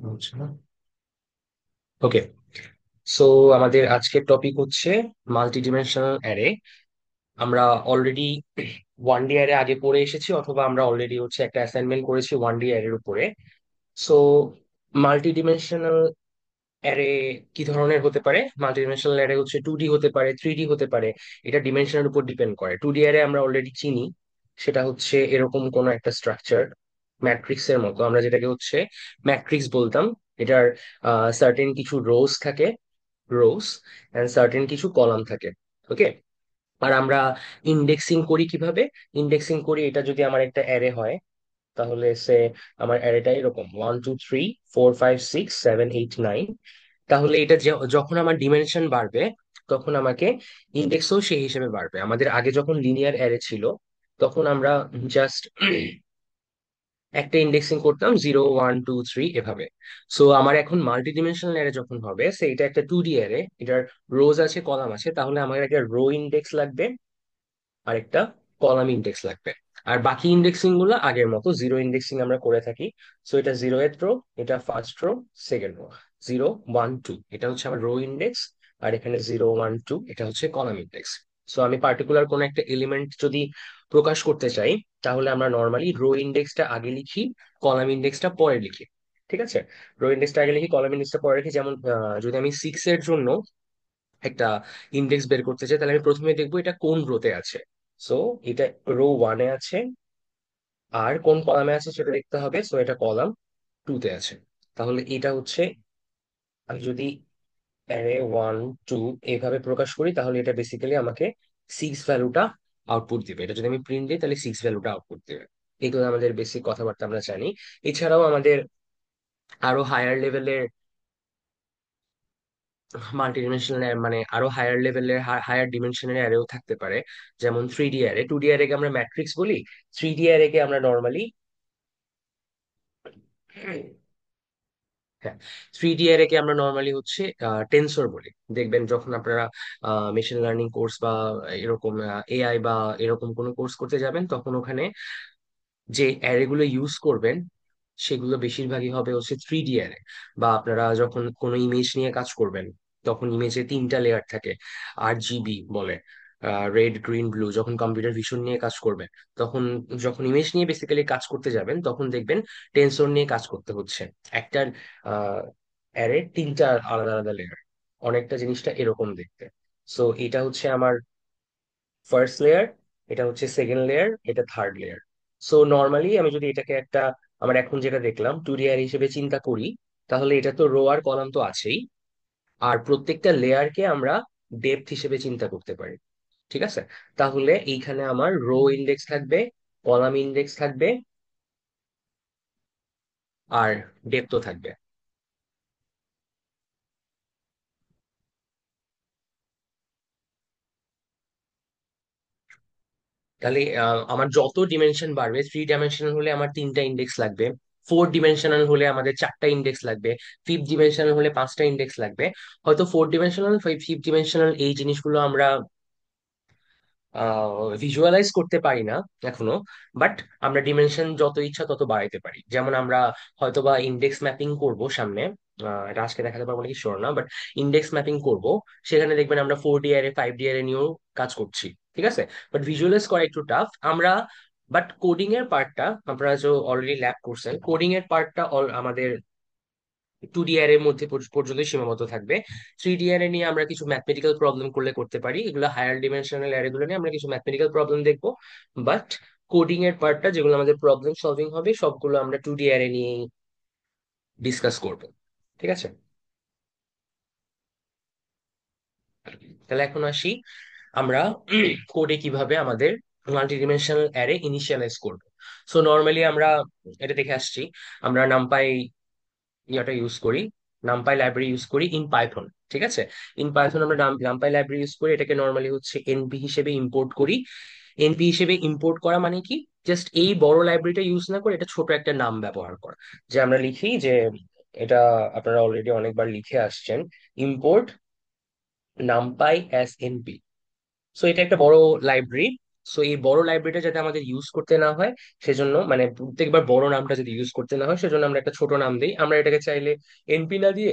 আচ্ছা। Okay. So আমাদের আজকের টপিক হচ্ছে মাল্টি ডিমেনশনাল অ্যারে। আমরা অলরেডি ওয়ান ডি অ্যারে আগে পড়ে এসেছি, অথবা আমরা অলরেডি হচ্ছে একটা অ্যাসাইনমেন্ট করেছি ওয়ান ডি অ্যারের উপরে। সো মাল্টি ডিমেনশনাল অ্যারে কি ধরনের হতে পারে? মাল্টি ডিমেনশনাল অ্যারে হচ্ছে টু ডি হতে পারে, থ্রি ডি হতে পারে। এটা ডিমেনশনের উপর ডিপেন্ড করে। টু ডি অ্যারে আমরা অলরেডি চিনি, সেটা হচ্ছে এরকম কোন একটা স্ট্রাকচার, ম্যাট্রিক্স এর মতো, আমরা যেটাকে হচ্ছে ম্যাট্রিক্স বলতাম। এটার সার্টেন কিছু রোজ থাকে, রোস, এন্ড সার্টেন কিছু কলাম থাকে। ওকে। আর আমরা ইন্ডেক্সিং করি কিভাবে? ইন্ডেক্সিং করি, এটা যদি আমার একটা অ্যারে হয়, তাহলে সে আমার অ্যারেটা এরকম 1 2 3 4 5 6 7 8 9। তাহলে এটা যখন আমার ডিমেনশন বাড়বে, তখন আমাকে ইন্ডেক্সও সেই হিসেবে বাড়বে। আমাদের আগে যখন লিনিয়ার অ্যারে ছিল, তখন আমরা জাস্ট একটা ইন্ডেক্সিং করতাম 0 1 2 3 এভাবে। সো আমার এখন মাল্টি ডিমেনশনাল অ্যারে যখন হবে, এটা একটা টু ডি অ্যারে, এটার রোজ আছে, কলাম আছে, তাহলে আমার একটা রো ইন্ডেক্স লাগবে আর একটা কলাম ইন্ডেক্স লাগবে। আর বাকি ইন্ডেক্সিং গুলো আগের মতো জিরো ইন্ডেক্সিং আমরা করে থাকি। সো এটা জিরো এর রো, এটা ফার্স্ট রো, সেকেন্ড রো, 0 1 2 এটা হচ্ছে আমার রো ইন্ডেক্স। আর এখানে 0 1 2 এটা হচ্ছে কলাম ইন্ডেক্স। সো আমি পার্টিকুলার কোন একটা এলিমেন্ট যদি প্রকাশ করতে চাই, তাহলে আমরা নর্মালি রো ইন্ডেক্সটা আগে লিখি, কলাম ইন্ডেক্সটা পরে লিখি। ঠিক আছে। রো ইন্ডেক্সটা আগে লিখি, কলাম ইন্ডেক্সটা পরে লিখি। যেমন যদি আমি সিক্স এর জন্য একটা ইন্ডেক্স বের করতে চাই, তাহলে আমি প্রথমে দেখবো এটা কোন রোতে আছে। সো এটা রো ওয়ানে আছে, আর কোন কলামে আছে সেটা দেখতে হবে। সো এটা কলাম টু তে আছে। তাহলে এটা হচ্ছে, আমি যদি অ্যারে 1 2 এইভাবে প্রকাশ করি, তাহলে এটা বেসিক্যালি আমাকে সিক্স ভ্যালুটা আউটপুট দিবে। এটা যদি আমি প্রিন্ট দিই, তাহলে সিক্স ভ্যালুটা আউটপুট দিবে। এগুলো আমাদের বেসিক কথাবার্তা আমরা জানি। এছাড়াও আমাদের আরো হায়ার লেভেলের মাল্টি ডিমেনশনাল, মানে আরো হায়ার লেভেলের, হায়ার ডিমেনশনের অ্যারেও থাকতে পারে। যেমন three D array. Two D array কে আমরা ম্যাট্রিক্স বলি, থ্রি ডি অ্যারে কে আমরা নর্মালি, হ্যাঁ, থ্রি ডি অ্যারে কে আমরা নর্মালি হচ্ছে টেনসর বলি। দেখবেন যখন আপনারা মেশিন লার্নিং কোর্স বা এরকম এআই বা এরকম কোনো কোর্স করতে যাবেন, তখন ওখানে যে অ্যারে গুলো ইউজ করবেন, সেগুলো বেশিরভাগই হবে হচ্ছে থ্রি ডি অ্যারে। বা আপনারা যখন কোনো ইমেজ নিয়ে কাজ করবেন, তখন ইমেজে তিনটা লেয়ার থাকে, আর জিবি বলে, রেড গ্রিন ব্লু। যখন কম্পিউটার ভিশন নিয়ে কাজ করবেন, তখন যখন ইমেজ নিয়ে বেসিক্যালি কাজ করতে যাবেন, তখন দেখবেন টেনসর নিয়ে কাজ করতে হচ্ছে। একটা অ্যারে তিনটা আলাদা আলাদা লেয়ার, অনেকটা জিনিসটা এরকম দেখতে। সো এটা হচ্ছে আমার ফার্স্ট লেয়ার, এটা হচ্ছে সেকেন্ড লেয়ার, এটা থার্ড লেয়ার। সো নর্মালি আমি যদি এটাকে একটা, আমরা এখন যেটা দেখলাম টু লেয়ার হিসেবে চিন্তা করি, তাহলে এটা তো রো আর কলাম তো আছেই, আর প্রত্যেকটা লেয়ারকে আমরা ডেপথ হিসেবে চিন্তা করতে পারি। ঠিক আছে। তাহলে এইখানে আমার রো ইন্ডেক্স থাকবে, কলাম ইন্ডেক্স থাকবে, আর ডেপথও থাকবে। তাহলে আমার যত ডিমেনশন বাড়বে, থ্রি ডাইমেনশনাল হলে আমার তিনটা ইন্ডেক্স লাগবে, ফোর ডিমেনশনাল হলে আমাদের চারটা ইন্ডেক্স লাগবে, ফিফথ ডিমেনশনাল হলে পাঁচটা ইন্ডেক্স লাগবে। হয়তো ফোর ডিমেনশনাল, ফিফথ ডিমেনশনাল এই জিনিসগুলো আমরা ভিজুয়ালাইজ করতে পারি না এখনো। বাট আমরা ডিমেনশন যত ইচ্ছা তত বাড়াইতে পারি। যেমন আমরা হয়তোবা ইন্ডেক্স ম্যাপিং করব সামনে, এটা আজকে দেখাতে পারবো নাকি শিওর না, বাট ইন্ডেক্স ম্যাপিং করব। সেখানে দেখবেন আমরা ফোর ডিআরএ, ফাইভ ডিআরএ নিয়েও কাজ করছি। ঠিক আছে। বাট ভিজুয়ালাইজ করা একটু টাফ আমরা। বাট কোডিং এর পার্টটা, আপনারা যে অলরেডি ল্যাব করছেন, কোডিং এর পার্টটা আমাদের টু ডিআর এর মধ্যে পর্যন্ত সীমাবদ্ধ থাকবে। থ্রি ডিআর এ নিয়ে আমরা কিছু ম্যাথমেটিক্যাল প্রবলেম করলে করতে পারি, এগুলো হায়ার ডিমেনশনাল অ্যারে গুলো নিয়ে আমরা কিছু ম্যাথমেটিক্যাল প্রবলেম দেখবো। বাট কোডিং এর পার্টটা, যেগুলো আমাদের প্রবলেম সলভিং হবে, সবগুলো আমরা টু ডিআর এ নিয়েই ডিসকাস করবো। ঠিক আছে। তাহলে এখন আসি আমরা কোডে কিভাবে আমাদের মাল্টি ডিমেনশনাল অ্যারে ইনিশিয়ালাইজ করবো। সো নর্মালি আমরা এটা দেখে আসছি, আমরা নামপাই ইয়াটা ইউজ করি, নামপাই লাইব্রেরি ইউজ করি ইন পাইথন। ঠিক আছে। ইন পাইথন আমরা নামপাই লাইব্রেরি ইউজ করি, এটাকে নর্মালি হচ্ছে এনপি হিসেবে ইম্পোর্ট করি। এনপি হিসেবে ইম্পোর্ট করা মানে কি, জাস্ট এই বড় লাইব্রেরিটা ইউজ না করে এটা ছোট একটা নাম ব্যবহার করা। যে আমরা লিখি যে, এটা আপনারা অলরেডি অনেকবার লিখে আসছেন, import NumPy as np. So এটা একটা বড় লাইব্রেরি, সো এই বড় লাইব্রেরিটা যাতে আমাদের ইউজ করতে না হয়, সেজন্য মানে প্রত্যেকবার বড় নামটা যদি ইউজ করতে না হয়, সেজন্য আমরা একটা ছোট নাম দিই। আমরা এটাকে চাইলে এনপি না দিয়ে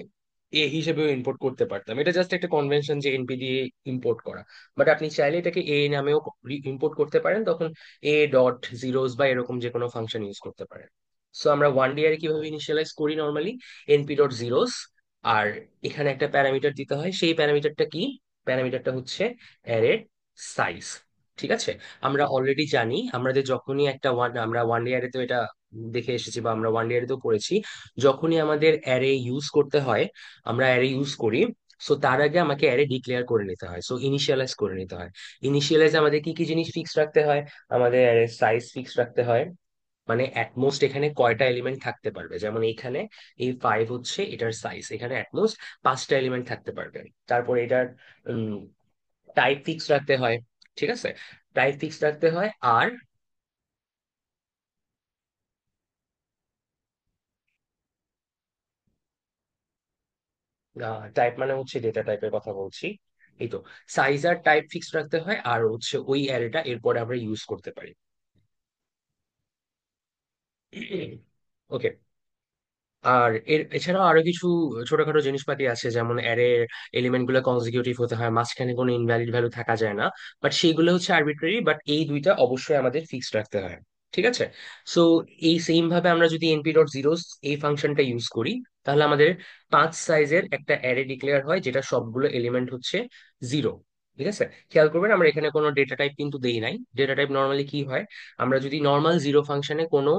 এ হিসেবেও ইম্পোর্ট করতে পারতাম, এটা জাস্ট একটা কনভেনশন যে এনপি দিয়ে ইম্পোর্ট করা। বাট আপনি চাইলে এটাকে এ নামেও ইম্পোর্ট করতে পারেন, তখন এ ডট জিরোস বা এরকম যে কোনো ফাংশন ইউজ করতে পারেন। সো আমরা ওয়ান ডি আর কিভাবে ইনিশিয়ালাইজ করি নর্মালি, এনপি ডট জিরোস, আর এখানে একটা প্যারামিটার দিতে হয়। সেই প্যারামিটারটা কি? প্যারামিটারটা হচ্ছে অ্যারের সাইজ। ঠিক আছে? আমরা অলরেডি জানি, আমাদের যখনই একটা আমরা ওয়ান ইয়ারে তো এটা দেখে এসেছি বা আমরা ওয়ান ইয়ারে তো পড়েছি, যখনই আমাদের অ্যারে ইউজ করতে হয়, আমরা অ্যারে ইউজ করি, সো তার আগে আমাকে অ্যারে ডিক্লেয়ার করে নিতে হয়, সো ইনিশিয়ালাইজ করে নিতে হয়। ইনিশিয়ালাইজ আমাদের কি কি জিনিস ফিক্স রাখতে হয়? আমাদের অ্যারে সাইজ ফিক্স রাখতে হয়, মানে অ্যাটমোস্ট এখানে কয়টা এলিমেন্ট থাকতে পারবে। যেমন এইখানে এই 5 হচ্ছে এটার সাইজ, এখানে অ্যাটমোস্ট 5টা এলিমেন্ট থাকতে পারবে। তারপর এটার টাইপ ফিক্স রাখতে হয়। ঠিক আছে? টাইপ ফিক্স রাখতে হয়। আর টাইপ মানে হচ্ছে ডেটা টাইপের কথা বলছি। এই তো, সাইজ আর টাইপ ফিক্স রাখতে হয়, আর হচ্ছে ওই অ্যারেটা এরপরে আমরা ইউজ করতে পারি। ওকে। আর এছাড়াও আরো কিছু ছোটখাটো জিনিসপাতি আছে, যেমন অ্যারের এলিমেন্ট গুলো কনজিকিউটিভ হতে হয়, মাঝখানে কোনো ইনভ্যালিড ভ্যালু থাকা যায় না। বাট সেইগুলো হচ্ছে আরবিট্রারি, বাট এই দুইটা অবশ্যই আমাদের ফিক্সড রাখতে হয়। ঠিক আছে? সো এই সেম ভাবে আমরা যদি এনপি ডট জিরোস এই ফাংশনটা ইউজ করি, তাহলে আমাদের 5 সাইজের একটা অ্যারে ডিক্লেয়ার হয়, যেটা সবগুলো এলিমেন্ট হচ্ছে জিরো। ঠিক আছে? খেয়াল করবেন আমরা এখানে কোনো ডেটা টাইপ কিন্তু দেই নাই। ডেটা টাইপ নর্মালি কি হয়, আমরা যদি নর্মাল জিরো ফাংশনে কোনো,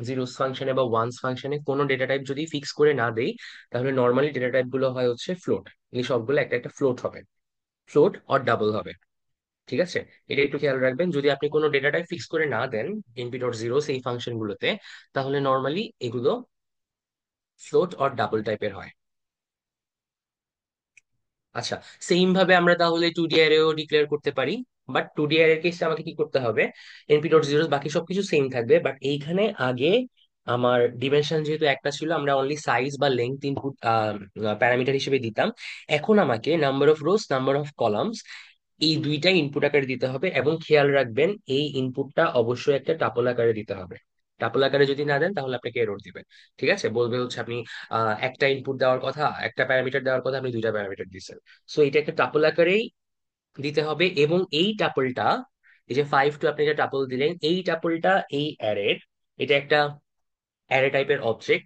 জিরোস ফাংশনে বা ওয়ান্স ফাংশনে কোনো ডেটা টাইপ যদি ফিক্স করে না দেই, তাহলে নর্মালি ডেটা টাইপ গুলো হয় হচ্ছে ফ্লোট। এই সবগুলো একটা একটা ফ্লোট হবে, ফ্লোট অর ডাবল হবে। ঠিক আছে? এটা একটু খেয়াল রাখবেন, যদি আপনি কোনো ডেটা টাইপ ফিক্স করে না দেন এনপি ডট জিরো এই ফাংশন গুলোতে, তাহলে নর্মালি এগুলো ফ্লোট অর ডাবল টাইপের হয়। আচ্ছা, সেম ভাবে আমরা তাহলে টু ডি অ্যারেও ডিক্লেয়ার করতে পারি। বাট টু ডি অ্যারের কেসে আমাকে কি করতে হবে? এনপি ডট জিরো বাকি সবকিছু সেম থাকবে, বাট এইখানে আগে আমার ডিমেনশন যেহেতু একটা ছিল, আমরা অনলি সাইজ বা লেংথ ইনপুট প্যারামিটার হিসেবে দিতাম। এখন আমাকে number of rose, number of columns, এই দুইটাই ইনপুট আকারে দিতে হবে। এবং খেয়াল রাখবেন এই ইনপুটটা অবশ্যই একটা টাপল আকারে দিতে হবে। টাপল আকারে যদি না দেন তাহলে আপনাকে এরর দিবে। ঠিক আছে? বলবে হচ্ছে আপনি একটা ইনপুট দেওয়ার কথা, একটা প্যারামিটার দেওয়ার কথা, আপনি দুইটা প্যারামিটার দিচ্ছেন। সো এটা একটা টাপল আকারেই দিতে হবে। এবং এই টাপলটা, এই যে 5 টু আপনি যে টাপল দিলেন, এই টাপলটা এই অ্যারের, এটা একটা অ্যারে টাইপের অবজেক্ট।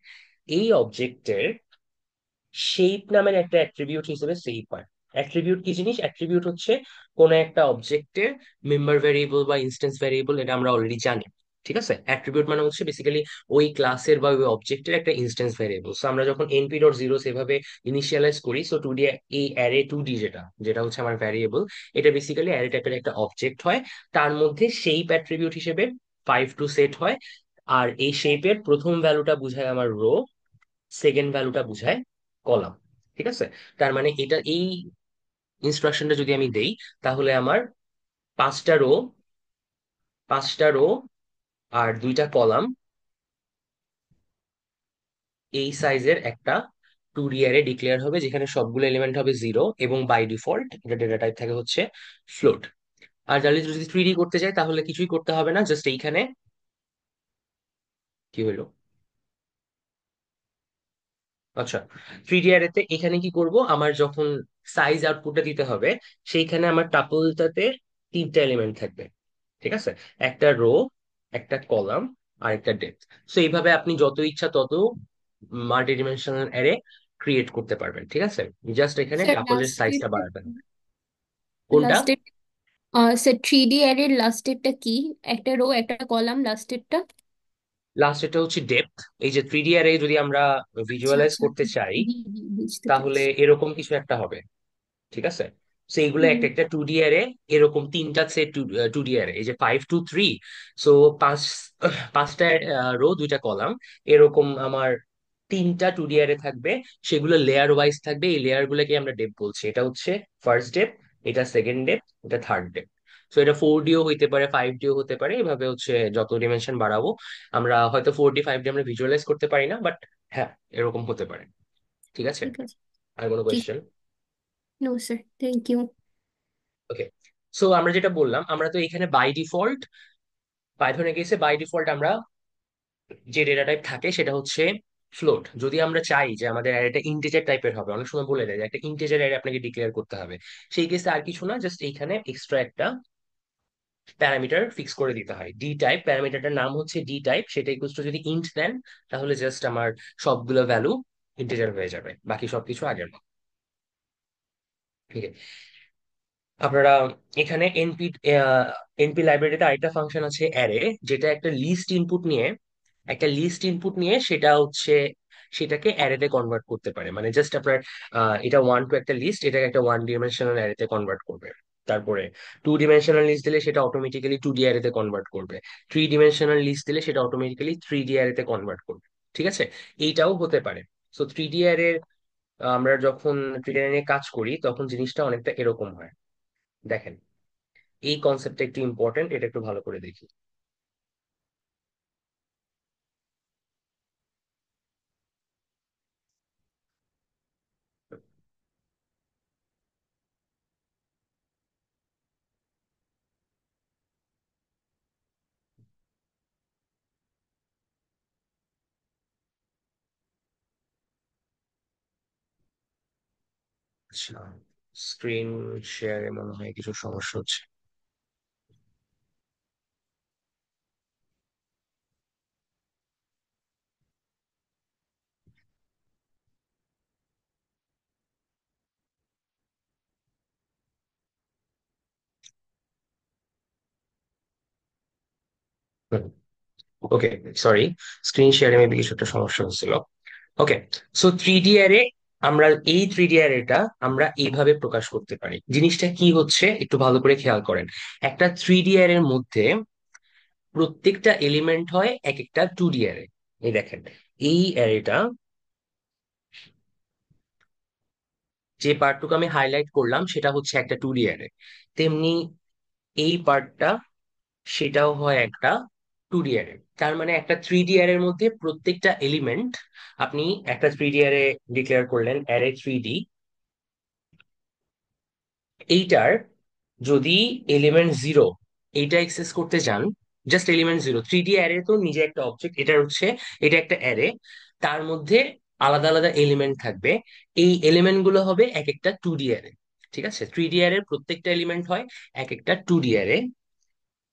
এই অবজেক্টের শেপ নামের একটা অ্যাট্রিবিউট হিসেবে সেভ হয়। অ্যাট্রিবিউট কি জিনিস? অ্যাট্রিবিউট হচ্ছে কোন একটা অবজেক্টের মেম্বার ভ্যারিয়েবল বা ইনস্ট্যান্স ভ্যারিয়েবল, এটা আমরা অলরেডি জানি। ঠিক আছে? অ্যাট্রিবিউট মানে হচ্ছে বেসিক্যালি ওই ক্লাসের বা ওই অবজেক্টের একটা ইনস্ট্যান্স ভ্যারিয়েবল। সো আমরা যখন এনপি ডট জিরো সেভাবে ইনিশিয়ালাইজ করি, সো টু ডি, এই অ্যারে টু ডি যেটা যেটা হচ্ছে আমার ভ্যারিয়েবল, এটা বেসিক্যালি অ্যারে টাইপের একটা অবজেক্ট হয়। তার মধ্যে শেপ অ্যাট্রিবিউট হিসেবে 5 টু সেট হয়। আর এই শেপের প্রথম ভ্যালুটা বোঝায় আমার রো, সেকেন্ড ভ্যালুটা বুঝায় কলাম। ঠিক আছে? তার মানে এটা, এই ইনস্ট্রাকশনটা যদি আমি দেই, তাহলে আমার 5টা রো, 5টা রো আর 2টা কলাম, এই সাইজের একটা টু ডি অ্যারে ডিক্লেয়ার হবে, যেখানে সবগুলো এলিমেন্ট হবে জিরো, এবং বাই ডিফল্ট এটা ডেটা টাইপ থাকে হচ্ছে ফ্লোট। আর তাহলে যদি থ্রি ডি করতে চাই তাহলে কিছুই করতে হবে না, জাস্ট এইখানে কি হলো। আচ্ছা, থ্রি ডি অ্যারেতে এখানে কি করব, আমার যখন সাইজ আউটপুটটা দিতে হবে, সেইখানে আমার টাপলটাতে 3টা এলিমেন্ট থাকবে। ঠিক আছে? একটা রো, একটা কলাম, আর একটা ডেপথ। সো এইভাবে আপনি যত ইচ্ছা তত মাল্টি ডিমেনশনাল অ্যারে ক্রিয়েট করতে পারবেন। ঠিক আছে? জাস্ট এখানে স্যার টাপলের লাস্ট সাইজটা স্টেপ, বাড়াবেন। কোনটা? Last step, sir three D অ্যারের লাস্ট স্টেপটা কি? একটা রো একটা কলাম, লাস্ট স্টেপটা? লাস্ট এটা হচ্ছে ডেপথ। এই যে থ্রি ডি অ্যারে যদি আমরা আচ্ছা ভিজুয়ালাইজ আচ্ছা, করতে চাই, জি জি বুঝতে তাহলে পেরেছি। এরকম কিছু একটা হবে। ঠিক আছে? সো এইগুলো হুম। একটা একটা টু ডি অ্যারে, এরকম 3টা সেট টু ডি অ্যারে, এই যে 5 টু 3। সো পাঁচ, 5টা রো 2টা কলাম, এরকম আমার 3টা টু ডি অ্যারে থাকবে। সেগুলো লেয়ার ওয়াইজ থাকবে, এই লেয়ার গুলোকে আমরা ডেপ বলছি। এটা হচ্ছে ফার্স্ট ডেপ, এটা সেকেন্ড ডেপ, এটা থার্ড ডেপ। সো এটা 4ডিও হইতে পারে, 5ডিও হতে পারে, এভাবে হচ্ছে যত ডিমেনশন বাড়াবো। আমরা হয়তো 4ডি 5ডি আমরা ভিজুয়ালাইজ করতে পারি না, বাট হ্যাঁ, এরকম হতে পারে। ঠিক আছে? ঠিক আছে। আর কোনো ঠিক। Question? No sir, thank you. Okay. So আমরা যেটা বললাম, আমরা তো এখানে বাই ডিফল্ট পাইথনে কেসে বাই ডিফল্ট আমরা যে ডেটা টাইপ থাকে সেটা হচ্ছে ফ্লোট। যদি আমরা চাই যে আমাদের অ্যারেটা ইন্টিজার টাইপের হবে, অনেক সময় বলে দেয় যে একটা ইন্টিজার অ্যারে আপনাকে ডিক্লেয়ার করতে হবে, সেই কেসে আর কিছু না, জাস্ট এইখানে এক্সট্রা একটা প্যারামিটার ফিক্স করে দিতে হয় ডি টাইপ। প্যারামিটারটার নাম হচ্ছে ডি টাইপ, সেটা ইকুয়াল টু যদি ইন্ট দেন তাহলে জাস্ট আমার সবগুলো ভ্যালু ইন্টিজার হয়ে যাবে, বাকি সবকিছু আগের মতো। ঠিক আছে। আপনারা এখানে এনপি এনপি লাইব্রেরিতে আরেকটা ফাংশন আছে অ্যারে, যেটা একটা লিস্ট ইনপুট নিয়ে সেটা হচ্ছে সেটাকে অ্যারেতে কনভার্ট করতে পারে। মানে জাস্ট আপনার এটা ওয়ান টু একটা লিস্ট, এটাকে একটা ওয়ান ডিমেনশনাল অ্যারেতে কনভার্ট করবে। তারপরে টু ডিমেনশনাল লিস্ট দিলে সেটা অটোমেটিক্যালি টু ডি অ্যারেতে কনভার্ট করবে। থ্রি ডিমেনশনাল লিস্ট দিলে সেটা অটোমেটিক্যালি থ্রি ডি অ্যারেতে কনভার্ট করবে। ঠিক আছে, এইটাও হতে পারে। সো থ্রি ডি অ্যারে আমরা যখন থ্রি ডি নিয়ে কাজ করি তখন জিনিসটা অনেকটা এরকম হয়। দেখেন, এই কনসেপ্টটা একটু ইম্পর্টেন্ট, এটা একটু ভালো করে দেখি। আচ্ছা, স্ক্রিন শেয়ারে মনে হয় কিছু সমস্যা হচ্ছে। ওকে, সরি, স্ক্রিন শেয়ারে মেবি কিছু একটা সমস্যা হচ্ছিল। ওকে, সো থ্রি ডি অ্যারে, আমরা এই থ্রি ডি অ্যারেটা আমরা এইভাবে প্রকাশ করতে পারি। জিনিসটা কি হচ্ছে একটু ভালো করে খেয়াল করেন। একটা থ্রি ডি অ্যারের মধ্যে প্রত্যেকটা এলিমেন্ট হয় এক একটা টু ডি অ্যারে। এই দেখেন, এই অ্যারেটা, যে পার্টটুকু আমি হাইলাইট করলাম সেটা হচ্ছে একটা টু ডি অ্যারে, তেমনি এই পার্টটা সেটাও হয় একটা টু ডি অ্যারে। তার মানে একটা থ্রি ডি অ্যারের মধ্যে প্রত্যেকটা এলিমেন্ট, আপনি একটা থ্রি ডি অ্যারে ডিক্লেয়ার করলেন, অ্যারে থ্রি ডি, এইটার যদি এলিমেন্ট জিরো এইটা এক্সেস করতে চান, just element zero, three D array তো নিজে একটা অবজেক্ট, এটা হচ্ছে, এটা একটা অ্যারে, তার মধ্যে আলাদা আলাদা এলিমেন্ট থাকবে। এই এলিমেন্ট গুলো হবে এক একটা টু ডি অ্যারে। ঠিক আছে, থ্রি ডি অ্যারে প্রত্যেকটা এলিমেন্ট হয় এক একটা টু ডি অ্যারে।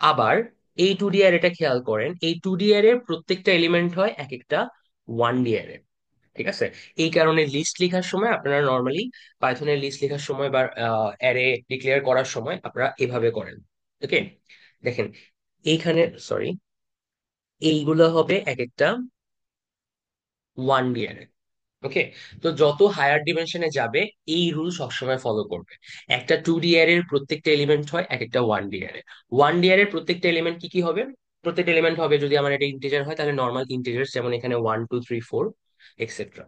আবার এই টু ডি অ্যারেটা খেয়াল করেন, এই টু ডি অ্যারের প্রত্যেকটা এলিমেন্ট হয় এক একটা ওয়ান ডি অ্যারে। ঠিক আছে, এই কারণে লিস্ট লেখার সময় আপনারা নর্মালি পাইথনের লিস্ট লেখার সময় বা অ্যারে ডিক্লেয়ার করার সময় আপনারা এভাবে করেন। ওকে, দেখেন এইখানে, সরি, এইগুলো হবে এক একটা ওয়ান ডি অ্যারে। ওকে, তো যত হায়ার ডিমেনশনে যাবে এই রুল সবসময় ফলো করবে। একটা টু ডি এর প্রত্যেকটা এলিমেন্ট হয় এক একটা ওয়ান ডি এর। ওয়ান ডি এর প্রত্যেকটা এলিমেন্ট কি কি হবে? প্রত্যেকটা এলিমেন্ট হবে, যদি আমার এটা ইন্টিজার হয় তাহলে নর্মাল ইন্টিজার, যেমন এখানে one two three four etcetera.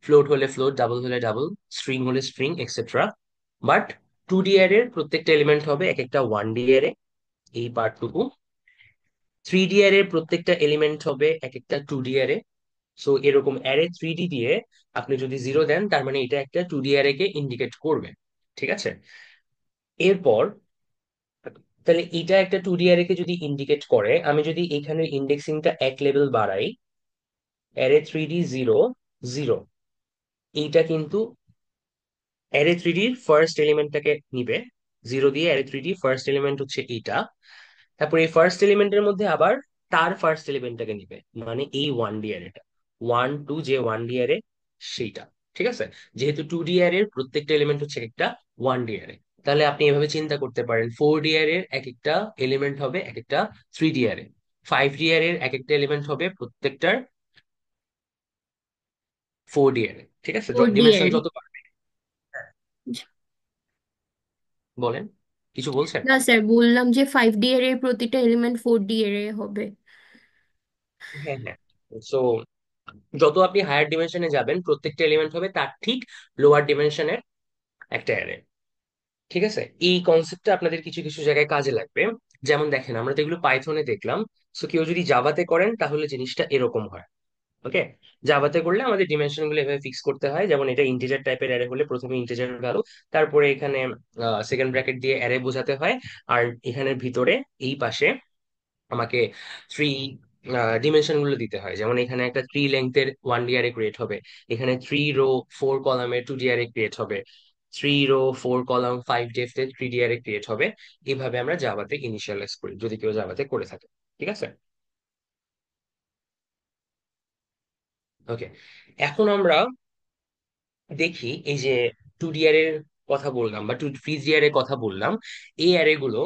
Float হলে ফ্লোট, ডাবল হলে ডাবল, স্ট্রিং হলে string etcetera. But two D এর প্রত্যেকটা এলিমেন্ট হবে এক একটা ওয়ান ডি এর, এই পার্টটুকু। থ্রি ডি এর প্রত্যেকটা এলিমেন্ট হবে এক একটা টু ডি এর। সো এরকম অ্যারে থ্রি ডি দিয়ে আপনি যদি জিরো দেন তার মানে এটা একটা টু ডি অ্যারে কে ইন্ডিকেট করবে। ঠিক আছে, এরপর তাহলে এটা একটা টু ডি অ্যারে কে যদি ইন্ডিকেট করে, আমি যদি এখানে ইন্ডেক্সিংটা এক লেভেল বাড়াই, array three D zero zero, এইটা কিন্তু অ্যারে থ্রি ডির ফার্স্ট এলিমেন্টটাকে নিবে। জিরো দিয়ে array three D first element হচ্ছে এইটা। তারপর এই ফার্স্ট এলিমেন্টের মধ্যে আবার তার ফার্স্ট এলিমেন্টটাকে নিবে, মানে এই ওয়ান ডি অ্যারেটা, ওয়ান টু যে ওয়ান ডি অ্যারে সেইটা। ঠিক আছে, যেহেতু টু ডি অ্যারের প্রত্যেকটা এলিমেন্ট হচ্ছে একটা ওয়ান ডি অ্যারে, তাহলে আপনি এভাবে চিন্তা করতে পারেন ফোর ডি অ্যারের এক একটা এলিমেন্ট হবে এক একটা three D array, five D অ্যারের এক একটা এলিমেন্ট হবে প্রত্যেকটার ফোর ডি অ্যারে। ঠিক আছে, ফোর ডি ডিমেনশন এর। যত বাড়বে। হ্যাঁ, বলেন, কিছু বলছেন? না স্যার, বললাম যে 5D এর প্রতিটা এলিমেন্ট 4D এর হবে। হ্যাঁ হ্যাঁ, সো যত আপনি হায়ার ডিমেনশনে যাবেন প্রত্যেকটা এলিমেন্ট হবে তার ঠিক লোয়ার ডিমেনশনের একটা অ্যারে। ঠিক আছে, এই কনসেপ্টটা আপনাদের কিছু কিছু জায়গায় কাজে লাগবে। যেমন দেখেন, আমরা তো এগুলো পাইথনে দেখলাম, সো কেউ যদি জাভাতে করেন তাহলে জিনিসটা এরকম হয়। ওকে, জাভাতে করলে আমাদের ডিমেনশন গুলো এভাবে ফিক্স করতে হয়, যেমন এটা ইন্টিজার টাইপের অ্যারে হলে প্রথমে ইন্টিজার ভ্যালু, তারপরে এখানে সেকেন্ড ব্র্যাকেট দিয়ে অ্যারে বোঝাতে হয়। আর এখানের ভিতরে এই পাশে আমাকে থ্রি ডিমেনশন গুলো দিতে হয়, যেমন এখানে একটা 3 লেংথের 1D অ্যারে ক্রিয়েট হবে, এখানে 3 রো 4 কলামের 2D অ্যারে ক্রিয়েট হবে, 3 রো 4 কলাম 5 ডেপথের 3D অ্যারে ক্রিয়েট হবে। এইভাবে আমরা জাভাতে ইনিশিয়ালাইজ করি, যদি কেউ জাভাতে করে থাকে। ঠিক আছে। ওকে, এখন আমরা দেখি এই যে 2D অ্যারের কথা বললাম বা 3D অ্যারের কথা বললাম, এই অ্যারে গুলো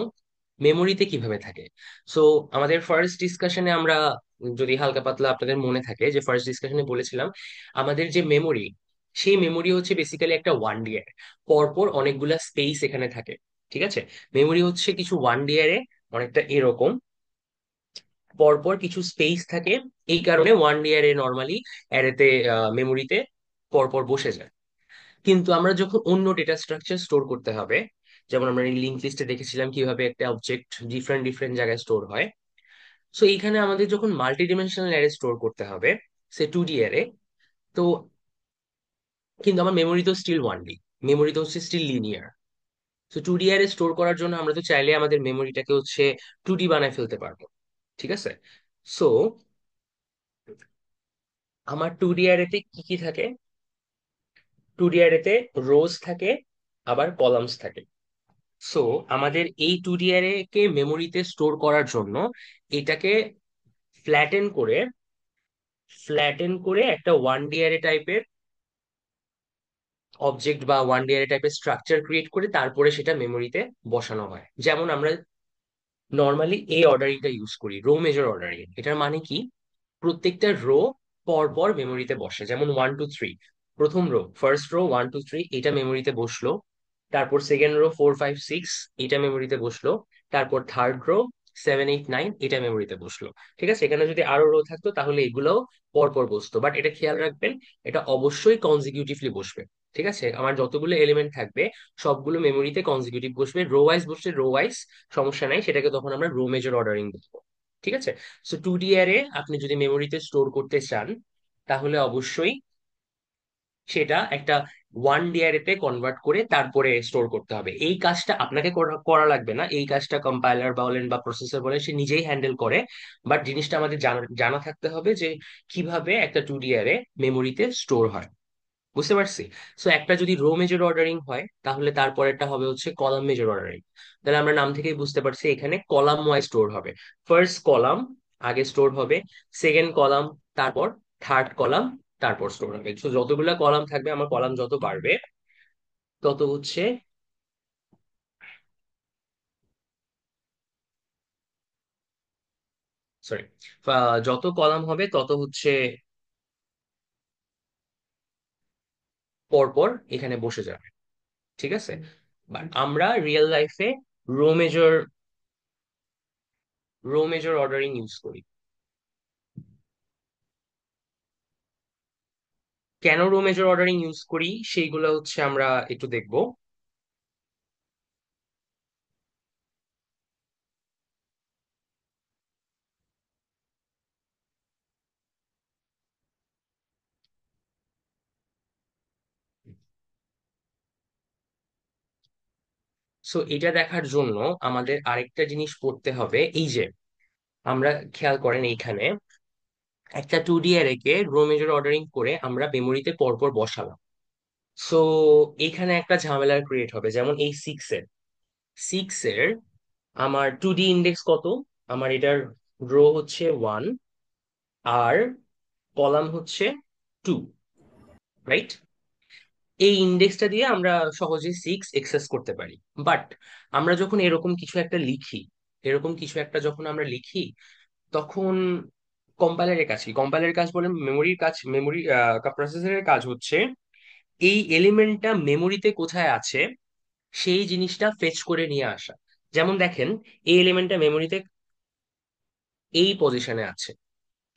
মেমোরিতে কিভাবে থাকে। সো আমাদের ফার্স্ট ডিসকাশনে আমরা, যদি হালকা পাতলা আপনাদের মনে থাকে, যে ফার্স্ট ডিসকাশনে বলেছিলাম আমাদের যে মেমোরি, সেই মেমোরি হচ্ছে বেসিক্যালি একটা 1D অ্যারে, পরপর অনেকগুলা স্পেস এখানে থাকে। ঠিক আছে, মেমোরি হচ্ছে কিছু 1D অ্যারে, অনেকটা এরকম পরপর কিছু স্পেস থাকে। এই কারণে 1D অ্যারে নর্মালি অ্যারেতে, মেমোরিতে পরপর বসে যায়। কিন্তু আমরা যখন অন্য ডেটা স্ট্রাকচার স্টোর করতে হবে, যেমন আমরা এই লিঙ্ক লিস্টে দেখেছিলাম কিভাবে একটা অবজেক্ট ডিফারেন্ট ডিফারেন্ট জায়গায় স্টোর হয়। সো এইখানে আমাদের যখন মাল্টি ডিমেনশনাল অ্যারে স্টোর করতে হবে, সে 2D অ্যারে, তো কিন্তু আমার মেমোরি তো স্টিল 1D, মেমোরি তো হচ্ছে স্টিল লিনিয়ার। তো 2D অ্যারে স্টোর করার জন্য আমরা তো চাইলে আমাদের মেমোরিটাকে হচ্ছে 2D বানায় ফেলতে পারবো। ঠিক আছে। সো আমার 2D অ্যারেতে কি কি থাকে? 2D অ্যারেতে রোজ থাকে, আবার কলামস থাকে। সো আমাদের এই 2D অ্যারে কে মেমোরিতে স্টোর করার জন্য এটাকে ফ্ল্যাটেন করে একটা 1D অ্যারে টাইপের অবজেক্ট বা 1D অ্যারে টাইপের স্ট্রাকচার ক্রিয়েট করে তারপরে সেটা মেমোরিতে বসানো হয়। যেমন আমরা নর্মালি এই অর্ডারিংটা ইউজ করি, রো মেজর অর্ডারিং। এটার মানে কি, প্রত্যেকটা রো পর পর মেমোরিতে বসে, যেমন 1 2 3, প্রথম রো ফার্স্ট রো 1 2 3 এটা মেমোরিতে বসলো, তারপর সেকেন্ড রো 4 5 6 এটা মেমোরিতে বসলো, তারপর থার্ড রো 7 8 9 এটা মেমোরিতে বসলো। ঠিক আছে, এখানে যদি আরো রো থাকতো তাহলে এগুলোও পর পর বসতো, বাট এটা খেয়াল রাখবেন, এটা অবশ্যই কনজিকিউটিভলি বসবে। ঠিক আছে, আমার যতগুলো এলিমেন্ট থাকবে সবগুলো মেমোরিতে কনজিকিউটিভ বসবে, রো ওয়াইজ বসলে রো ওয়াইজ সমস্যা নাই, সেটাকে তখন আমরা রো মেজর অর্ডারিং বলবো। ঠিক আছে। সো 2D অ্যারে আপনি যদি মেমোরিতে স্টোর করতে চান, তাহলে অবশ্যই সেটা একটা 1D অ্যারেতে কনভার্ট করে তারপরে স্টোর করতে হবে। এই কাজটা আপনাকে করা করা লাগবে না, এই কাজটা কম্পাইলার বলেন বা প্রসেসর বলেন সে নিজেই হ্যান্ডেল করে। বাট জিনিসটা আমাদের জানা জানা থাকতে হবে যে কিভাবে একটা 2D অ্যারে মেমোরিতে স্টোর হয়। বুঝতে পারছি। সো একটা যদি রো মেজর অর্ডারিং হয়, তাহলে তারপরেরটা হবে হচ্ছে কলাম মেজর অর্ডারিং। তাহলে আমরা নাম থেকেই বুঝতে পারছি এখানে কলাম ওয়াইজ স্টোর হবে। ফার্স্ট কলাম আগে স্টোর হবে, সেকেন্ড কলাম, তারপর থার্ড কলাম, তারপর স্টোর হবে। তো যতগুলা কলাম থাকবে, আমার কলাম যত বাড়বে তত হচ্ছে, সরি, যত কলাম হবে তত হচ্ছে পরপর এখানে বসে যাবে। ঠিক আছে। বাট আমরা রিয়েল লাইফে রো মেজর অর্ডারিং ইউজ করি। কেন রো মেজর অর্ডারিং ইউজ করি সেইগুলো হচ্ছে আমরা একটু দেখবো। সো এটা দেখার জন্য আমাদের আরেকটা জিনিস পড়তে হবে, এই যে আমরা খেয়াল করেন এইখানে একটা 2D অ্যারেকে রো মেজর অর্ডারিং করে আমরা মেমোরিতে পরপর বসালাম। সো এখানে একটা ঝামেলার ক্রিয়েট হবে, যেমন এই সিক্স এর আমার 2D ইন্ডেক্স কত, আমার এটার রো হচ্ছে 1 আর কলাম হচ্ছে 2, রাইট? এই ইন্ডেক্সটা দিয়ে আমরা সহজে 6 অ্যাক্সেস করতে পারি। বাট আমরা যখন এরকম কিছু একটা লিখি, এরকম কিছু একটা যখন আমরা লিখি, তখন কম্পাইলারের কাজ বলে মেমোরির কাজ, মেমোরি প্রসেসরের কাজ হচ্ছে এই এলিমেন্টটা মেমোরিতে কোথায় আছে সেই জিনিসটা ফেচ করে নিয়ে আসা। যেমন দেখেন, এই এলিমেন্টটা মেমোরিতে এই পজিশনে আছে,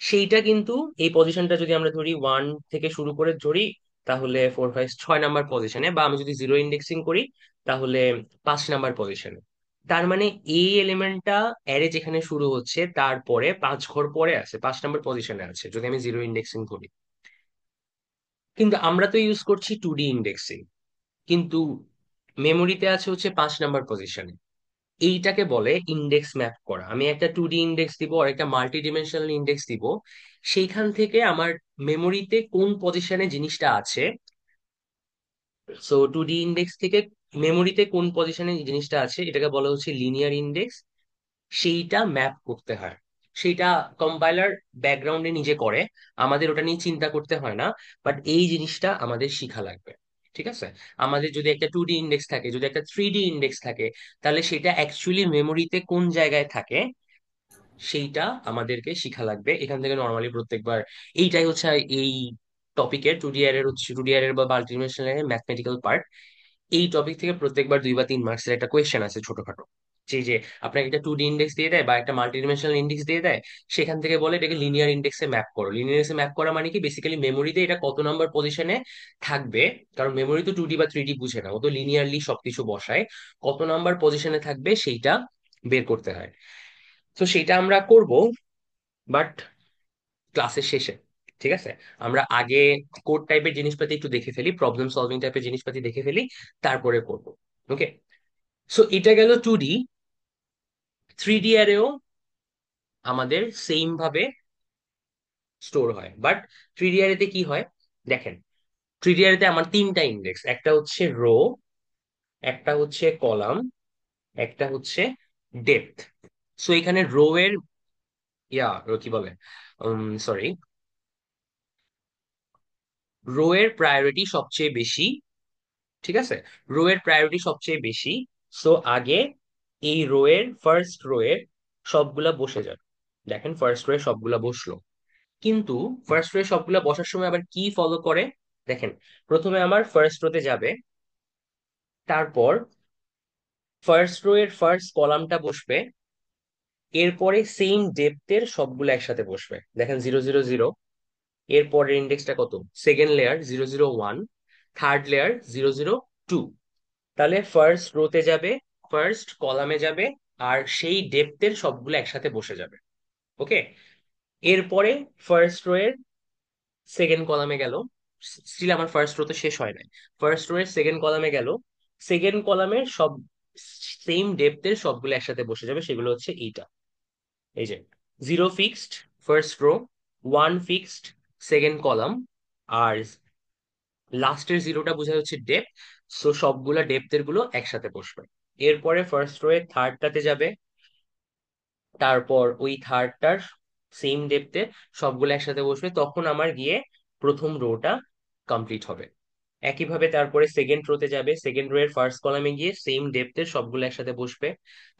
সেইটা কিন্তু এই পজিশনটা যদি আমরা ধরি 1 থেকে শুরু করে ধরি, তাহলে 4 5 6 নাম্বার পজিশনে, বা আমি যদি জিরো ইন্ডেক্সিং করি তাহলে 5 নাম্বার পজিশনে। তার মানে এই এলিমেন্টটা অ্যারে যেখানে শুরু হচ্ছে তারপরে 5 ঘর পরে আছে, 5 নম্বর পজিশনে আছে যদি আমি জিরো ইন্ডেক্সিং করি। কিন্তু আমরা তো ইউজ করছি 2D ইন্ডেক্সিং, কিন্তু মেমোরিতে আছে হচ্ছে 5 নম্বর পজিশনে। এইটাকে বলে ইন্ডেক্স ম্যাপ করা। আমি একটা 2D ইন্ডেক্স দিব আর একটা মাল্টি ডিমেনশনাল ইন্ডেক্স দিব, সেইখান থেকে আমার মেমোরিতে কোন পজিশনে জিনিসটা আছে, সো 2D ইন্ডেক্স থেকে মেমোরিতে কোন পজিশনে জিনিসটা আছে এটাকে বলা হচ্ছে লিনিয়ার ইন্ডেক্স। সেইটা ম্যাপ করতে হয়। সেইটা কম্পাইলার ব্যাকগ্রাউন্ডে নিজে করে, আমাদের ওটা নিয়ে চিন্তা করতে হয় না। বাট এই জিনিসটা আমাদের শিখা লাগবে। ঠিক আছে? আমাদের যদি একটা 2D ইন্ডেক্স থাকে, যদি একটা 3D ইন্ডেক্স থাকে, তাহলে সেটা অ্যাকচুয়ালি মেমোরিতে কোন জায়গায় থাকে সেইটা আমাদেরকে শিখা লাগবে এখান থেকে। নর্মালি প্রত্যেকবার এইটাই হচ্ছে এই টপিকের 2D এর হচ্ছে 2D এর বা মাল্টিডিমেনশনাল ম্যাথমেটিক্যাল পার্ট। এই টপিক থেকে প্রত্যেকবার 2 বা 3 মার্কসের একটা কোয়েশ্চেন আছে ছোটখাটো। যে আপনাকে একটা 2D ইন্ডেক্স দিয়ে দেয় বা একটা মাল্টিডিমেনশনাল ইন্ডেক্স দিয়ে দেয়, সেখান থেকে বলে এটাকে লিনিয়ার ইন্ডেক্সে ম্যাপ করো। লিনিয়ার ইন্ডেক্সে ম্যাপ করা মানে কি, বেসিক্যালি মেমোরিতে এটা কত নম্বর পজিশনে থাকবে। কারণ মেমোরি তো 2D বা 3D বুঝে না, ও তো লিনিয়ারলি সবকিছু বসায়। কত নাম্বার পজিশনে থাকবে সেইটা বের করতে হয়। তো সেটা আমরা করব, বাট ক্লাসের শেষে। ঠিক আছে? আমরা আগে কোড টাইপের জিনিসপাতি একটু দেখে ফেলি, প্রবলেম সলভিং টাইপের জিনিসপাতি দেখে ফেলি, তারপরে করব। ওকে? সো এটা গেল 2D। 3D অ্যারেও আমাদের সেম ভাবে স্টোর হয়, বাট 3D অ্যারেতে কি হয় দেখেন। 3D অ্যারেতে আমার 3টা ইন্ডেক্স, একটা হচ্ছে রো, একটা হচ্ছে কলাম, একটা হচ্ছে ডেপথ। সো এখানে রো এর রো কি বলে, সরি, রো এর প্রায়োরিটি সবচেয়ে বেশি। ঠিক আছে? রো এর প্রায়োরিটি সবচেয়ে বেশি। সো আগে এই রো এর ফার্স্ট রো এর সবগুলা বসে যাবে। দেখেন ফার্স্ট রো এর সবগুলা বসলো। কিন্তু ফার্স্ট রো এর সবগুলা বসার সময় আবার কি ফলো করে দেখেন। প্রথমে আমার ফার্স্ট রোতে যাবে, তারপর ফার্স্ট রো এর ফার্স্ট কলামটা বসবে, এরপরে সেম ডেপথের সবগুলো একসাথে বসবে। দেখেন 0 0 0, এরপরের ইন্ডেক্সটা কত, সেকেন্ড লেয়ার 0 0 1, থার্ড লেয়ার 0 0 2। তাহলে ফার্স্ট রোতে যাবে, ফার্স্ট কলামে যাবে, আর সেই ডেপথের সবগুলো একসাথে বসে যাবে। ওকে? এরপরে ফার্স্ট রো এর সেকেন্ড কলামে গেল, স্টিল আমার ফার্স্ট রো তো শেষ হয় নাই। ফার্স্ট রো এর সেকেন্ড কলামে গেল, সেকেন্ড কলামের সব সেম ডেপথের সবগুলো একসাথে বসে যাবে, সেগুলো হচ্ছে এইটা। এই যে 0 fixed first row, 1 fixed second column, আর লাস্টের জিরোটা বোঝায় হচ্ছে ডেপথ। সো সবগুলা ডেপথের গুলো একসাথে বসবে। এরপরে ফার্স্ট রো এর থার্ডটাতে যাবে, তারপর ওই থার্ডটার সেম ডেপথে সবগুলো একসাথে বসবে, তখন আমার গিয়ে প্রথম রোটা কমপ্লিট হবে। একইভাবে তারপরে সেকেন্ড রোতে যাবে, সেকেন্ড রো এর ফার্স্ট কলামে গিয়ে সেম ডেপথের সবগুলো একসাথে বসবে,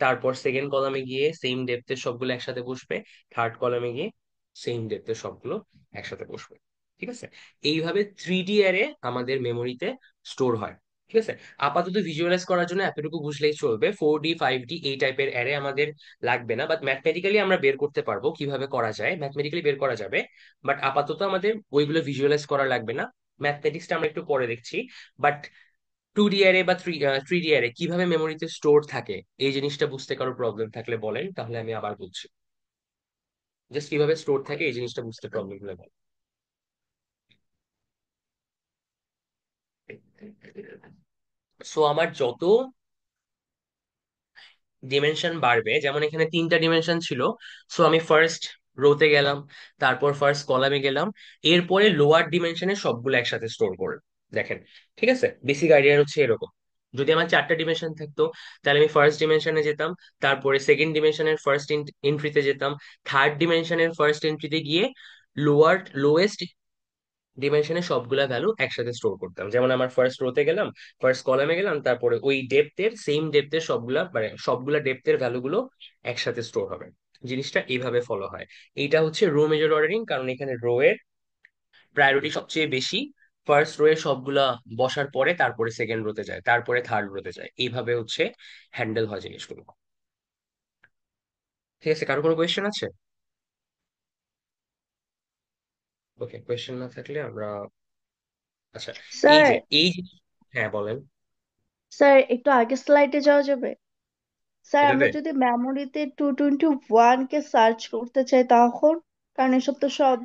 তারপর সেকেন্ড কলামে গিয়ে সেম ডেপথের সবগুলো একসাথে বসবে, থার্ড কলামে গিয়ে সেম ডেপথের সবগুলো একসাথে বসবে। ঠিক আছে? এইভাবে 3D অ্যারে আমাদের মেমোরিতে স্টোর হয়। ঠিক আছে? আপাতত ভিজুয়ালাইজ করার জন্য এতটুকু বুঝলেই চলবে। 4D 5D এই টাইপের অ্যারে আমাদের লাগবে না, বাট ম্যাথমেটিক্যালি আমরা বের করতে পারবো কিভাবে করা যায়, ম্যাথমেটিক্যালি বের করা যাবে। বাট আপাতত আমাদের ওইগুলো ভিজুয়ালাইজ করা লাগবে না। ম্যাথমেটিক্সটা আমরা একটু পরে দেখছি। বাট 2D অ্যারে বা 3D অ্যারে কিভাবে মেমোরিতে স্টোর থাকে, এই জিনিসটা বুঝতে কারো প্রবলেম থাকলে বলেন, তাহলে আমি আবার বলছি। জাস্ট কিভাবে স্টোর থাকে এই জিনিসটা বুঝতে প্রবলেম হলে বলেন। সো আমার যত ডিমেনশন বাড়বে, যেমন এখানে 3টা ডিমেনশন ছিল, সো আমি ফার্স্ট রোতে গেলাম, তারপর ফার্স্ট কলামে গেলাম, এরপরে লোয়ার ডিমেনশনে সবগুলো একসাথে স্টোর করে। দেখেন, ঠিক আছে? বেসিক আইডিয়া হচ্ছে এরকম। যদি আমার 4টা ডিমেনশন থাকতো, তাহলে আমি ফার্স্ট ডিমেনশনে যেতাম, তারপরে সেকেন্ড ডিমেনশনের ফার্স্ট এন্ট্রিতে যেতাম, থার্ড ডিমেনশনের ফার্স্ট এন্ট্রিতে গিয়ে লোয়ার লোয়েস্ট ডিমেনশনে সবগুলা ভ্যালু একসাথে স্টোর করতাম। যেমন আমার ফার্স্ট রোতে গেলাম, ফার্স্ট কলামে গেলাম, তারপরে ওই ডেপথের সেম ডেপথের সবগুলা মানে সবগুলা ডেপথের ভ্যালুগুলো একসাথে স্টোর হবে। জিনিসটা এইভাবে ফলো হয়। এইটা হচ্ছে রো মেজর অর্ডারিং, কারণ এখানে রো এর প্রায়োরিটি সবচেয়ে বেশি। ফার্স্ট রো এর সবগুলা বসার পরে তারপরে সেকেন্ড রোতে যায়, তারপরে থার্ড রোতে যায়, এইভাবে হচ্ছে হ্যান্ডেল হয় জিনিসগুলো। ঠিক আছে? কারো কোনো কোয়েশ্চেন আছে? ওকে, কোয়েশ্চেন না থাকলে আমরা, আচ্ছা, এই স্যার, যে এই হ্যাঁ বলেন। স্যার একটু আগে স্লাইডে যাওয়া যাবে? স্যার এটাতে। আমরা যদি মেমোরিতে 221 কে সার্চ করতে চাই তখন, কারণ এসব তো সব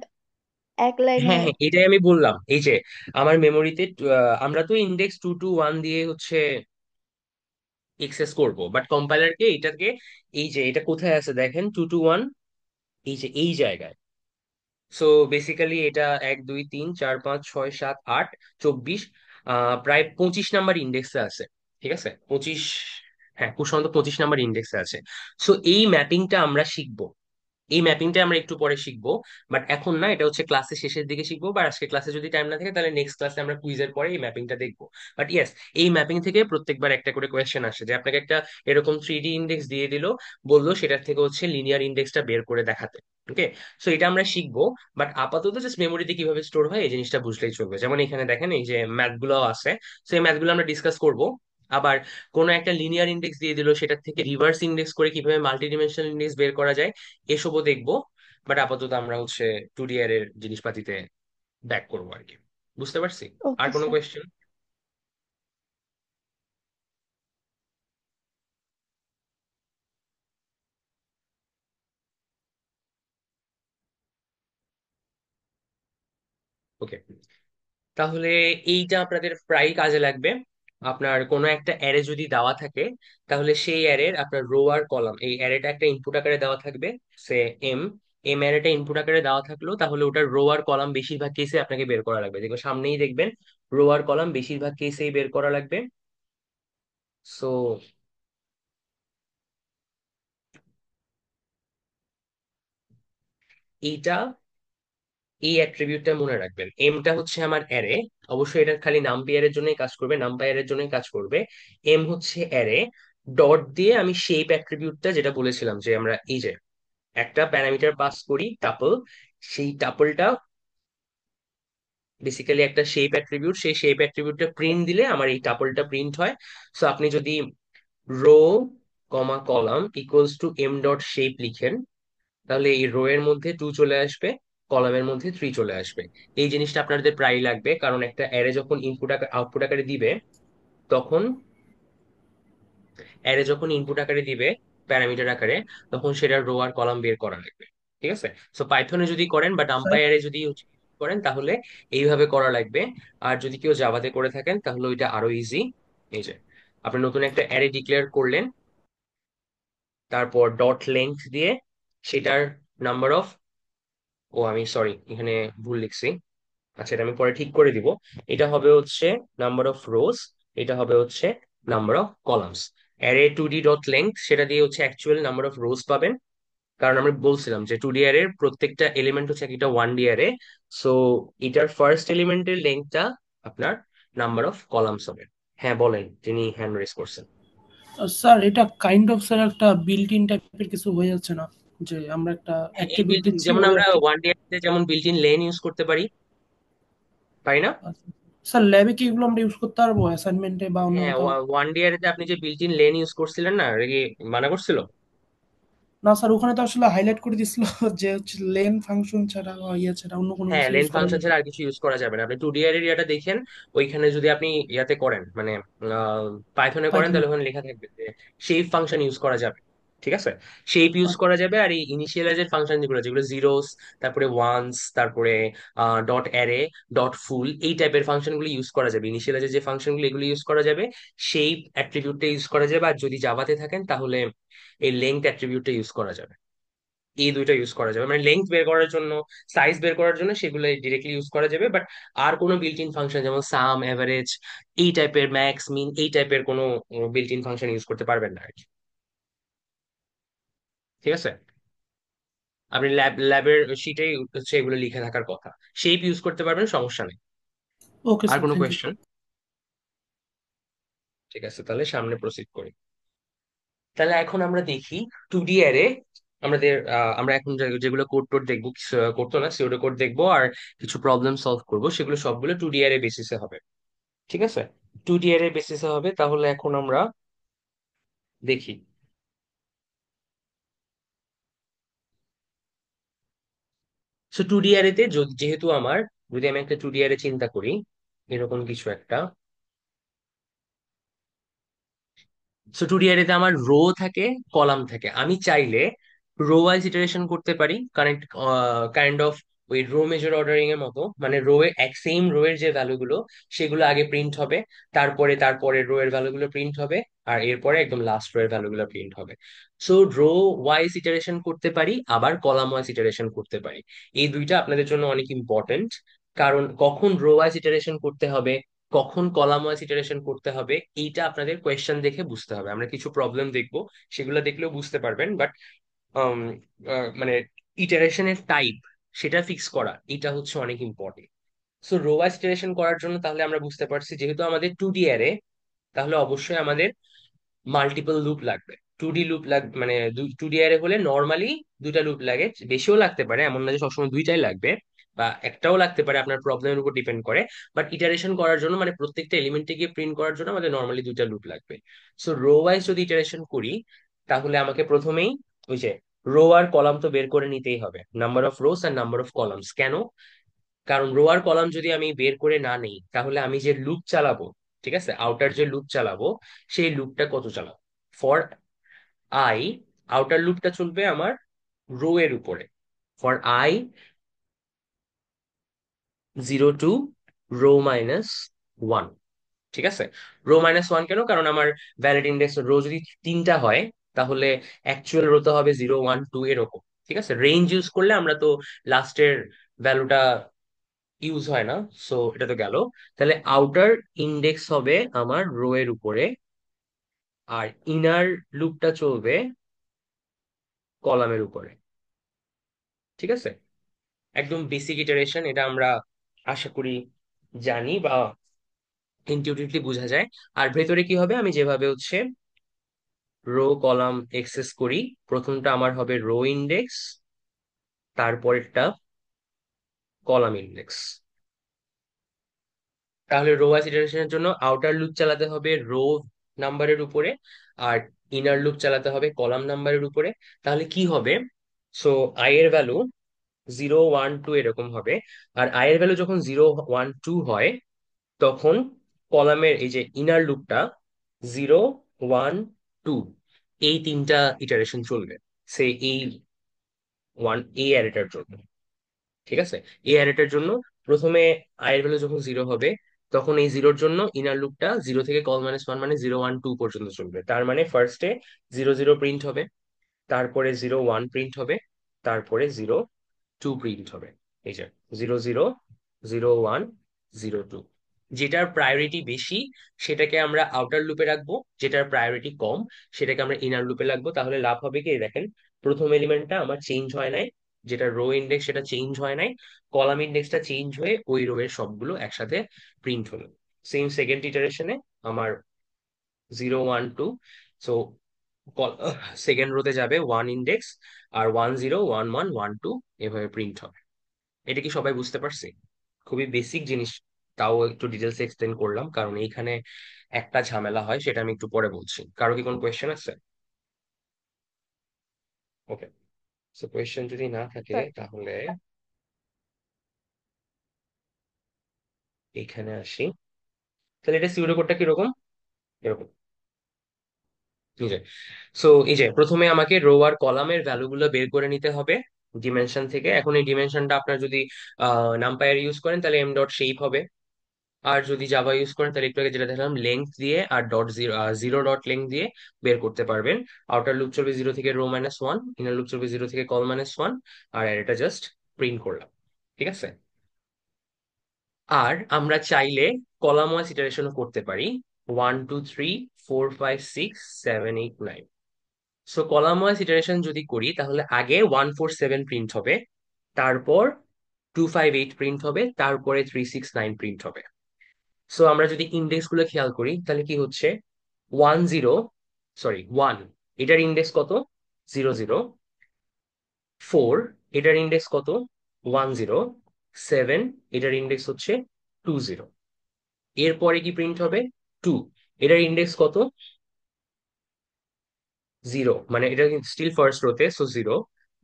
এক লাইনে। হ্যাঁ হ্যাঁ, এটাই আমি বললাম, এই যে আমার মেমোরিতে আমরা তো ইন্ডেক্স 221 দিয়ে হচ্ছে এক্সেস করব, বাট কম্পাইলারকে এটাকে, এই যে এটা কোথায় আছে দেখেন, 221, এই যে এই জায়গায়। সো বেসিক্যালি এটা 1 2 3 4 5 6 7 8 24, প্রায় 25 নাম্বার ইন্ডেক্সে আছে। ঠিক আছে, 25, হ্যাঁ খুব সম্ভবত 25 নাম্বার ইন্ডেক্সে আছে। সো এই ম্যাপিংটা আমরা শিখবো, এই ম্যাপিংটা আমরা একটু পরে শিখবো, বাট এখন না, এটা হচ্ছে ক্লাসের শেষের দিকে শিখবো, বা আজকে ক্লাসে যদি টাইম না থাকে তাহলে নেক্সট ক্লাসে আমরা কুইজের পরে এই ম্যাপিংটা দেখবো। বাট ইয়েস, এই ম্যাপিং থেকে প্রত্যেকবার একটা করে কোয়েশ্চেন আসে, যে আপনাকে একটা এরকম 3D ইন্ডেক্স দিয়ে দিল, বললো সেটার থেকে হচ্ছে লিনিয়ার ইন্ডেক্সটা বের করে দেখাতে। ওকে, সো এটা আমরা শিখবো। বাট আপাতত জাস্ট মেমোরিতে কিভাবে স্টোর হয় এই জিনিসটা বুঝলেই চলবে। যেমন এখানে দেখেন এই যে ম্যাথ গুলো আছে, সো এই ম্যাথ গুলো আমরা ডিসকাস করবো। আবার কোনো একটা লিনিয়ার ইন্ডেক্স দিয়ে দিল, সেটার থেকে রিভার্স ইন্ডেক্স করে কিভাবে মাল্টি ডিমেনশনাল ইন্ডেক্স বের করা যায়, এসবও দেখবো। বাট আপাতত আমরা হচ্ছে 2D এর জিনিসপাতিতে ব্যাক করবো আর কি। বুঝতে পারছি। আর ওকে কোনো স্যার। কোয়েশ্চেন? ওকে, তাহলে এইটা আপনাদের প্রায় কাজে লাগবে। আপনার কোনো একটা অ্যারে যদি দেওয়া থাকে, তাহলে সেই অ্যারের আপনার রো আর কলাম, এই অ্যারেটা একটা ইনপুট আকারে দেওয়া থাকবে, সে এম, এম অ্যারেটা ইনপুট আকারে দেওয়া থাকলো, তাহলে ওটার রো আর কলাম বেশিরভাগ কেসে আপনাকে বের করা লাগবে, যেগুলো সামনেই দেখবেন, রো আর কলাম বেশিরভাগ কেসেই বের করা লাগবে। সো এইটা, এই অ্যাট্রিবিউটটা মনে রাখবেন, এমটা হচ্ছে আমার অ্যারে, অবশ্যই এটা খালি নামপি অ্যারের জন্যই কাজ করবে, নামপাই অ্যারের জন্যই কাজ করবে। এম হচ্ছে অ্যারে, ডট দিয়ে আমি শেপ অ্যাট্রিবিউটটা যেটা বলেছিলাম, যে আমরা এই যে একটা প্যারামিটার পাস করি টাপল, সেই টাপলটা বেসিক্যালি একটা শেপ অ্যাট্রিবিউট, সেই শেপ অ্যাট্রিবিউটটা প্রিন্ট দিলে আমার এই টাপলটা প্রিন্ট হয়। সো আপনি যদি row comma column equals to M dot shape লিখেন, তাহলে এই রো এর মধ্যে 2 চলে আসবে, কলামের মধ্যে 3 চলে আসবে। এই জিনিসটা আপনাদের প্রায় লাগবে, কারণ একটা অ্যারে যখন ইনপুট আকার আউটপুট আকারে দিবে, তখন অ্যারে যখন ইনপুট আকারে দিবে প্যারামিটার আকারে, তখন সেটার রো আর কলাম বের করা লাগবে। ঠিক আছে, সো পাইথনে যদি করেন বা স্যার, ডাম্পাই অ্যারে যদি করেন তাহলে এইভাবে করা লাগবে। আর যদি কেউ জাভাতে করে থাকেন তাহলে ওইটা আরো ইজি। এই যে আপনি নতুন একটা অ্যারে ডিক্লেয়ার করলেন, তারপর ডট লেংথ দিয়ে সেটার নাম্বার অফ, ও আমি সরি এখানে ভুল লিখছি, আচ্ছা এটা আমি পরে ঠিক করে দিব। এটা হবে হচ্ছে নাম্বার অফ রোজ, এটা হবে হচ্ছে number of columns. Array 2D dot length, সেটা দিয়ে হচ্ছে অ্যাকচুয়াল নাম্বার অফ রোজ পাবেন, কারণ আমরা বলছিলাম যে 2D অ্যারের প্রত্যেকটা এলিমেন্ট হচ্ছে একটা 1D অ্যারে। সো এটার ফার্স্ট এলিমেন্টের লেংথটা আপনার নাম্বার অফ কলামস হবে। হ্যাঁ বলেন, যিনি হ্যান্ড রেজ করছেন। স্যার এটা কাইন্ড অফ স্যার একটা বিল্ট ইন টাইপের কিছু হয়ে যাচ্ছে না, যে আমরা একটা হ্যাঁ, এই অ্যাট্রিবিউট built in, দিচ্ছি যেমন ওই আমরা 1D অ্যারেতে যেমন বিল্ট ইন লেন ইউজ করতে পারি, পারি না? স্যার ল্যাবে কি এগুলো আমরা ইউজ করতে পারবো অ্যাসাইনমেন্টে বা অন্য হ্যাঁ, কোথাও? 1D অ্যারেতে আপনি যে বিল্ট ইন লেন ইউজ করছিলেন না, এটা কি মানা করছিল? না স্যার, ওখানে তো আসলে হাইলাইট করে দিছিল যে হচ্ছে লেন ফাংশন ছাড়া বা ইয়ে ছাড়া অন্য কোনো হ্যাঁ, কিছু লেন ইউজ করা ফাংশন যাবে ছাড়া না। আর কিছু ইউজ করা যাবে না। আপনি 2D এর এরিয়াটা দেখেন, ওইখানে যদি আপনি ইয়াতে করেন, মানে পাইথনে করেন, পাইথনে। তাহলে ওখানে লেখা থাকবে যে শেপ ফাংশন ইউজ করা যাবে। ঠিক আছে, শেপ ইউজ করা যাবে। আর এই ইনিশিয়ালাইজের ফাংশন যেগুলো, যেগুলো জিরোস, তারপরে ওয়ান্স, তারপরে ডট অ্যারে, ডট ফুল, এই টাইপের ফাংশন গুলো ইউজ করা যাবে। ইনিশিয়ালাইজের যে ফাংশন গুলো, এগুলো ইউজ করা যাবে। শেপ অ্যাট্রিবিউটটা ইউজ করা যাবে। আর যদি জাভাতে থাকেন তাহলে এই লেংথ অ্যাট্রিবিউটটা ইউজ করা যাবে। এই দুইটা ইউজ করা যাবে, মানে লেন্থ বের করার জন্য, সাইজ বের করার জন্য সেগুলো ডিরেক্টলি ইউজ করা যাবে। বাট আর কোনো বিল্ট ইন ফাংশন যেমন সাম, এভারেজ, এই টাইপের, ম্যাক্স, মিন, এই টাইপের কোনো বিল্ট ইন ফাংশন ইউজ করতে পারবেন না আর কি। ঠিক আছে, আপনি ল্যাবের শিটেই হচ্ছে এগুলো লিখে থাকার কথা। শেপ ইউজ করতে পারবেন, সমস্যা নেই। ওকে আর স্যার, কোনো থ্যাংক ইউ। কোয়েশ্চেন? ঠিক আছে, তাহলে সামনে প্রসিড করি। তাহলে এখন আমরা দেখি 2D অ্যারে আমাদের, আমরা এখন যেগুলো কোড টোড দেখবো, কোড তো না, সিওডো কোড দেখবো, আর কিছু প্রবলেম সলভ করবো, সেগুলো সবগুলো 2D অ্যারে বেসিসে হবে। ঠিক আছে, 2D অ্যারে বেসিসে হবে। তাহলে এখন আমরা দেখি। সো 2D অ্যারেতে যেহেতু আমার, যদি আমি একটা 2D অ্যারে চিন্তা করি, এরকম কিছু একটা, সো টু ডি অ্যারেতে আমার রো থাকে, কলাম থাকে। আমি চাইলে রো ওয়াইজ ইটারেশন করতে পারি, কাইন্ড অফ ওই রো মেজর অর্ডারিং এর মতো। মানে রো এর এক সেম রো এর যে ভ্যালুগুলো সেগুলো আগে প্রিন্ট হবে, তারপরে তারপরে রো এর ভ্যালুগুলো প্রিন্ট হবে, আর এরপরে একদম লাস্ট রো এর ভ্যালুগুলো প্রিন্ট হবে। সো রো ওয়াইজ ইটারেশন করতে পারি, আবার কলাম ওয়াইজ ইটারেশন করতে পারি। এই দুইটা আপনাদের জন্য অনেক ইম্পর্টেন্ট, কারণ কখন রো ওয়াইজ ইটারেশন করতে হবে, কখন কলাম ওয়াইজ ইটারেশন করতে হবে, এইটা আপনাদের কোয়েশ্চেন দেখে বুঝতে হবে। আমরা কিছু প্রবলেম দেখবো, সেগুলো দেখলেও বুঝতে পারবেন, বাট মানে ইটারেশনের টাইপ সেটা ফিক্স করা, এটা হচ্ছে অনেক important. So rho wise iteration করার জন্য তাহলে আমরা বুঝতে পারছি, যেহেতু আমাদের টু ডি অ্যারে, তাহলে অবশ্যই আমাদের মাল্টিপল লুপ লাগবে। টু ডি লুপ লাগবে, মানে টু ডি অ্যারে হলে নর্মালি দুইটা লুপ লাগে, বেশিও লাগতে পারে, এমন না যে সবসময় দুইটাই লাগবে, বা একটাও লাগতে পারে, আপনার প্রবলেমের উপর ডিপেন্ড করে। বাট ইটারেশন করার জন্য, মানে প্রত্যেকটা এলিমেন্টে গিয়ে প্রিন্ট করার জন্য আমাদের নর্মালি দুইটা লুপ লাগবে। সো রো ওয়াইজ যদি ইটারেশন করি, তাহলে আমাকে প্রথমেই ওই যে রো আর কলাম তো বের করে নিতেই হবে, নাম্বার অফ রোস আর নাম্বার অফ কলামস। কেন? কারণ রো আর কলাম যদি আমি বের করে না নেই, তাহলে আমি যে লুপ চালাবো, ঠিক আছে, আউটার যে লুপ চালাবো, সেই লুপটা কত চালাবো। ফর আই, আউটার লুপটা চলবে আমার রো এর উপরে। For i 0 to row minus 1। ঠিক আছে, রো মাইনাস 1 কেন? কারণ আমার ভ্যালিড ইন্ডেক্স রো যদি তিনটা হয়, তাহলে অ্যাকচুয়াল রো তো হবে 0 1 2 এরকম। ঠিক আছে, রেঞ্জ ইউজ করলে আমরা তো লাস্টের ভ্যালুটা ইউজ হয় না। সো এটা তো গেল। তাহলে আউটার ইন্ডেক্স হবে আমার রো এর উপরে, আর ইনার লুপটা চলবে কলামের উপরে। ঠিক আছে, একদম বেসিক ইটারেশন, এটা আমরা আশা করি জানি বা ইনটিউটিভলি বোঝা যায়। আর ভেতরে কি হবে, আমি যেভাবে হচ্ছে রো কলাম এক্সেস করি, প্রথমটা আমার হবে রো ইন্ডেক্স, তারপরেরটা কলাম ইন্ডেক্স। তাহলে রো ওয়াইজ ইটারেশনের জন্য আউটার লুপ চালাতে হবে রো নাম্বারের উপরে, আর ইনার লুপ চালাতে হবে কলাম নাম্বারের উপরে। তাহলে কি হবে, সো আই এর ভ্যালু 0 1 2 এরকম হবে। আর আই এর ভ্যালু যখন 0 1 2 হয়, তখন কলামের এই যে ইনার লুপটা 0 1 2, এই তিনটা ইটারেশন চলবে, সে এই এই অ্যারেটার জন্য। ঠিক আছে, এই অ্যারেটার জন্য প্রথমে আই এর ভ্যালু যখন 0 হবে, তখন এই জিরোর জন্য ইনার লুপটা 0 থেকে কল মাইনাস 1 মানে 0 1 2 পর্যন্ত চলবে। তার মানে ফার্স্টে 0 0 প্রিন্ট হবে, তারপরে 0 1 প্রিন্ট হবে, তারপরে 0 2 প্রিন্ট হবে। এই যে 0 0 0 1 0 2, যেটার প্রায়োরিটি বেশি সেটাকে আমরা আউটার লুপে রাখবো, যেটার প্রায়োরিটি কম সেটাকে আমরা ইনার লুপে রাখবো। তাহলে লাভ হবে কি, দেখেন, প্রথম এলিমেন্টটা আমার চেঞ্জ হয় নাই, যেটা রো ইন্ডেক্স সেটা চেঞ্জ হয় নাই, কলাম ইন্ডেক্সটা চেঞ্জ হয়ে ওই রো এর সবগুলো একসাথে প্রিন্ট হলো। সেম সেকেন্ড ইটারেশনে আমার 0 1 2, সো সেকেন্ড রোতে যাবে 1 ইন্ডেক্স, আর 1 0 1 1 1 2 এভাবে প্রিন্ট হবে। এটা কি সবাই বুঝতে পারছি? খুবই বেসিক জিনিস, তাও একটু ডিটেলস এক্সপ্লেন করলাম, কারণ এইখানে একটা ঝামেলা হয়, সেটা আমি একটু পরে বলছি। কারো কি কোনো কোয়েশ্চেন আছে? ওকে, সো কোয়েশ্চেন যদি না থাকে, তাহলে এখানে আসি। তাহলে এটা সিউডো কোডটা কিরকম, এরকম। এই যে, সো এই যে প্রথমে আমাকে রো আর কলামের ভ্যালুগুলো বের করে নিতে হবে ডিমেনশন থেকে। এখন এই ডিমেনশনটা আপনার যদি নামপায়ার ইউজ করেন, তাহলে এম ডট শেপ হবে। আর যদি জাভা ইউজ করেন, তাহলে একটু আগে যেটা দেখলাম, লেংথ দিয়ে আর dot zero, zero dot length দিয়ে বের করতে পারবেন। আউটার লুপ চলবে 0 থেকে রো মাইনাস 1, ইনার লুপ চলবে 0 থেকে কল মাইনাস 1, আর এটা জাস্ট প্রিন্ট করলাম। ঠিক আছে, আর আমরা চাইলে কলাম ওয়াইজ ইটারেশনও করতে পারি, 1 2 3 4 5 6 7 8 9। সো কলাম ওয়াইজ ইটারেশন যদি করি, তাহলে আগে 1 4 7 প্রিন্ট হবে, তারপর 2 5 8 প্রিন্ট হবে, তারপরে 3 6 9 প্রিন্ট হবে। সো আমরা যদি ইন্ডেক্স গুলো খেয়াল করি, তাহলে কি হচ্ছে, 1 এটার ইন্ডেক্স কত, 0 0 4 এটার ইন্ডেক্স কত, 1 0 7 এটার ইন্ডেক্স হচ্ছে 2 0। এরপরে কি প্রিন্ট হবে, 2, এটার ইন্ডেক্স কত, 0, মানে এটা স্টিল ফার্স্ট রোতে, সো 0,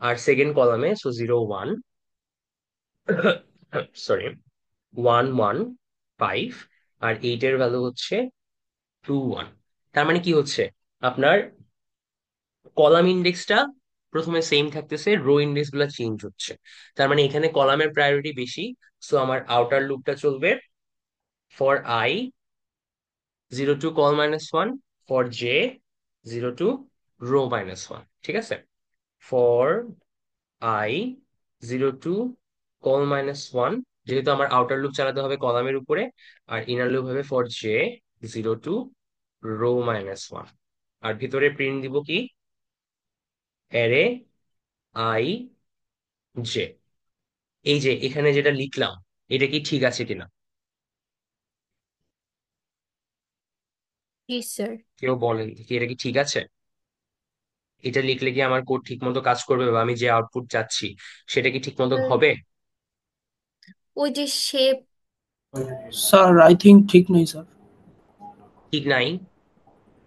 আর সেকেন্ড কলামে, সো 0 1, সরি, 1 1 5, আর 8 এর ভ্যালু হচ্ছে 2 1। তার মানে কি হচ্ছে, আপনার কলাম ইন্ডেক্সটা প্রথমে সেম থাকতেছে, রো ইন্ডেক্স গুলা চেঞ্জ হচ্ছে। তার মানে এখানে কলামের প্রায়োরিটি বেশি। সো আমার আউটার লুপটা চলবে for i 0 to col -1, for j 0 to row -1। ঠিক আছে? ফর আই 0 to কল -1, যেহেতু আমার আউটার লুপ চালাতে হবে কলামের উপরে, আর ইনার লুপ হবে ফর জে 0 to রো -1। আর ভিতরে প্রিন্ট দিব কি, অ্যারে আই জে। এই যে এখানে যেটা লিখলাম, এটা কি ঠিক আছে কিনা? জি স্যার। কেউ বলেন কি এটা কি ঠিক আছে? এটা লিখলে কি আমার কোড ঠিক মতো কাজ করবে, বা আমি যে আউটপুট চাচ্ছি সেটা কি ঠিক মতো হবে? ওই যে শেপ। স্যার আই থিঙ্ক ঠিক নেই স্যার। ঠিক নাই?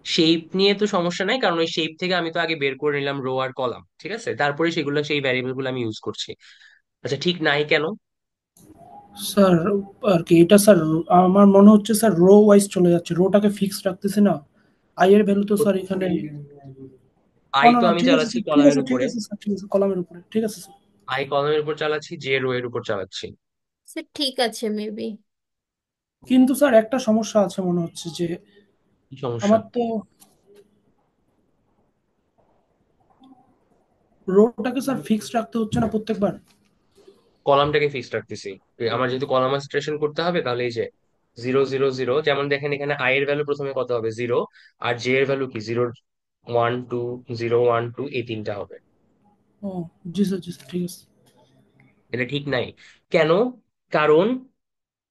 শেপ নিয়ে তো সমস্যা নাই, কারণ ওই শেপ থেকে আমি তো আগে বের করে নিলাম রো আর কলাম, ঠিক আছে, তারপরে সেগুলো সেই ভ্যারিয়েবল গুলো আমি ইউজ করছি। আচ্ছা, ঠিক নাই কেন? স্যার আর কি এটা স্যার, আমার মনে হচ্ছে স্যার রো ওয়াইজ চলে যাচ্ছে, রোটাকে ফিক্স রাখতেছি না। আই এর ভ্যালু তো স্যার এখানে, ও আই না তো না আমি ঠিক আছে চালাচ্ছি স্যার, ঠিক কলামের আছে ঠিক উপরে, আছে স্যার, ঠিক আছে কলামের উপরে ঠিক আছে স্যার। আই কলামের উপর চালাচ্ছি, জে রো এর উপর চালাচ্ছি। স্যার ঠিক আছে মেবি। কিন্তু স্যার একটা সমস্যা আছে মনে হচ্ছে যে কি সমস্যা? আমার তো রোটাকে স্যার ফিক্স রাখতে হচ্ছে না প্রত্যেকবার। কলামটাকে ফিক্স রাখতেছি। আমার যেহেতু কলাম সিটারেশন করতে হবে, তাহলে এই যে 0 0 0, যেমন দেখেন এখানে আই এর ভ্যালু প্রথমে কত হবে, 0। আর জে এর ভ্যালু কি, 0 1 2, 0 1 2, এই তিনটা হবে। ও জি স্যার ঠিক আছে। এটা ঠিক নাই কেন? কারণ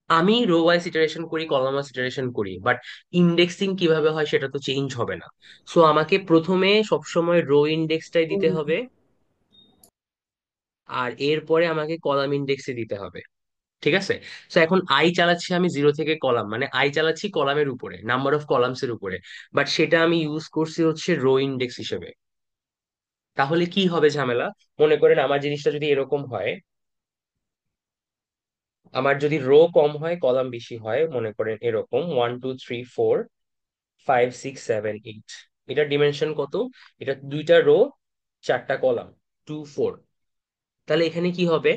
আমি রো ওয়াইজ ইটারেশন করি, কলাম ওয়াইজ ইটারেশন করি, বাট ইন্ডেক্সিং কিভাবে হয় সেটা তো চেঞ্জ হবে না। সো আমাকে প্রথমে সবসময় রো ইন্ডেক্সটাই দিতে হবে, আর এরপরে আমাকে কলাম ইন্ডেক্সে দিতে হবে। ঠিক আছে? তো এখন আই চালাচ্ছি আমি 0 থেকে কলাম, মানে আই চালাচ্ছি কলামের উপরে, নাম্বার অফ কলামস এর উপরে, বাট সেটা আমি ইউজ করছি হচ্ছে রো ইন্ডেক্স হিসেবে। তাহলে কি হবে ঝামেলা? মনে করেন আমার জিনিসটা যদি এরকম হয়, আমার যদি রো কম হয় কলাম বেশি হয়, মনে করেন এরকম 1 2 3 4 5 6 7 8, এটা ডিমেনশন কত? এটা দুইটা রো, চারটা কলাম, 2 4। তাহলে এখানে কি হবে,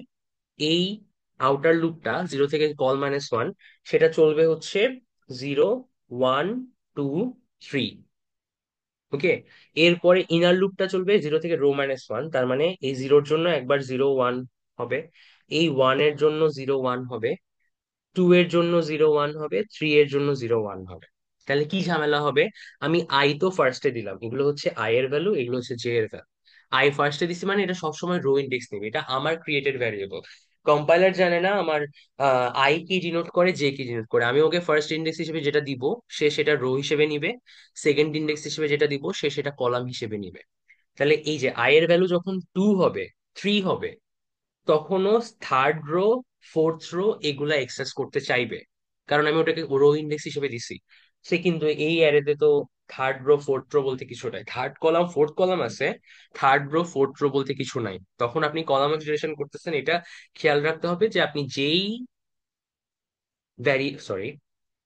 এই আউটার লুপটা 0 থেকে কল -1, সেটা চলবে হচ্ছে 0 1 2 3। ওকে? এরপরে ইনার লুপটা চলবে 0 থেকে রো -1, তার মানে এই জিরোর জন্য একবার 0 1 হবে, এই ওয়ান এর জন্য 0 1 হবে, 2 এর জন্য 0 1 হবে, 3 এর জন্য 0 1 হবে। তাহলে কি ঝামেলা হবে? আমি আই তো ফার্স্টে দিলাম, এগুলো হচ্ছে আই এর ভ্যালু, এগুলো হচ্ছে জে এর ভ্যালু। আই ফার্স্টে দিছি মানে এটা সবসময় রো ইন্ডেক্স নেবে, এটা আমার ক্রিয়েটেড ভ্যারিয়েবল। কম্পাইলার জানে না আমার আই কি ডিনোট করে, জে কি ডিনোট করে। আমি ওকে ফার্স্ট ইন্ডেক্স হিসেবে যেটা দিব, সে সেটা রো হিসেবে নিবে। সেকেন্ড ইন্ডেক্স হিসেবে যেটা দিব, সে সেটা কলাম হিসেবে নিবে। তাহলে এই যে আই এর ভ্যালু যখন 2 হবে, 3 হবে, তখনও থার্ড রো, ফোর্থ রো এগুলা এক্সেস করতে চাইবে, কারণ আমি ওটাকে রো ইন্ডেক্স হিসেবে দিছি। সে কিন্তু এই অ্যারেতে তো থার্ড রো ফোর্থ রো বলতে কিছু নাই, থার্ড কলাম ফোর্থ কলাম আছে, থার্ড রো ফোর্থ রো বলতে কিছু নাই। তখন আপনি কলাম সিলেকশন করতেছেন, এটা খেয়াল রাখতে হবে যে আপনি যেই সরি,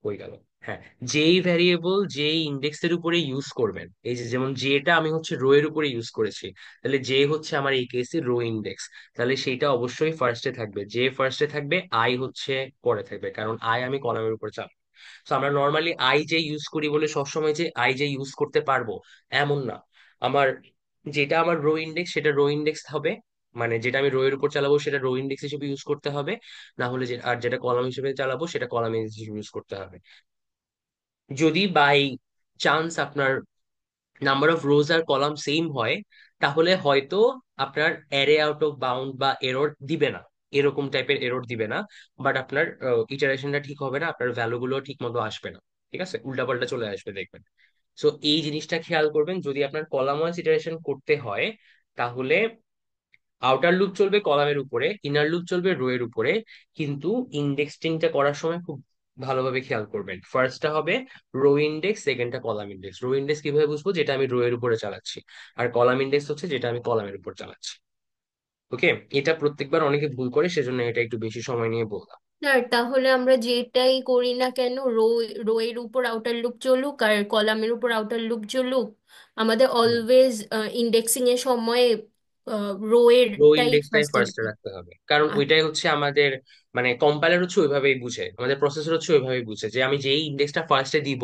হয়ে গেল, হ্যাঁ, যেই ভ্যারিয়েবল যেই ইন্ডেক্সের উপরে ইউজ করবেন, এই যে যেমন যেটা আমি হচ্ছে রো এর উপরে ইউজ করেছি, তাহলে যে হচ্ছে আমার এই কেসে রো ইন্ডেক্স, তাহলে সেটা অবশ্যই ফার্স্টে থাকবে, যে ফার্স্টে থাকবে, আই হচ্ছে পরে থাকবে, কারণ আই আমি কলামের উপর চাপ। তো আমরা নর্মালি আই যে ইউজ করি বলে সবসময় যে আই যে ইউজ করতে পারবো এমন না। আমার যেটা আমার রো ইন্ডেক্স সেটা রো ইন্ডেক্স হবে, মানে যেটা আমি রো এর উপর চালাবো সেটা রো ইন্ডেক্স হিসেবে ইউজ করতে হবে, না হলে আর যেটা কলাম হিসেবে চালাবো সেটা কলাম হিসেবে ইউজ করতে হবে। যদি বাই চান্স আপনার নাম্বার অফ রোজ আর কলাম সেম হয়, তাহলে হয়তো আপনার অ্যারে আউট অফ বাউন্ড বা এরর দিবে না, এরকম টাইপের এরর দিবে না। বাট আপনার ইটারেশনটা ঠিক হবে না, আপনার ভ্যালু গুলো ঠিক মতো আসবে না। ঠিক আছে? উল্টাপাল্টা চলে আসবে দেখবেন। সো এই জিনিসটা খেয়াল করবেন, যদি আপনার কলাম ওয়াইজ ইটারেশন করতে হয়, তাহলে আউটার লুপ চলবে কলামের উপরে, ইনার লুপ চলবে রো এর উপরে। কিন্তু ইন্ডেক্সিংটা করার সময় খুব ভালোভাবে খেয়াল করবেন, ফার্স্টটা হবে রো ইন্ডেক্স, সেকেন্ডটা কলাম ইন্ডেক্স। রো ইন্ডেক্স কিভাবে বুঝবো? যেটা আমি রো এর উপরে চালাচ্ছি, আর কলাম ইন্ডেক্স হচ্ছে যেটা আমি কলামের উপর চালাচ্ছি। ওকে? এটা প্রত্যেকবার অনেকে ভুল করে, সেজন্য এটা একটু বেশি সময় নিয়ে বললাম। না, তাহলে আমরা যেটাই করি না কেন, রো এর উপর আউটার লুপ চলুক আর কলামের উপর আউটার লুপ চলুক, আমাদের অলওয়েজ ইন্ডেক্সিং এর সময় রো রো এরটাই ইন্ডেক্সটাই ফার্স্টে ফার্স্টে নিতে রাখতে হবে, কারণ হবে। ওইটাই হচ্ছে আমাদের মানে কম্পাইলার হচ্ছে ওইভাবেই বুঝে, আমাদের প্রসেসর হচ্ছে ওইভাবেই বুঝে যে আমি যেই ইন্ডেক্সটা ফার্স্টে দিব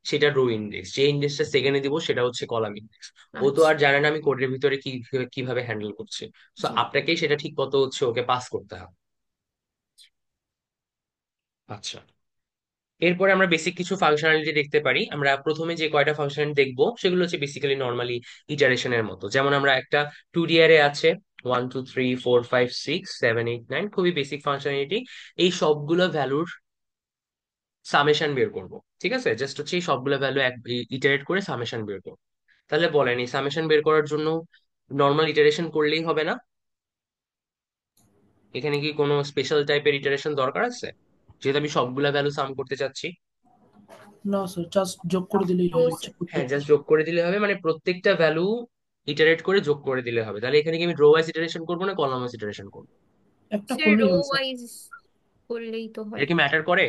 সেটা রো ইন্ডেক্স, যে ইন্ডেক্সটা সেকেন্ডে দিব সেটা হচ্ছে কলাম ইন্ডেক্স। ও তো আচ্ছা। আর জানে না আমি কোডের ভিতরে কি কিভাবে হ্যান্ডেল করছি। সো জি। আপনাকেই সেটা ঠিক মতো হচ্ছে ওকে পাস করতে হবে। আচ্ছা, এরপরে আমরা বেসিক কিছু ফাংশনালিটি দেখতে পারি। আমরা প্রথমে যে কয়টা ফাংশন দেখবো সেগুলো হচ্ছে বেসিক্যালি নর্মালি ইটারেশনের মতো। যেমন আমরা একটা 2D অ্যারে আছে, 1 2 3 4 5 6 7 8 9, খুবই বেসিক ফাংশনালিটি। এই সবগুলো ভ্যালুর সামেশন বের করব, ঠিক আছে? জাস্ট হচ্ছে এই সবগুলো ভ্যালু ইটারেট করে সামেশন বের করব। তাহলে বলেন, এই সামেশন বের করার জন্য নর্মাল ইটারেশন করলেই হবে না? এখানে কি কোনো স্পেশাল টাইপের ইটারেশন দরকার আছে, যেহেতু আমি সবগুলা ভ্যালু সাম করতে চাচ্ছি? না স্যার, জাস্ট যোগ করে দিলেই নো হবে স্যার। হ্যাঁ, প্রত্যেকটা। জাস্ট যোগ করে দিলে হবে, মানে প্রত্যেকটা ভ্যালু ইটারেট করে যোগ করে দিলে হবে। তাহলে এখানে কি আমি রো ওয়াইজ ইটারেশন করবো না কলাম ওয়াইজ ইটারেশন করবো? একটা স্যার, রো করলেই হয় স্যার। ওয়াইজ করলেই তো হয়। এটা কি ম্যাটার করে?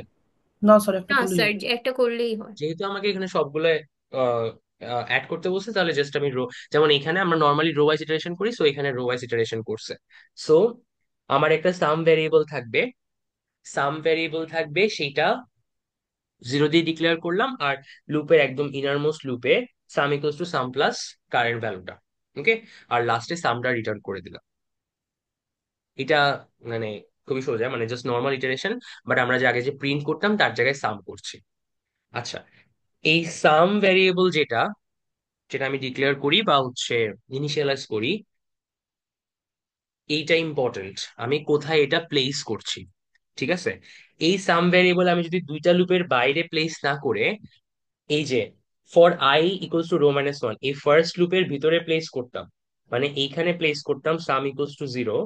না স্যার, একটা না করলেই স্যার, হবে। একটা করলেই হয়। যেহেতু আমাকে এখানে সবগুলো অ্যাড করতে বলছে, তাহলে জাস্ট আমি রো, যেমন এখানে আমরা নর্মালি রো ওয়াইজ ইটারেশন করি, সো এখানে রো ওয়াইজ ইটারেশন করছে। সো আমার একটা সাম ভ্যারিয়েবল থাকবে, সেইটা 0 দিয়ে ডিক্লেয়ার করলাম, আর লুপের একদম ইনারমোস্ট লুপে sum equals to sum plus current ভ্যালুটা, ওকে, আর লাস্টে সামটা রিটার্ন করে দিলাম। এটা মানে খুবই সোজা, মানে জাস্ট নর্মাল ইটারেশন, বাট আমরা যে আগে যে প্রিন্ট করতাম তার জায়গায় সাম করছি। আচ্ছা, এই সাম ভ্যারিয়েবল যেটা যেটা আমি ডিক্লেয়ার করি বা হচ্ছে ইনিশিয়ালাইজ করি, এইটা ইম্পর্টেন্ট, আমি কোথায় এটা প্লেস করছি। ঠিক আছে, এই সাম ভ্যারিয়েবল আমি যদি দুইটা লুপের বাইরে প্লেস না করে, এই যে for i equals to row minus one, এই ফার্স্ট লুপের ভিতরে প্লেস করতাম, মানে এইখানে প্লেস করতাম সাম ইকুয়ালস টু জিরো,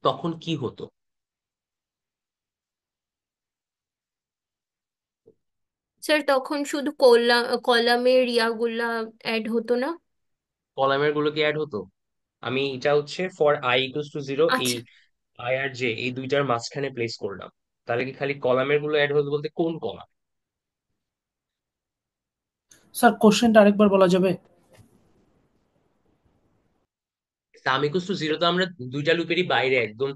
তখন কি হতো? স্যার, তখন শুধু কলামের ইয়াগুলা অ্যাড হতো না? কলামের গুলো কি অ্যাড হতো? আমি এটা হচ্ছে for i equals to zero, এই আচ্ছা। আই আর জে এই দুইটার মাঝখানে প্লেস করলাম, তাহলে কি খালি কলামের গুলো অ্যাড হতো বলতে কোন কলাম? স্যার, কোশ্চেনটা আরেকবার বলা যাবে? সাম ইকুয়ালস টু জিরো তো আমরা দুইটা লুপেরই বাইরে একদম,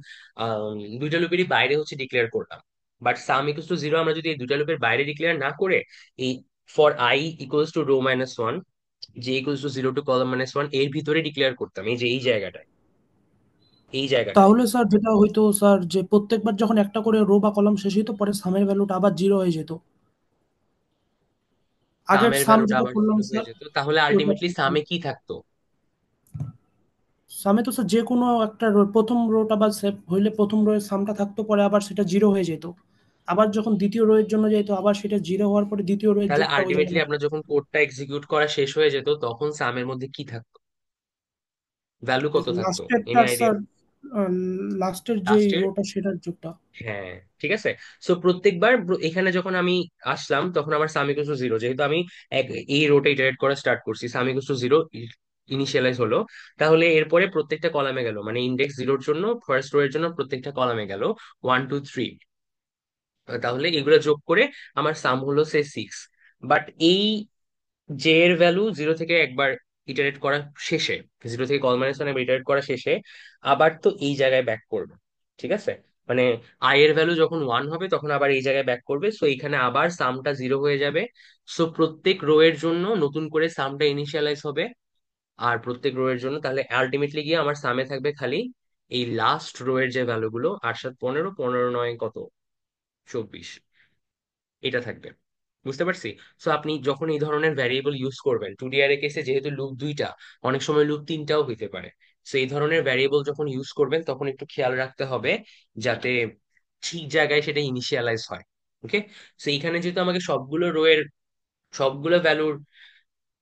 দুইটা লুপেরই বাইরে হচ্ছে ডিক্লেয়ার করলাম। But some equals to zero আমরা যদি এই দুইটা লুপের বাইরে ডিক্লেয়ার না করে, এই for i equals to row minus one, j equals to zero to column minus one এর ভিতরে ডিক্লেয়ার করতাম, এই যে এই জায়গাটায়। তাহলে স্যার যেটা হইতো স্যার, যে প্রত্যেকবার যখন একটা করে রো বা কলাম শেষ হইতো, পরে সামের ভ্যালুটা আবার জিরো হয়ে যেত। আগের সামের সাম ভ্যালুটা যেটা আবার করলাম জিরো হয়ে স্যার, যেত, তাহলে ওটা আলটিমেটলি সামে কি থাকতো? সামে তো স্যার যে কোনো একটা প্রথম রোটা বা সেভ হইলে প্রথম রো এর সামটা থাকতো, পরে আবার সেটা জিরো হয়ে যেত। আবার যখন দ্বিতীয় রো এর জন্য যাইতো, আবার সেটা জিরো হওয়ার পরে দ্বিতীয় রো এর তাহলে যোগটা ওই জায়গায় আলটিমেটলি লাগতো। আপনার যখন কোডটা এক্সিকিউট করা শেষ হয়ে যেত তখন সামের মধ্যে কি থাকতো, ভ্যালু কত থাকতো? লাস্টেরটা এনি আইডিয়া? স্যার, লাস্টের যে লাস্টের, রোটা সেটার যোগটা। হ্যাঁ, ঠিক আছে। সো প্রত্যেকবার এখানে যখন আমি আসলাম তখন আমার সাম ইকুয়ালস টু জিরো, যেহেতু আমি এই রোটা ইটারেট করা স্টার্ট করছি, সাম ইকুয়ালস টু জিরো ইনিশিয়ালাইজ হলো। তাহলে এরপরে প্রত্যেকটা কলামে গেল, মানে ইন্ডেক্স জিরোর জন্য ফার্স্ট রো এর জন্য প্রত্যেকটা কলামে গেল 1 2 3। তাহলে এগুলো যোগ করে আমার সাম হলো সে 6। বাট এই জে এর ভ্যালু জিরো থেকে একবার ইটারেট করা শেষে, জিরো থেকে কল মাইনাস ওয়ান ইটারেট করা শেষে আবার তো এই জায়গায় ব্যাক করবে, ঠিক আছে? মানে আই এর ভ্যালু যখন ওয়ান হবে তখন আবার এই জায়গায় ব্যাক করবে, সো এখানে আবার সামটা জিরো হয়ে যাবে। সো প্রত্যেক রো এর জন্য নতুন করে সামটা ইনিশিয়ালাইজ হবে, আর প্রত্যেক রো এর জন্য তাহলে আলটিমেটলি গিয়ে আমার সামে থাকবে খালি এই লাস্ট রো এর যে ভ্যালুগুলো, 8 7 15, 15 9 কত, 24, এটা থাকবে। বুঝতে পারছি? সো আপনি যখন এই ধরনের ভ্যারিয়েবল ইউজ করবেন 2D এর কেসে, যেহেতু লুপ দুইটা, অনেক সময় লুপ তিনটাও হইতে পারে, সো এই ধরনের ভ্যারিয়েবল যখন ইউজ করবেন তখন একটু খেয়াল রাখতে হবে যাতে ঠিক জায়গায় সেটা ইনিশিয়ালাইজ হয়। ওকে, সো এইখানে যেহেতু আমাকে সবগুলো ভ্যালুর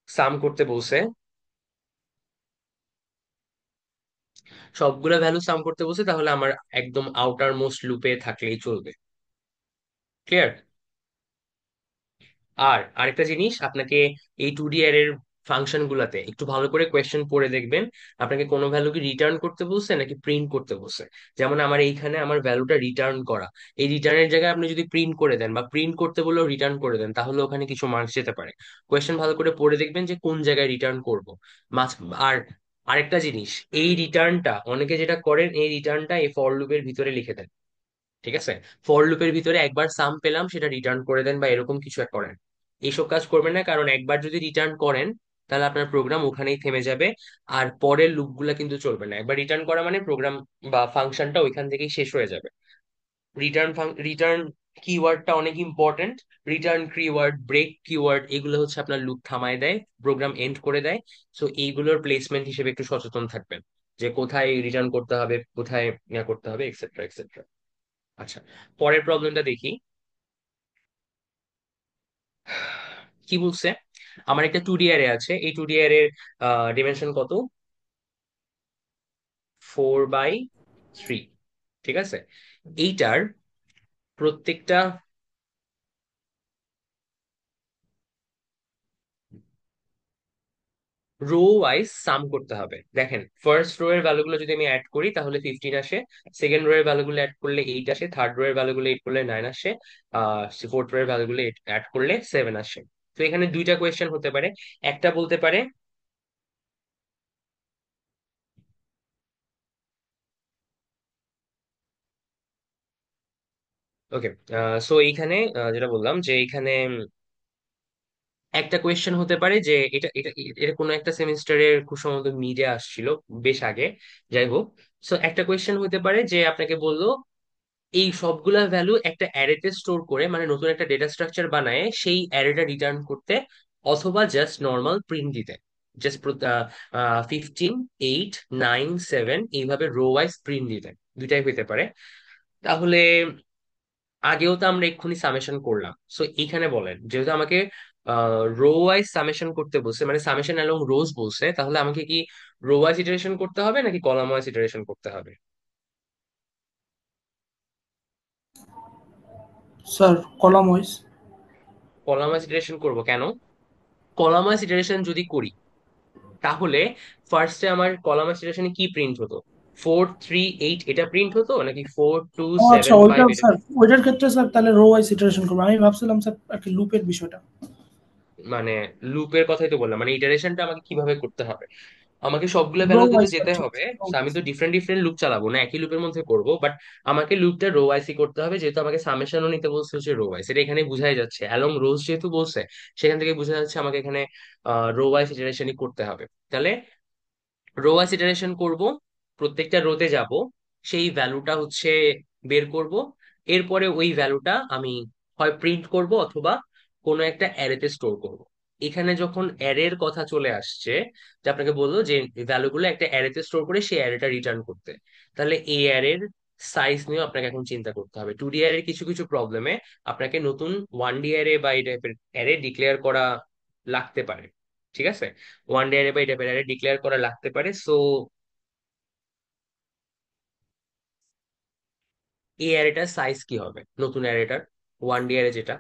সাম করতে বলছে, তাহলে আমার একদম আউটার মোস্ট লুপে থাকলেই চলবে। ক্লিয়ার? আর আরেকটা জিনিস আপনাকে, এই 2D অ্যারের ফাংশন গুলাতে একটু ভালো করে কোয়েশ্চেন পড়ে দেখবেন আপনাকে কোনো ভ্যালু কি রিটার্ন করতে বলছে নাকি প্রিন্ট করতে বলছে। যেমন আমার এইখানে আমার ভ্যালুটা রিটার্ন করা, এই রিটার্নের জায়গায় আপনি যদি প্রিন্ট করে দেন বা প্রিন্ট করতে বললেও রিটার্ন করে দেন তাহলে ওখানে কিছু মার্কস যেতে পারে। কোয়েশ্চেন ভালো করে পড়ে দেখবেন যে কোন জায়গায় রিটার্ন করব। আর আরেকটা জিনিস, এই রিটার্নটা অনেকে যেটা করেন, এই রিটার্নটা এই ফর লুপের ভিতরে লিখে দেন। ঠিক আছে, ফর লুপের ভিতরে একবার সাম পেলাম সেটা রিটার্ন করে দেন বা এরকম কিছু এক করেন। এইসব কাজ করবেন না, কারণ একবার যদি রিটার্ন করেন তাহলে আপনার প্রোগ্রাম ওখানেই থেমে যাবে, আর পরের লুপগুলা কিন্তু চলবে না। একবার রিটার্ন করা মানে প্রোগ্রাম বা ফাংশনটা ওইখান থেকেই শেষ হয়ে যাবে। রিটার্ন কিওয়ার্ডটা অনেক important. Return keyword, break keyword, এগুলো হচ্ছে আপনার লুপ থামায় দেয়, প্রোগ্রাম এন্ড করে দেয়। সো এইগুলোর প্লেসমেন্ট হিসেবে একটু সচেতন থাকবেন যে কোথায় রিটার্ন করতে হবে, কোথায় ইয়া করতে হবে, এক্সেট্রা এক্সেট্রা। আচ্ছা, পরের প্রবলেমটা দেখি। কি বলছে, আমার একটা 2D অ্যারে আছে, এই 2D অ্যারের ডিমেনশন কত, 4/3। ঠিক আছে, এইটার প্রত্যেকটা রো ওয়াইজ সাম করতে হবে। দেখেন, ফার্স্ট রো এর ভ্যালুগুলো যদি আমি অ্যাড করি তাহলে 15 আসে, সেকেন্ড রো এর ভ্যালুগুলো অ্যাড করলে 8 আসে, থার্ড রো এর ভ্যালুগুলো 8 করলে 9 আসে, ফোর্থ রো এর ভ্যালুগুলো অ্যাড করলে 7 আসে। তো এখানে দুইটা কোয়েশ্চেন হতে পারে। একটা বলতে পারে, ওকে, সো এইখানে যেটা বললাম যে এইখানে একটা কোয়েশ্চেন হতে পারে যে এটা এটা এটা কোনো একটা সেমিস্টারের খুব সম্ভবত মিডে আসছিল, বেশ আগে, যাই হোক। সো একটা কোয়েশ্চেন হতে পারে যে আপনাকে বললো এই সবগুলা ভ্যালু একটা অ্যারেতে স্টোর করে, মানে নতুন একটা ডেটা স্ট্রাকচার বানায় সেই অ্যারেটা রিটার্ন করতে, অথবা জাস্ট নর্মাল প্রিন্ট দিতে। জাস্ট 15, 8, 9, 7 এইভাবে রো ওয়াইজ প্রিন্ট দিতে, দুইটাই হইতে পারে। তাহলে আগেও তো আমরা এক্ষুনি সামেশন করলাম, সো এইখানে বলেন যেহেতু আমাকে রো ওয়াইজ সামেশন করতে বলছে, মানে সামেশন অ্যালং রোজ বলছে, তাহলে আমাকে কি রো ওয়াইজ ইটারেশন করতে হবে নাকি কলাম ওয়াইজ ইটারেশন করতে হবে? Sir column wise. Column wise iteration করবো কেন? কলাম ওয়াইজ ইটারেশন যদি করি তাহলে ফার্স্টে আমার কলাম ওয়াইজ ইটারেশনে কি প্রিন্ট হতো, 4, 3, 8 এটা প্রিন্ট হতো নাকি ফোর টু ও আচ্ছা, সেভেন ওইটা ফাইভ এটা? স্যার, ওইটার ক্ষেত্রে স্যার তাহলে রো ওয়াইজ ইটারেশন করবো। আমি ভাবছিলাম স্যার আর কি লুপের বিষয়টা। মানে লুপের কথাই তো বললাম, মানে ইটারেশনটা আমাকে কিভাবে করতে হবে, আমাকে সবগুলো রো ভ্যালুতে তো ওয়াইজ স্যার, যেতে ঠিক হবে। আছে, রো So, আমি ওয়াইজ। তো ডিফারেন্ট ডিফারেন্ট লুপ চালাবো না, একই লুপের মধ্যে করব, বাট আমাকে লুপটা রো ওয়াইসি করতে হবে, যেহেতু আমাকে সামেশনও নিতে বলছে হচ্ছে রো ওয়াইস, এটা এখানে বুঝাই যাচ্ছে অ্যালং রোজ যেহেতু বলছে, সেখান থেকে বোঝা যাচ্ছে আমাকে এখানে রো ওয়াইস ইটারেশনই করতে হবে। তাহলে রো ওয়াইস ইটারেশন করব, প্রত্যেকটা রোতে যাব, সেই ভ্যালুটা হচ্ছে বের করব, এরপরে ওই ভ্যালুটা আমি হয় প্রিন্ট করব অথবা কোনো একটা অ্যারেতে স্টোর করব। এখানে যখন অ্যারের কথা চলে আসছে, যে আপনাকে বললো যে ভ্যালুগুলো একটা অ্যারেতে স্টোর করে সেই অ্যারেটা রিটার্ন করতে, তাহলে এই অ্যারের সাইজ নিয়েও আপনাকে এখন চিন্তা করতে হবে। 2D অ্যারের কিছু কিছু প্রবলেমে আপনাকে নতুন 1D অ্যারে বা এই টাইপের অ্যারে ডিক্লেয়ার করা লাগতে পারে। ঠিক আছে, 1D অ্যারে বা এই টাইপের অ্যারে ডিক্লেয়ার করা লাগতে পারে। সো এই অ্যারেটার সাইজ কি হবে, নতুন অ্যারেটার 1D অ্যারে যেটা?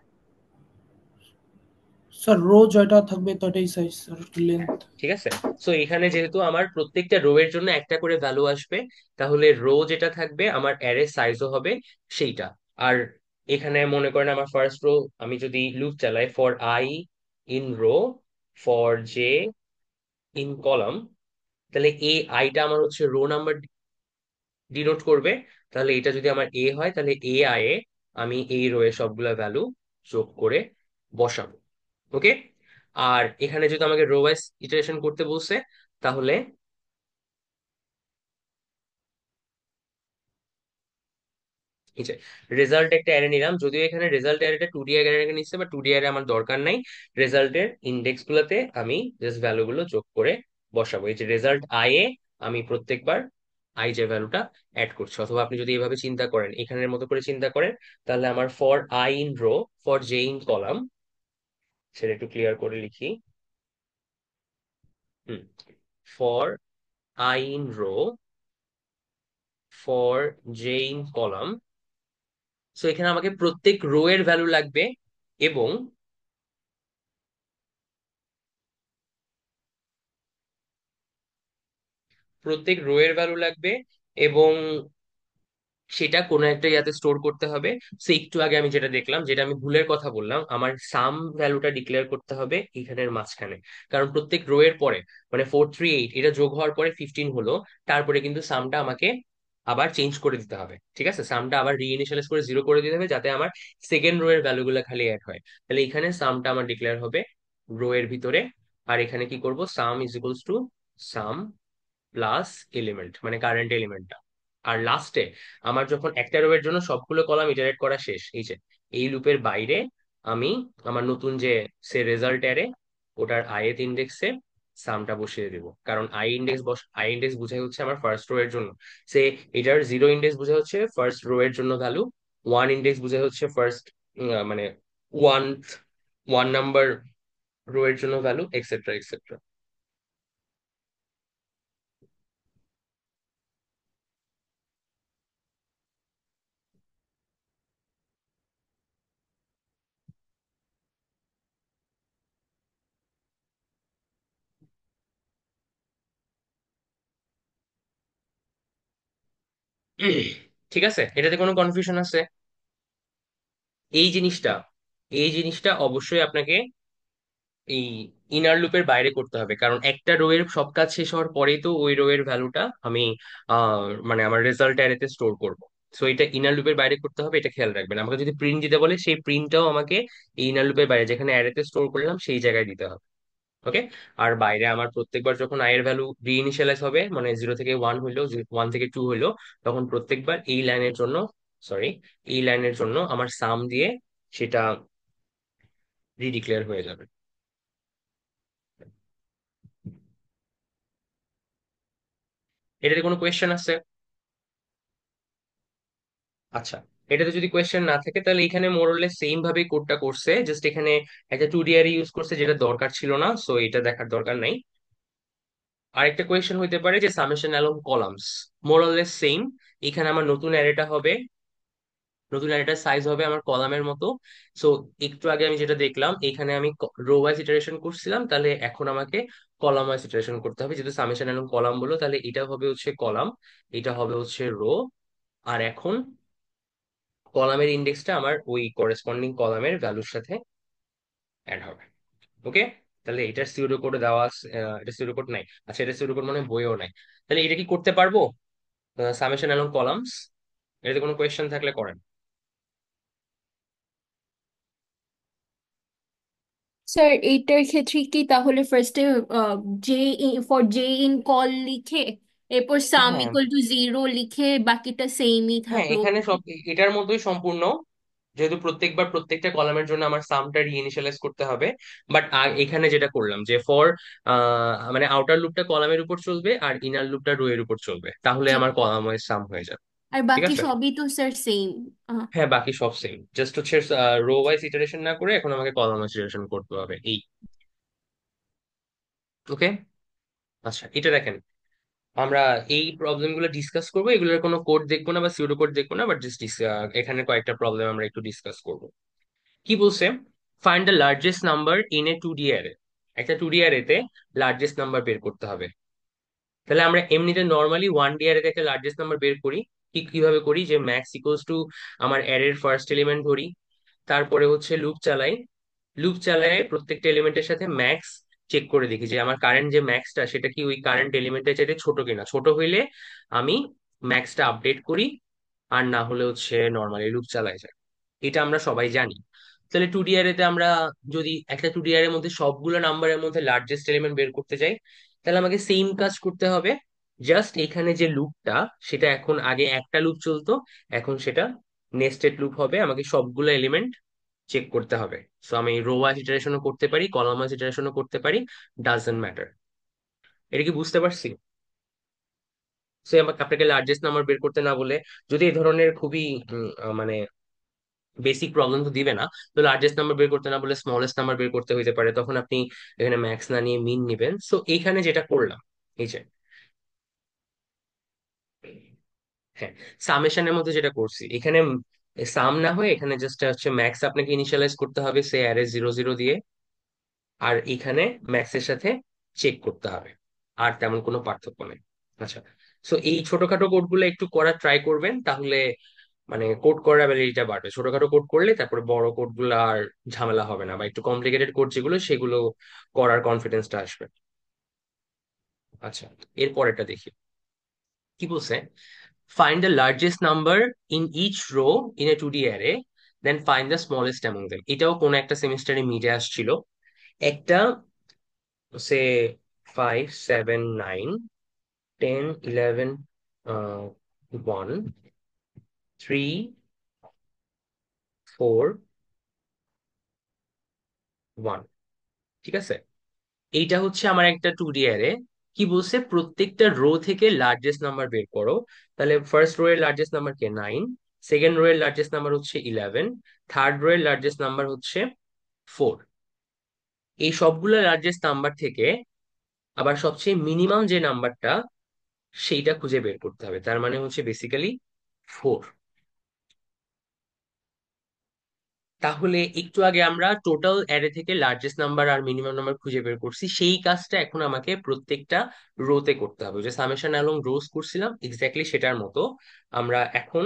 স্যার রো জয়টা থাকবে তো এটাই সাইজ স্যার, লেন্থ। ঠিক আছে, সো এখানে যেহেতু আমার প্রত্যেকটা রো এর জন্য একটা করে ভ্যালু আসবে, তাহলে রো যেটা থাকবে আমার অ্যারে সাইজও হবে সেইটা। আর এখানে মনে করেন আমার ফার্স্ট রো, আমি যদি লুপ চালাই for i in row, for j in column, তাহলে এই আইটা আমার হচ্ছে রো নাম্বার ডিনোট করবে। তাহলে এটা যদি আমার এ হয় তাহলে এ আই এ আমি এই রো এর সবগুলা ভ্যালু যোগ করে বসাবো। ওকে, আর এখানে যদি আমাকে রো ওয়াইজ ইটারেশন করতে বলছে তাহলে এই যে রেজাল্ট একটা অ্যারে নিলাম, যদিও এখানে রেজাল্ট অ্যারেটা 2D অ্যারে নিচ্ছে, বা 2D অ্যারে আমার দরকার নাই। রেজাল্টের ইন্ডেক্স গুলোতে আমি জাস্ট ভ্যালু গুলো যোগ করে বসাবো। এই যে রেজাল্ট আই এ আমি প্রত্যেকবার আই যে ভ্যালুটা অ্যাড করছি, অথবা আপনি যদি এইভাবে চিন্তা করেন, এখানের মতো করে চিন্তা করেন, তাহলে আমার for i in row, for j in column, সেটা একটু ক্লিয়ার করে লিখি। Hmm, for i in row, for j in column. So এখানে আমাকে প্রত্যেক রো এর ভ্যালু লাগবে, এবং প্রত্যেক রো এর ভ্যালু লাগবে, এবং সেটা কোনো একটা ইয়াতে স্টোর করতে হবে। সো একটু আগে আমি যেটা দেখলাম, যেটা আমি ভুলের কথা বললাম, আমার সাম ভ্যালুটা ডিক্লেয়ার করতে হবে এখানের মাঝখানে। কারণ প্রত্যেক রো এর পরে, মানে 438 এটা যোগ হওয়ার পরে 15 হলো, তারপরে কিন্তু সামটা আমাকে আবার চেঞ্জ করে দিতে হবে। ঠিক আছে, সামটা আবার রিইনিশিয়ালাইজ করে 0 করে দিতে হবে, যাতে আমার সেকেন্ড রো এর ভ্যালুগুলো খালি অ্যাড হয়। তাহলে এখানে সামটা আমার ডিক্লেয়ার হবে রো এর ভিতরে। আর এখানে কি করব, সাম is equals to sum plus element, মানে কারেন্ট এলিমেন্টটা। আর লাস্টে আমার যখন একটা রো এর জন্য সবগুলো কলাম ইটারেট করা শেষ, এই যে এই লুপের বাইরে আমি আমার নতুন যে সে রেজাল্ট অ্যারে, ওটার আইএথ ইন্ডেক্সে সামটা বসিয়ে দেবো। কারণ আই ইন্ডেক্স বোঝাই হচ্ছে আমার ফার্স্ট রো এর জন্য। সে এটার 0 ইন্ডেক্স বোঝাই হচ্ছে ফার্স্ট রো এর জন্য ভ্যালু, 1 ইন্ডেক্স বোঝাই হচ্ছে ফার্স্ট, মানে ওয়ান ওয়ান নাম্বার রো এর জন্য ভ্যালু, এক্সেট্রা এক্সেট্রা। ঠিক আছে, এটাতে কোনো কনফিউশন আছে? এই জিনিসটা এই জিনিসটা অবশ্যই আপনাকে এই ইনার লুপের বাইরে করতে হবে, কারণ একটা রো এর সব কাজ শেষ হওয়ার পরেই তো ওই রো এর ভ্যালুটা আমি মানে আমার রেজাল্ট অ্যারেতে স্টোর করব। সো এটা ইনার লুপের বাইরে করতে হবে, এটা খেয়াল রাখবেন। আমাকে যদি প্রিন্ট দিতে বলে, সেই প্রিন্টটাও আমাকে এই ইনার লুপের বাইরে যেখানে অ্যারেতে স্টোর করলাম সেই জায়গায় দিতে হবে। ওকে। আর বাইরে আমার প্রত্যেকবার যখন আই এর ভ্যালু রিইনিশিয়ালাইজ হবে, মানে 0 থেকে 1 হইলো, 1 থেকে 2 হইলো, তখন প্রত্যেকবার এই লাইনের জন্য, সরি, এই লাইনের জন্য আমার সাম দিয়ে সেটা রিডিক্লেয়ার হয়ে যাবে। এটাতে কোনো কোয়েশ্চেন আছে? আচ্ছা, এটাতে যদি কোয়েশ্চেন না থাকে, তাহলে এখানে মোরলে সেম ভাবে কোডটা করছে, জাস্ট এখানে একটা 2D অ্যারে ইউজ করছে, যেটা দরকার ছিল না, সো এটা দেখার দরকার নাই। আরেকটা কোয়েশ্চেন হইতে পারে যে সামেশন অ্যালং কলামস, মোরলেস সেম। এখানে আমার নতুন অ্যারেটা হবে, নতুন অ্যারেটার সাইজ হবে আমার কলামের মতো। সো একটু আগে আমি যেটা দেখলাম, এখানে আমি রো ওয়াইজ ইটারেশন করছিলাম, তাহলে এখন আমাকে কলাম ওয়াইজ ইটারেশন করতে হবে। যেহেতু সামেশন অ্যালং কলাম বলো, তাহলে এটা হবে হচ্ছে কলাম, এটা হবে হচ্ছে রো। আর এখন কলামের ইন্ডেক্সটা আমার ওই করেসপন্ডিং কলামের ভ্যালুর সাথে অ্যাড হবে। ওকে। তাহলে এটার সিউডো কোড দেওয়া আছে, এটা সিউডো কোড নাই, আচ্ছা এটা সিউডো কোড মানে বইও নাই। তাহলে এটা কি করতে পারবো, সামেশন অ্যালং কলামস? এটাতে কোনো কোয়েশ্চেন থাকলে করেন। স্যার এইটার ক্ষেত্রে কি তাহলে ফার্স্টে J for j in call লিখে এরপর সাম হ্যাঁ, ইকুয়াল টু 0 লিখে বাকিটা সেমই হ্যাঁ, থাকলো? এখানে সব এটার মতোই সম্পূর্ণ, যেহেতু প্রত্যেকবার প্রত্যেকটা কলামের জন্য আমার সামটা রিইনিশিয়ালাইজ করতে হবে। বাট এখানে যেটা করলাম যে ফর মানে আউটার লুপটা কলামের উপর চলবে আর ইনার লুপটা রো এর উপর চলবে, তাহলে জি। আমার কলাম ওয়াইজ সাম হয়ে যাবে। আর ঠিক বাকি আছে। সবই তো স্যার সেম। হ্যাঁ, বাকি সব সেম, জাস্ট হচ্ছে রো ওয়াইজ ইটারেশন না করে এখন আমাকে কলাম ওয়াইজ ইটারেশন করতে হবে এই। ওকে। আচ্ছা, এটা দেখেন, আমরা এই প্রবলেম গুলো ডিসকাস করবো, এগুলোর কোনো কোড দেখবো না বা সিউডো কোড দেখবো না, বাট জাস্ট এখানে কয়েকটা প্রবলেম আমরা একটু ডিসকাস করবো। কি বলছে, find the largest number in a 2D array. একটা 2D অ্যারেতে লার্জেস্ট নাম্বার বের করতে হবে। তাহলে আমরা এমনিতে নর্মালি 1D অ্যারেতে একটা লার্জেস্ট নাম্বার বের করি। কিভাবে করি, যে ম্যাক্স ইকুয়ালস টু আমার অ্যারের ফার্স্ট এলিমেন্ট ধরি, তারপরে হচ্ছে লুপ চালাই, লুপ চালায় প্রত্যেকটা এলিমেন্টের সাথে ম্যাক্স চেক করে দেখি যে আমার কারেন্ট যে ম্যাক্সটা সেটা কি ওই কারেন্ট এলিমেন্টের চাইতে ছোট কিনা। ছোট হইলে আমি ম্যাক্সটা আপডেট করি, আর না হলে হচ্ছে নর্মালি লুপ চালাই যায়। এটা আমরা সবাই জানি। তাহলে 2D অ্যারেতে আমরা যদি একটা 2D অ্যারের মধ্যে সবগুলো নাম্বারের মধ্যে লার্জেস্ট এলিমেন্ট বের করতে চাই, তাহলে আমাকে সেম কাজ করতে হবে। জাস্ট এখানে যে লুপটা, সেটা এখন আগে একটা লুপ চলতো, এখন সেটা নেস্টেড লুপ হবে, আমাকে সবগুলো এলিমেন্ট চেক করতে হবে। সো আমি রো ওয়াইজ ইটারেশনও করতে পারি, কলাম ওয়াইজ ইটারেশনও করতে পারি, ডাজন্ট ম্যাটার। এটা কি বুঝতে পারছি? সো আমাকে আপনাকে লার্জেস্ট নাম্বার বের করতে না বলে, যদি এই ধরনের খুবই মানে বেসিক প্রবলেম তো দিবে না, তো লার্জেস্ট নাম্বার বের করতে না বলে স্মলেস্ট নাম্বার বের করতে হইতে পারে, তখন আপনি এখানে ম্যাক্স না নিয়ে মিন নিবেন। সো এইখানে যেটা করলাম, এই যে, হ্যাঁ, সামেশনের মধ্যে যেটা করছি, এখানে সাম না হয়ে এখানে জাস্ট হচ্ছে ম্যাক্স আপনাকে ইনিশিয়ালাইজ করতে হবে সে অ্যারে 0 0 দিয়ে, আর এখানে ম্যাক্সের সাথে চেক করতে হবে। আর তেমন কোনো পার্থক্য নেই। আচ্ছা, সো এই ছোটখাটো কোড গুলো একটু করার ট্রাই করবেন, তাহলে মানে কোড করার অ্যাবিলিটিটা বাড়বে। ছোটখাটো কোড করলে তারপরে বড় কোড গুলো আর ঝামেলা হবে না, বা একটু কমপ্লিকেটেড কোড যেগুলো সেগুলো করার কনফিডেন্সটা আসবে। আচ্ছা, এরপরেরটা দেখি কি বলছে। Find the largest number in each row in a 2D array, then find the smallest among them. এটাও কোন একটা সেমিস্টারে মিডে আসছিল। একটা সে 5 7 9 10 11 1 3 4 1, ঠিক আছে। এইটা হচ্ছে আমার একটা 2D অ্যারে। কি বলছে, প্রত্যেকটা রো থেকে লার্জেস্ট নাম্বার বের করো। তাহলে ফার্স্ট রো এর লার্জেস্ট নাম্বার কে 9, সেকেন্ড রো এর লার্জেস্ট নাম্বার হচ্ছে 11, থার্ড রো এর লার্জেস্ট নাম্বার হচ্ছে 4। এই সবগুলো লার্জেস্ট নাম্বার থেকে আবার সবচেয়ে মিনিমাম যে নাম্বারটা সেইটা খুঁজে বের করতে হবে, তার মানে হচ্ছে বেসিক্যালি 4। তাহলে একটু আগে আমরা টোটাল অ্যারে থেকে লার্জেস্ট নাম্বার আর মিনিমাম নাম্বার খুঁজে বের করছি, সেই কাজটা এখন আমাকে প্রত্যেকটা রোতে করতে হবে। যে সামেশন অ্যালং রোজ করছিলাম এক্স্যাক্টলি সেটার মতো আমরা এখন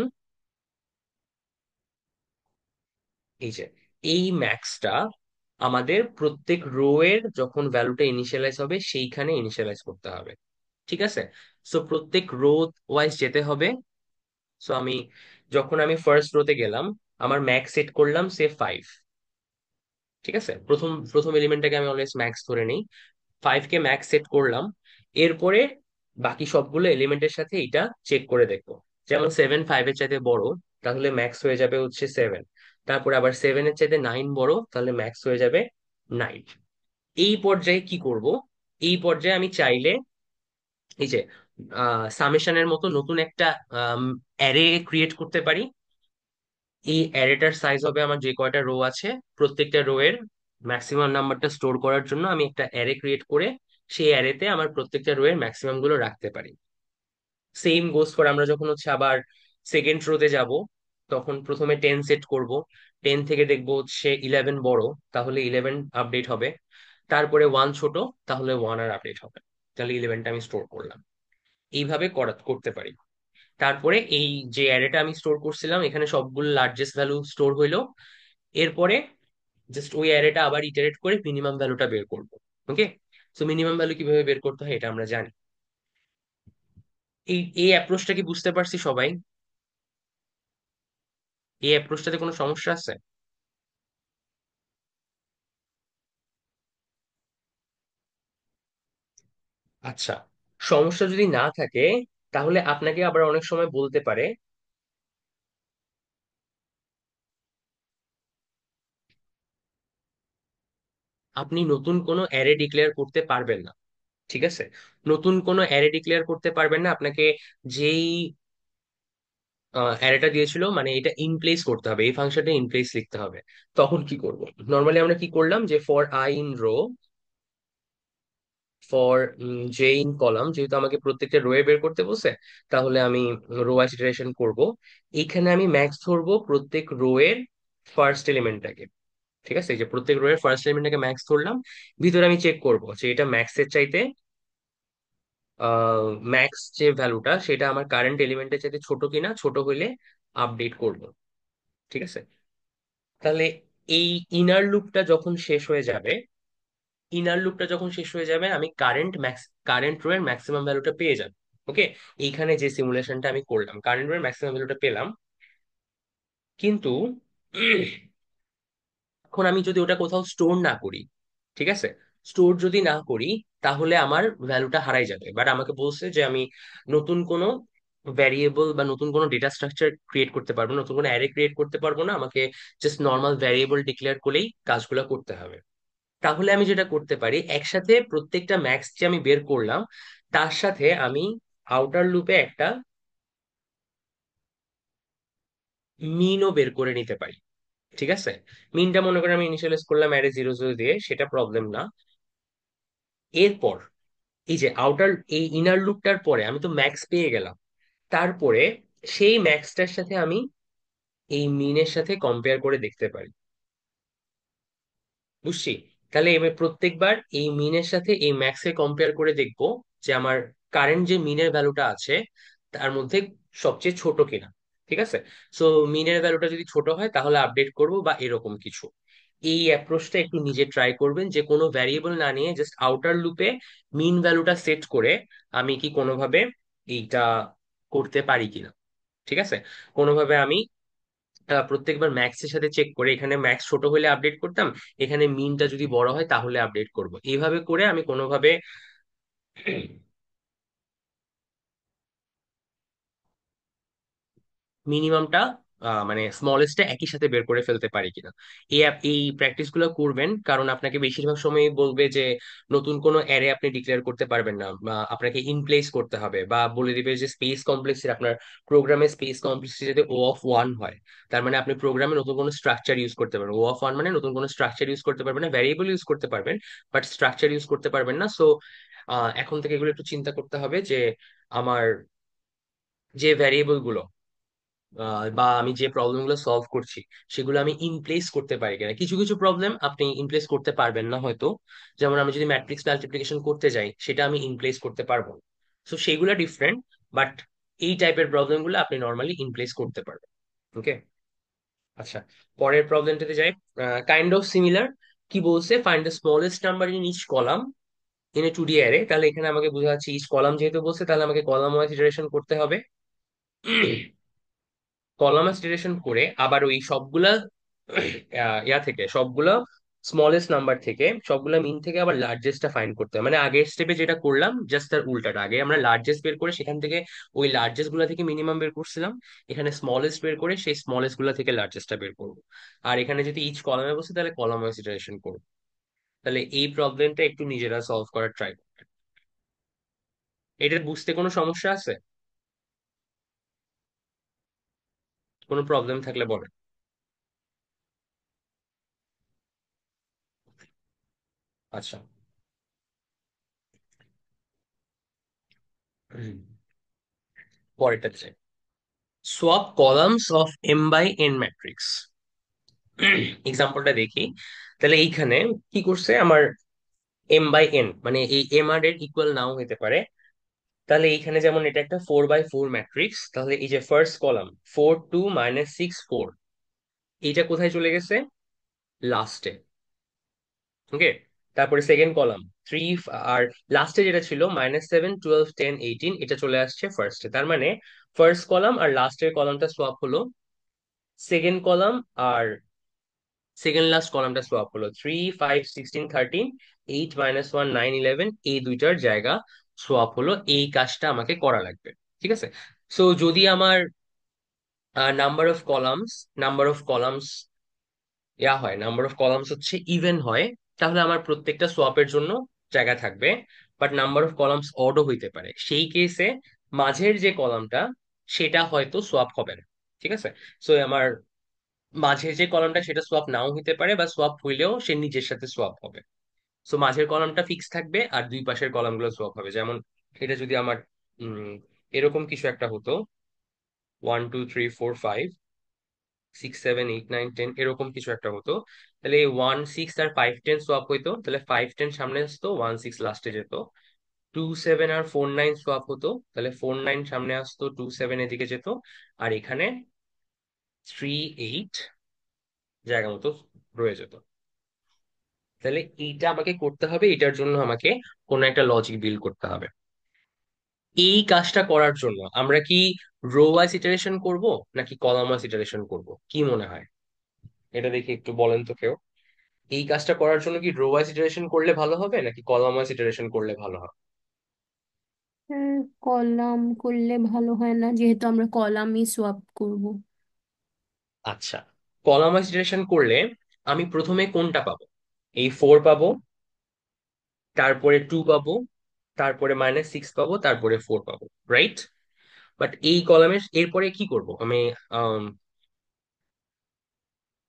এই যে এই ম্যাক্সটা আমাদের প্রত্যেক রো এর যখন ভ্যালুটা ইনিশিয়ালাইজ হবে সেইখানে ইনিশিয়ালাইজ করতে হবে, ঠিক আছে। সো প্রত্যেক রো ওয়াইজ যেতে হবে। সো যখন আমি ফার্স্ট রোতে গেলাম, আমার ম্যাক্স সেট করলাম সে 5, ঠিক আছে। প্রথম প্রথম এলিমেন্টটাকে আমি অলওয়েজ ম্যাক্স ধরে নিই। 5 কে ম্যাক্স সেট করলাম। এরপরে বাকি সবগুলো এলিমেন্টের সাথে এটা চেক করে দেখবো। যেমন 7 5 এর চাইতে বড়, তাহলে ম্যাক্স হয়ে যাবে হচ্ছে 7। তারপরে আবার 7 এর চাইতে 9 বড়, তাহলে ম্যাক্স হয়ে যাবে 9। এই পর্যায়ে কি করব, এই পর্যায়ে আমি চাইলে এই যে সামেশনের মতো নতুন একটা অ্যারে ক্রিয়েট করতে পারি। এই অ্যারেটার সাইজ হবে আমার যে কয়টা রো আছে, প্রত্যেকটা রো এর ম্যাক্সিমাম নাম্বারটা স্টোর করার জন্য আমি একটা অ্যারে ক্রিয়েট করে সেই অ্যারেতে আমার প্রত্যেকটা রো এর ম্যাক্সিমাম গুলো রাখতে পারি। সেম গোস ফর আমরা যখন হচ্ছে আবার সেকেন্ড রোতে যাব, তখন প্রথমে 10 সেট করব। 10 থেকে দেখবো হচ্ছে 11 বড়, তাহলে 11 আপডেট হবে। তারপরে 1 ছোট, তাহলে 1 আর আপডেট হবে, তাহলে 11টা আমি স্টোর করলাম। এইভাবে করতে পারি। তারপরে এই যে অ্যারেটা আমি স্টোর করছিলাম এখানে সবগুলো লার্জেস্ট ভ্যালু স্টোর হইলো। এরপরে জাস্ট ওই অ্যারেটা আবার ইটারেট করে মিনিমাম ভ্যালুটা বের করবো। ওকে, সো মিনিমাম ভ্যালু কিভাবে বের করতে হয় এটা আমরা জানি। এই অ্যাপ্রোচটা কি বুঝতে পারছি সবাই? এই অ্যাপ্রোচটাতে কোনো সমস্যা আছে? আচ্ছা, সমস্যা যদি না থাকে তাহলে আপনাকে আবার অনেক সময় বলতে পারে আপনি নতুন কোনো অ্যারে ডিক্লেয়ার করতে পারবেন না, ঠিক আছে। নতুন কোনো অ্যারে ডিক্লেয়ার করতে পারবেন না, আপনাকে যেই অ্যারেটা দিয়েছিল মানে এটা ইন প্লেস করতে হবে, এই ফাংশনটা ইন প্লেস লিখতে হবে। তখন কি করব, নর্মালি আমরা কি করলাম যে for i in row, for j in column, যেহেতু আমাকে প্রত্যেকটা রো এ বের করতে বলছে, তাহলে আমি রো ওয়াইজ ইটারেশন করব। এইখানে আমি ম্যাক্স ধরবো প্রত্যেক রো এর ফার্স্ট এলিমেন্টটাকে, ঠিক আছে। এই যে প্রত্যেক রো এর ফার্স্ট এলিমেন্টটাকে ম্যাক্স ধরলাম। ভিতরে আমি চেক করব যে এটা ম্যাক্সের চাইতে ম্যাক্স যে ভ্যালুটা সেটা আমার কারেন্ট এলিমেন্টের চাইতে ছোট কিনা, ছোট হইলে আপডেট করব, ঠিক আছে। তাহলে এই ইনার লুপটা যখন শেষ হয়ে যাবে, আমি কারেন্ট রো এর ম্যাক্সিমাম ভ্যালুটা পেয়ে যাব। ওকে, এইখানে যে সিমুলেশনটা আমি করলাম কারেন্ট রো এর ম্যাক্সিমাম ভ্যালুটা পেলাম। কিন্তু এখন আমি যদি ওটা কোথাও স্টোর না করি, ঠিক আছে, স্টোর যদি না করি তাহলে আমার ভ্যালুটা হারাই যাবে। বাট আমাকে বলছে যে আমি নতুন কোনো ভ্যারিয়েবল বা নতুন কোনো ডেটা স্ট্রাকচার ক্রিয়েট করতে পারবো না, নতুন কোনো অ্যারে ক্রিয়েট করতে পারবো না, আমাকে জাস্ট নর্মাল ভ্যারিয়েবল ডিক্লেয়ার করলেই কাজগুলো করতে হবে। তাহলে আমি যেটা করতে পারি, একসাথে প্রত্যেকটা ম্যাক্স যে আমি বের করলাম তার সাথে আমি আউটার লুপে একটা মিনও বের করে নিতে পারি, ঠিক আছে। মিনটা মনে করেন আমি ইনিশিয়ালাইজ করলাম অ্যারে 0 0 দিয়ে, সেটা প্রবলেম না। এরপর এই ইনার লুপটার পরে আমি তো ম্যাক্স পেয়ে গেলাম, তারপরে সেই ম্যাক্সটার সাথে আমি এই মিনের সাথে কম্পেয়ার করে দেখতে পারি, বুঝছি। তাহলে আমি প্রত্যেকবার এই মিনের সাথে এই ম্যাক্সকে কম্পেয়ার করে দেখবো যে আমার কারেন্ট যে মিনের ভ্যালুটা আছে তার মধ্যে সবচেয়ে ছোট কিনা। ঠিক আছে, সো মিনের ভ্যালুটা যদি ছোট হয় তাহলে আপডেট করব বা এরকম কিছু। এই অ্যাপ্রোচটা একটু নিজে ট্রাই করবেন, যে কোনো ভ্যারিয়েবল না নিয়ে জাস্ট আউটার লুপে মিন ভ্যালুটা সেট করে আমি কি কোনোভাবে এইটা করতে পারি কিনা। ঠিক আছে, কোনোভাবে আমি প্রত্যেকবার ম্যাক্স এর সাথে চেক করে এখানে ম্যাক্স ছোট হলে আপডেট করতাম, এখানে মিনটা যদি বড় হয় তাহলে আপডেট করব, এইভাবে করে আমি কোনোভাবে মিনিমামটা মানে স্মলেস্টটা একই সাথে বের করে ফেলতে পারি কিনা। এই প্র্যাকটিস গুলো করবেন, কারণ আপনাকে বেশিরভাগ সময় বলবে যে নতুন কোনো অ্যারে আপনি ডিক্লেয়ার করতে পারবেন না, বা আপনাকে ইন প্লেস করতে হবে, বা বলে দিবে যে স্পেস কমপ্লেক্সিটি আপনার প্রোগ্রামের স্পেস কমপ্লেক্সিটি যাতে O(1) হয়, তার মানে আপনি প্রোগ্রামে নতুন কোনো স্ট্রাকচার ইউজ করতে পারবেন। O(1) মানে নতুন কোনো স্ট্রাকচার ইউজ করতে পারবেন না, ভ্যারিয়েবল ইউজ করতে পারবেন বাট স্ট্রাকচার ইউজ করতে পারবেন না। সো এখন থেকে এগুলো একটু চিন্তা করতে হবে যে আমার যে ভ্যারিয়েবল গুলো বা আমি যে প্রবলেম গুলো সলভ করছি সেগুলো আমি ইন প্লেস করতে পারি কিনা। কিছু কিছু প্রবলেম আপনি ইন প্লেস করতে পারবেন না হয়তো, যেমন আমি যদি ম্যাট্রিক্স মাল্টিপ্লিকেশন করতে যাই সেটা আমি ইন প্লেস করতে পারবো না। সো সেগুলো ডিফারেন্ট, বাট এই টাইপের প্রবলেম গুলো আপনি নর্মালি ইন প্লেস করতে পারবেন। ওকে, আচ্ছা, পরের প্রবলেমটাতে যাই। Kind of similar. কি বলছে, find the smallest number in each column in a 2D array. তাহলে এখানে আমাকে বোঝা যাচ্ছে ইচ কলাম যেহেতু বলছে তাহলে আমাকে কলাম ওয়াইজ ইটারেশন করতে হবে। কলামাস ডিরেকশন করে আবার ওই সবগুলা ইয়া থেকে সবগুলা স্মলেস্ট নাম্বার থেকে সবগুলা মিন থেকে আবার লার্জেস্টটা ফাইন্ড করতে হবে। মানে আগের স্টেপে যেটা করলাম জাস্ট তার উল্টাটা, আগে আমরা লার্জেস্ট বের করে সেখান থেকে ওই লার্জেস্ট গুলা থেকে মিনিমাম বের করছিলাম, এখানে স্মলেস্ট বের করে সেই স্মলেস্ট গুলা থেকে লার্জেস্টটা বের করবো। আর এখানে যদি ইচ কলামে বসে তাহলে কলাম ওয়াইজ ইটারেশন করবো। তাহলে এই প্রবলেমটা একটু নিজেরা সলভ করার ট্রাই করবেন। এটা বুঝতে কোনো সমস্যা আছে? কোনো প্রবলেম থাকলে বলেন। আচ্ছা, পরেরটা চাই। Swap columns of M/N matrix. এক্সাম্পলটা দেখি। তাহলে এইখানে কি করছে আমার M/N, মানে এই M এর ইকুয়াল নাও হতে পারে। তাহলে এইখানে যেমন এটা একটা 4/4 ম্যাট্রিক্স, তাহলে এই যে ফার্স্ট কলাম 4 2 - 6 4, এইটা কোথায় চলে গেছে? লাস্টে। ওকে, তারপরে সেকেন্ড কলাম 3, আর লাস্টে যেটা ছিল -7 12 10 18, এটা চলে আসছে ফার্স্টে। তার মানে ফার্স্ট কলাম আর লাস্টের কলামটা সোয়াপ হলো, সেকেন্ড কলাম আর সেকেন্ড লাস্ট কলামটা সোয়াপ হলো, 3 5 16 13, 8 - 1 9 11, এই দুইটার জায়গা সোয়াপ হলো। এই কাজটা আমাকে করা লাগবে। ঠিক আছে, সো যদি আমার number of columns number of columns হচ্ছে ইভেন হয়, তাহলে আমার প্রত্যেকটা সোয়াপের জন্য জায়গা থাকবে। বাট নাম্বার অফ কলামস অডও হইতে পারে, সেই কেসে মাঝের যে কলামটা সেটা হয়তো সোয়াপ হবে না। ঠিক আছে, সো আমার মাঝের যে কলামটা সেটা সোয়াপ নাও হইতে পারে, বা সোয়াপ হইলেও সে নিজের সাথে সোয়াপ হবে। সো মাঝের কলামটা ফিক্স থাকবে আর দুই পাশের কলামগুলো সোয়াপ হবে। যেমন এটা যদি আমার উম এরকম কিছু একটা হতো, 1 2 3 4 5 6 7 8 9 10 এরকম কিছু একটা হতো, তাহলে 1 6 আর 5 10 সোয়াপ হইতো, তাহলে 5 10 সামনে আসতো, 1 6 লাস্টে যেত। 2 7 আর 4 9 সোয়াপ হতো, তাহলে 4 9 সামনে আসতো, 2 7 এদিকে যেত। আর এখানে 3 8 জায়গা মতো রয়ে যেত। তাহলে এইটা আমাকে করতে হবে, এটার জন্য আমাকে কোনো একটা লজিক বিল্ড করতে হবে। এই কাজটা করার জন্য আমরা কি রো ওয়াইজ ইটারেশন করব নাকি কলাম ওয়াইজ ইটারেশন করব, কি মনে হয়? এটা দেখি একটু বলেন তো কেউ। এই কাজটা করার জন্য কি রো ওয়াইজ ইটারেশন করলে ভালো হবে নাকি কলাম ওয়াইজ ইটারেশন করলে ভালো হবে? কলাম করলে ভালো হয় না, যেহেতু আমরা কলামই সোয়াপ করব। আচ্ছা, কলাম ওয়াইজ ইটারেশন করলে আমি প্রথমে কোনটা পাবো? এই 4 পাবো, তারপরে 2 পাবো, তারপরে -6 পাবো, তারপরে 4 পাবো, রাইট? বাট এই কলামের এরপরে কি করব আমি? আম,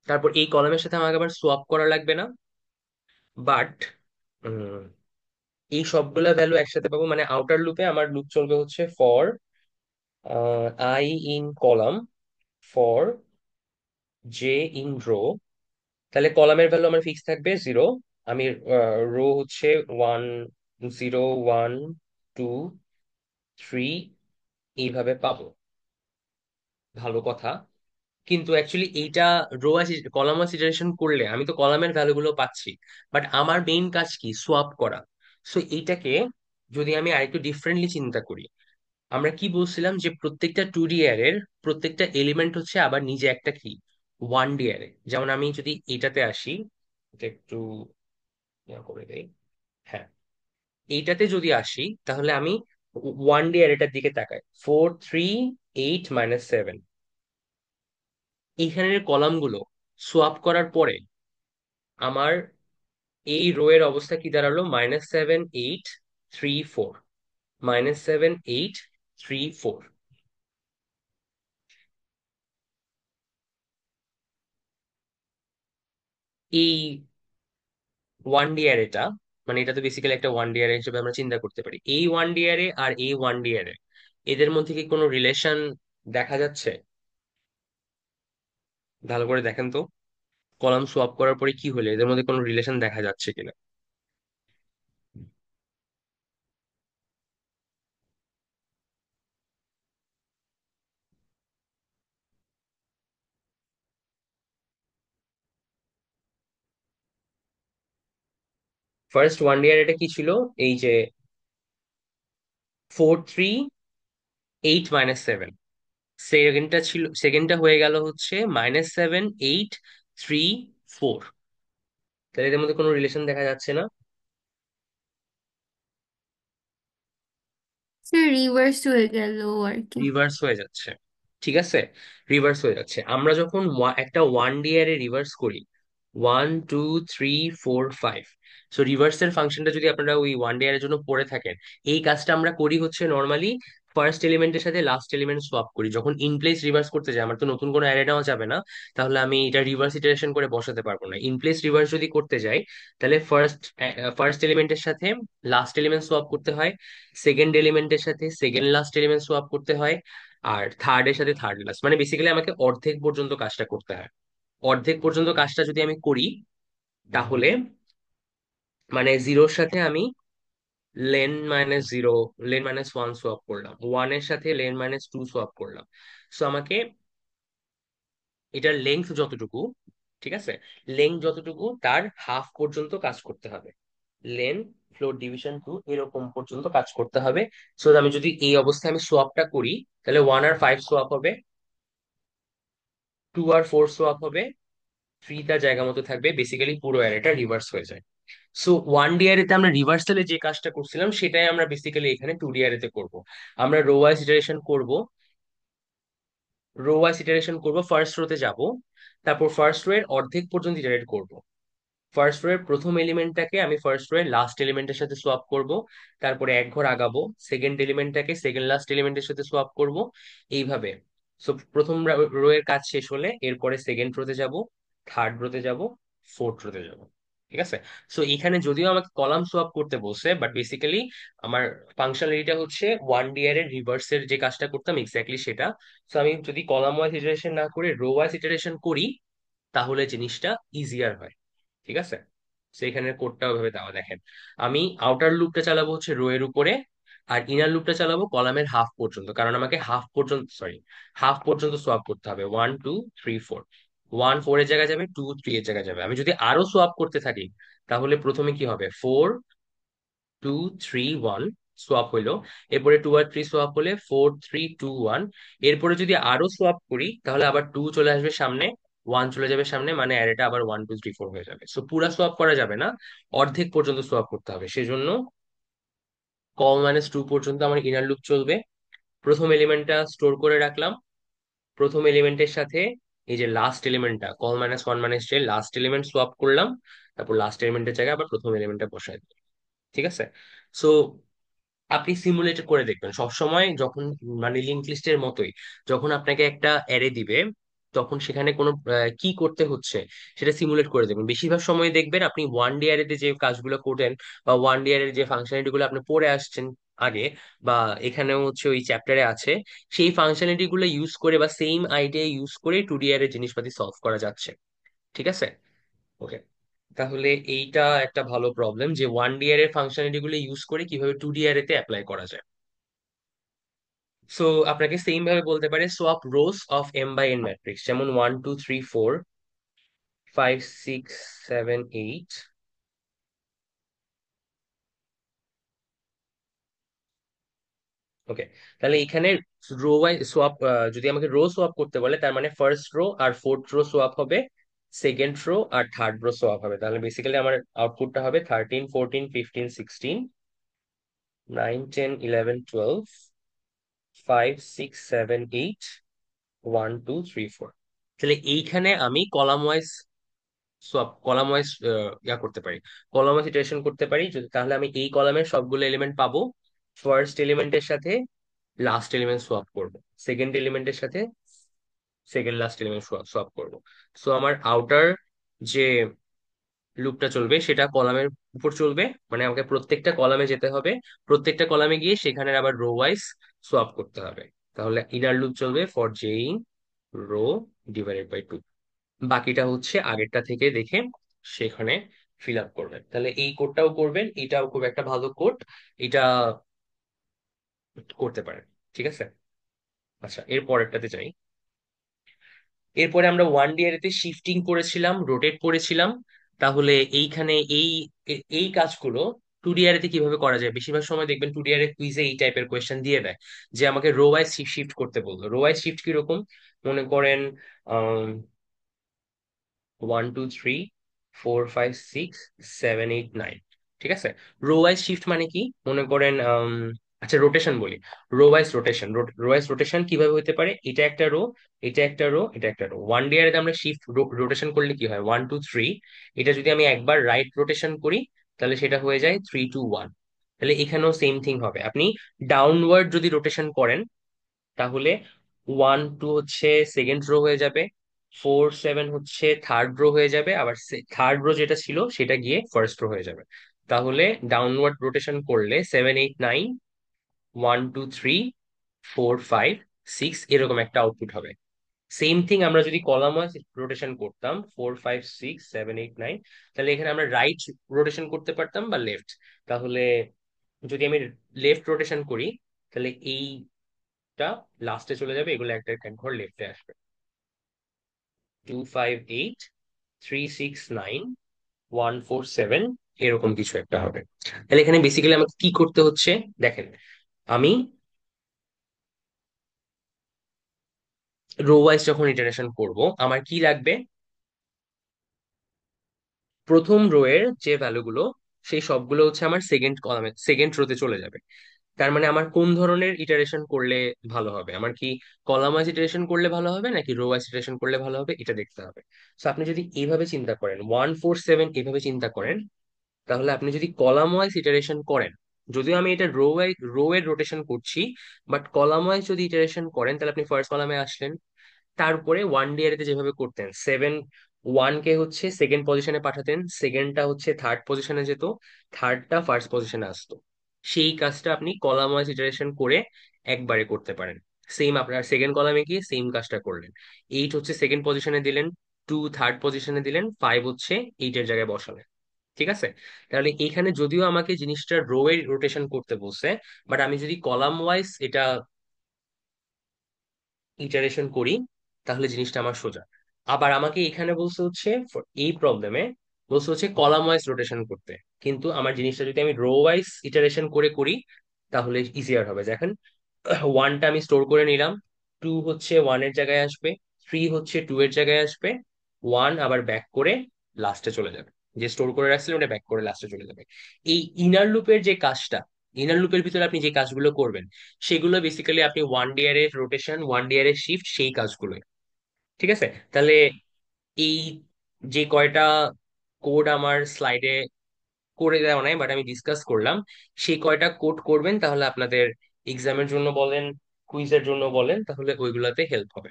তারপর এই কলামের সাথে আমাকে আবার সোয়াপ করা লাগবে না, বাট এই সবগুলা ভ্যালু একসাথে পাবো। মানে আউটার লুপে আমার লুপ চলবে হচ্ছে for I in column, for j in rho. তাহলে কলামের ভ্যালু আমার ফিক্স থাকবে 0, আমি রো হচ্ছে 1 0 1 2 থ্রি এইভাবে পাবো। ভালো কথা। কিন্তু অ্যাকচুয়ালি এইটা রো কলাম ওয়াইজ ইটারেশন করলে আমি তো কলামের ভ্যালুগুলো পাচ্ছি, বাট আমার মেইন কাজ কি সোয়াপ করা। সো এইটাকে যদি আমি আরেকটু ডিফারেন্টলি চিন্তা করি, আমরা কি বলছিলাম যে প্রত্যেকটা টু ডি অ্যারের প্রত্যেকটা এলিমেন্ট হচ্ছে আবার নিজে একটা কি ওয়ান ডি অ্যারে। যেমন আমি যদি এটাতে আসি, এটা একটু ইয়া করে দেই। হ্যাঁ, এইটাতে যদি আসি তাহলে আমি ওয়ান ডি অ্যারেটার দিকে তাকাই, 4 3 8 - 7। এইখানের কলামগুলো সোয়াপ করার পরে আমার এই রো এর অবস্থা কি দাঁড়ালো, -7 8 3 4, -7 8 3 4। এই ওয়ান ডি অ্যারেটা, মানে এটা তো বেসিক্যালি একটা ওয়ান ডি অ্যারে হিসেবে আমরা চিন্তা করতে পারি। এই ওয়ান ডি অ্যারে আর এই ওয়ান ডি অ্যারে, এদের মধ্যে কি কোনো রিলেশন দেখা যাচ্ছে? ভালো করে দেখেন তো, কলাম সোয়াপ করার পরে কি হলে এদের মধ্যে কোনো রিলেশন দেখা যাচ্ছে কিনা। ফার্স্ট ওয়ান ডি অ্যারেটা কি ছিল, এই যে 4 3 8 - 7। সেকেন্ডটা ছিল, সেকেন্ডটা হয়ে গেল হচ্ছে -7 8 3 4। তাহলে এদের মধ্যে কোনো রিলেশন দেখা যাচ্ছে না। স্যার রিভার্স হয়ে গেল আর কি। রিভার্স হয়ে যাচ্ছে, ঠিক আছে, রিভার্স হয়ে যাচ্ছে। আমরা যখন একটা ওয়ান ডি এর রিভার্স করি, 1 2 3 4 5, সো রিভার্সের ফাংশনটা যদি আপনারা ওই ওয়ান ডি এর জন্য পড়ে থাকেন, এই কাজটা আমরা করি হচ্ছে নর্মালি ফার্স্ট এলিমেন্টের সাথে লাস্ট এলিমেন্ট সোয়াপ করি। যখন ইন প্লেস রিভার্স করতে যাই, আমার তো নতুন কোনো অ্যারে নেওয়া যাবে না, তাহলে আমি এটা রিভার্স ইটারেশন করে বসাতে পারবো না। ইন প্লেস রিভার্স যদি করতে যাই, তাহলে ফার্স্ট এলিমেন্টের সাথে লাস্ট এলিমেন্ট সোয়াপ করতে হয়, সেকেন্ড এলিমেন্টের সাথে সেকেন্ড লাস্ট এলিমেন্ট সোয়াপ করতে হয়, আর থার্ড এর সাথে থার্ড লাস্ট। মানে বেসিক্যালি আমাকে অর্ধেক পর্যন্ত কাজটা করতে হয়। অর্ধেক পর্যন্ত কাজটা যদি আমি করি, তাহলে মানে জিরোর সাথে আমি লেন -0, লেন -1 সোয়াপ করলাম, ওয়ানের সাথে লেন-2 সোয়াপ করলাম। সো আমাকে এটার লেংথ যতটুকু, ঠিক আছে, লেংথ যতটুকু তার হাফ পর্যন্ত কাজ করতে হবে। লেন ফ্লোর ডিভিশন 2 এরকম পর্যন্ত কাজ করতে হবে। সো আমি যদি এই অবস্থায় আমি সোয়াপটা করি, তাহলে 1 আর 5 সোয়াপ হবে, 2 আর 4 সোয়াপ হবে, 3 তার জায়গা মতো থাকবে। বেসিক্যালি পুরো অ্যারেটা রিভার্স হয়ে যায়। সো ওয়ান ডি অ্যারেতে আমরা রিভার্সালে যে কাজটা করছিলাম সেটাই আমরা বেসিক্যালি এখানে টু ডি অ্যারেতে করবো। আমরা রো ওয়াইজ ইটারেশন করব, ফার্স্ট রোতে যাব, তারপর ফার্স্ট রো এর অর্ধেক পর্যন্ত ইটারেট করব। ফার্স্ট রো এর প্রথম এলিমেন্টটাকে আমি ফার্স্ট রো এর লাস্ট এলিমেন্টের সাথে সোয়াপ করব, তারপরে এক ঘর আগাবো, সেকেন্ড এলিমেন্টটাকে সেকেন্ড লাস্ট এলিমেন্টের সাথে সোয়াপ করব, এইভাবে। সো প্রথম রো এর কাজ শেষ হলে এরপরে সেকেন্ড রোতে যাব, থার্ড রোতে যাব, ফোর্থ রোতে যাব, ঠিক আছে। সো এখানে যদিও আমাকে কলাম সোয়াপ করতে বলছে, বাট বেসিক্যালি আমার ফাংশনালিটিটা হচ্ছে ওয়ান ডি এর রিভার্সের যে কাজটা করতাম এক্স্যাক্টলি সেটা। সো আমি যদি কলাম ওয়াইজ ইটারেশন না করে রো ওয়াইজ ইটারেশন করি, তাহলে জিনিসটা ইজিয়ার হয়, ঠিক আছে। তো এখানের কোডটা ওইভাবে দেওয়া, দেখেন আমি আউটার লুপটা চালাবো হচ্ছে রো এর উপরে, আর ইনার লুপটা চালাবো কলামের হাফ পর্যন্ত, কারণ আমাকে হাফ পর্যন্ত সোয়াপ করতে হবে। 1 2 3 4, 1 4 এর জায়গায় যাবে, 2 3 এর জায়গায় যাবে। আমি যদি আরো সোয়াপ করতে থাকি, তাহলে প্রথমে কি হবে, 4 2 3 1 সোয়াপ হইলো, এরপরে 2 আর 3 সোয়াপ হলে 4 3 2 1। এরপরে যদি আরো সোয়াপ করি, তাহলে আবার 2 চলে আসবে সামনে, 1 চলে যাবে সামনে, মানে অ্যারেটা আবার 1 2 3 4 হয়ে যাবে। সো পুরা সোয়াপ করা যাবে না, অর্ধেক পর্যন্ত সোয়াপ করতে হবে। সেজন্য কল-2 পর্যন্ত আমার ইনার লুপ চলবে। প্রথম এলিমেন্টটা স্টোর করে রাখলাম, প্রথম এলিমেন্টের সাথে এই যে লাস্ট এলিমেন্টটা কল-1 - যে লাস্ট এলিমেন্ট সোয়াপ করলাম, তারপর লাস্ট এলিমেন্টের জায়গায় আবার প্রথম এলিমেন্টটা বসাই দিলাম, ঠিক আছে। সো আপনি সিমুলেট করে দেখবেন সবসময়, যখন মানে লিঙ্ক লিস্টের মতোই, যখন আপনাকে একটা অ্যারে দিবে, তখন সেখানে কোনো কি করতে হচ্ছে সেটা সিমুলেট করে দেখবেন। বেশিরভাগ সময় দেখবেন আপনি ওয়ান ডি অ্যারেতে যে কাজগুলো করেন, বা ওয়ান ডি অ্যারের যে ফাংশনালিটি গুলো আপনি পড়ে আসছেন আগে, বা এখানেও হচ্ছে ওই চ্যাপ্টারে আছে, সেই ফাংশনালিটি গুলো ইউজ করে বা সেম আইডিয়া ইউজ করে টু ডি অ্যারের জিনিসপাতি সলভ করা যাচ্ছে, ঠিক আছে। ওকে, তাহলে এইটা একটা ভালো প্রবলেম যে ওয়ান ডি অ্যারে ফাংশনালিটি গুলো ইউজ করে কিভাবে টু ডি অ্যারেতে অ্যাপ্লাই করা যায়। সো আপনাকে সেম ভাবে বলতে পারে swap rows of M by N matrix, যেমন 1 2 3 4 5 6 7 8। ওকে, তাহলে এখানে রো ওয়াই সোয়াপ, যদি আমাকে রো সোয়াপ করতে বলে তার মানে ফার্স্ট রো আর ফোর্থ রো সোয়াপ হবে, সেকেন্ড রো আর থার্ড রো সোয়াপ হবে। তাহলে বেসিক্যালি আমার আউটপুটটা হবে 13 14 15 16 9 10 11 12 5 6 7 8 1 2 3 4। তাহলে এইখানে আমি column wise swap, column wise ইয়া করতে পারি, কলাম ওয়াইজ ইটারেশন করতে পারি। যদি তাহলে আমি এই কলামের সবগুলো এলিমেন্ট পাবো, ফার্স্ট এলিমেন্টের সাথে লাস্ট এলিমেন্ট সোয়াপ করব, সেকেন্ড এলিমেন্টের সাথে সেকেন্ড লাস্ট এলিমেন্ট সোয়াপ করব। সো আমার আউটার যে লুপটা চলবে সেটা কলামের উপর চলবে, মানে আমাকে প্রত্যেকটা কলামে যেতে হবে, প্রত্যেকটা কলামে গিয়ে সেখানে আবার রো ওয়াইজ সোয়াপ করতে হবে। তাহলে ইনার লুপ চলবে for j in row divided by 2। বাকিটা হচ্ছে আগেরটা থেকে দেখে সেখানে ফিল আপ করবেন। তাহলে এই কোডটাও করবেন, এটাও খুব একটা ভালো কোড, এটা করতে পারেন। ঠিক আছে, আচ্ছা এর পরেরটাতে যাই। এরপরে আমরা 1D অ্যারেতে শিফটিং করেছিলাম, রোটেট করেছিলাম। তাহলে এইখানে এই কাজগুলো 2D অ্যারেতে কিভাবে করা যায়? বেশিরভাগ সময় দেখবেন 2D অ্যারে কুইজে এই টাইপের কোয়েশ্চেন দিয়ে দেয়, যে আমাকে রো ওয়াইজ শিফট করতে বললো। রো ওয়াইজ শিফট কিরকম? মনে করেন 1 2 3 4 5 6 7 8 9, ঠিক আছে। রো ওয়াইজ শিফট মানে কি? মনে করেন আচ্ছা রোটেশন বলি। রো ওয়াইজ রোটেশন কিভাবে হতে পারে? এটা একটা রো, এটা একটা রো, এটা একটা রো। 1D এর আমরা শিফট রোটেশন করলে কি হয়? 1 2 3, এটা যদি আমি একবার রাইট রোটেশন করি তাহলে সেটা হয়ে যায় 3 2 1। তাহলে এখানেও সেম থিং হবে। আপনি ডাউনওয়ার্ড যদি রোটেশন করেন তাহলে 1 2 হচ্ছে সেকেন্ড রো হয়ে যাবে, 4 7 হচ্ছে থার্ড রো হয়ে যাবে, আবার থার্ড রো যেটা ছিল সেটা গিয়ে ফার্স্ট রো হয়ে যাবে। তাহলে ডাউনওয়ার্ড রোটেশন করলে 7 8 9 1 2 3 4 5 6 এরকম একটা আউটপুট হবে। সেম থিং আমরা যদি কলাম ওয়াইজ রোটেশন করতাম 4 5 6 7 8 9, তাহলে এখানে আমরা রাইট রোটেশন করতে পারতাম বা লেফট। তাহলে যদি আমি লেফট রোটেশন করি তাহলে এইটা লাস্টে চলে যাবে, এগুলো একটা একটা ঘর লেফটে আসবে। 2 5 8 3 6 9 1 4 7 এরকম কিছু একটা হবে। তাহলে এখানে বেসিক্যালি আমাকে কি করতে হচ্ছে দেখেন, আমি রো ওয়াইজ যখন ইটারেশন করব আমার কি লাগবে? প্রথম রো এর যে ভ্যালুগুলো সেই সবগুলো হচ্ছে আমার সেকেন্ড কলামে, সেকেন্ড রোতে চলে যাবে। তার মানে আমার কোন ধরনের ইটারেশন করলে ভালো হবে? আমার কি কলাম ওয়াইজ ইটারেশন করলে ভালো হবে নাকি রো ওয়াইজ ইটারেশন করলে ভালো হবে, এটা দেখতে হবে। তো আপনি যদি এইভাবে চিন্তা করেন 1 4 7 এভাবে চিন্তা করেন, তাহলে আপনি যদি কলাম ওয়াইজ ইটারেশন করেন, যদিও আমি এটা রো এর রোটেশন করছি, বাট কলাম ওয়াইজ যদি ইটারেশন করেন তাহলে আপনি ফার্স্ট কলামে আসলেন। তারপরে 1D এর যেভাবে করতেন 7 1 কে হচ্ছে সেকেন্ড পজিশনে পাঠাতেন, সেকেন্ডটা হচ্ছে থার্ড পজিশনে যেত, থার্ডটা ফার্স্ট পজিশনে আসতো। সেই কাজটা আপনি কলাম ওয়াইজ ইটারেশন করে একবারে করতে পারেন। সেম আপনার সেকেন্ড কলামে গিয়ে সেম কাজটা করলেন, 8 হচ্ছে সেকেন্ড পজিশনে দিলেন, 2 থার্ড পজিশনে দিলেন, 5 হচ্ছে 8 এর জায়গায় বসালেন। ঠিক আছে, তাহলে এখানে যদিও আমাকে জিনিসটা রো এর রোটেশন করতে বলছে, বাট আমি যদি কলাম ওয়াইজ এটা ইটারেশন করি তাহলে জিনিসটা আমার সোজা। আবার আমাকে এখানে বলছে হচ্ছে এই প্রবলেমে বলছে হচ্ছে কলাম ওয়াইজ রোটেশন করতে, কিন্তু আমার জিনিসটা যদি আমি রো ওয়াইজ ইটারেশন করে করি তাহলে ইজিয়ার হবে। দেখেন 1টা আমি স্টোর করে নিলাম, 2 হচ্ছে 1 এর জায়গায় আসবে, 3 হচ্ছে 2 এর জায়গায় আসবে, 1 আবার ব্যাক করে লাস্টে চলে যাবে, যে স্টোর করে রাখছিলাম ওটা ব্যাক করে লাস্টে চলে যাবে। এই ইনার লুপের যে কাজটা, ইনার লুপের ভিতরে আপনি যে কাজগুলো করবেন সেগুলো বেসিক্যালি আপনি 1D এর রোটেশন, 1D এর শিফট, সেই কাজগুলো। ঠিক আছে, তাহলে এই যে কয়টা কোড আমার স্লাইডে করে দেওয়া নাই বাট আমি ডিসকাস করলাম, সেই কয়টা কোড করবেন তাহলে আপনাদের এক্সামের জন্য বলেন, কুইজের জন্য বলেন, তাহলে ওইগুলাতে হেল্প হবে।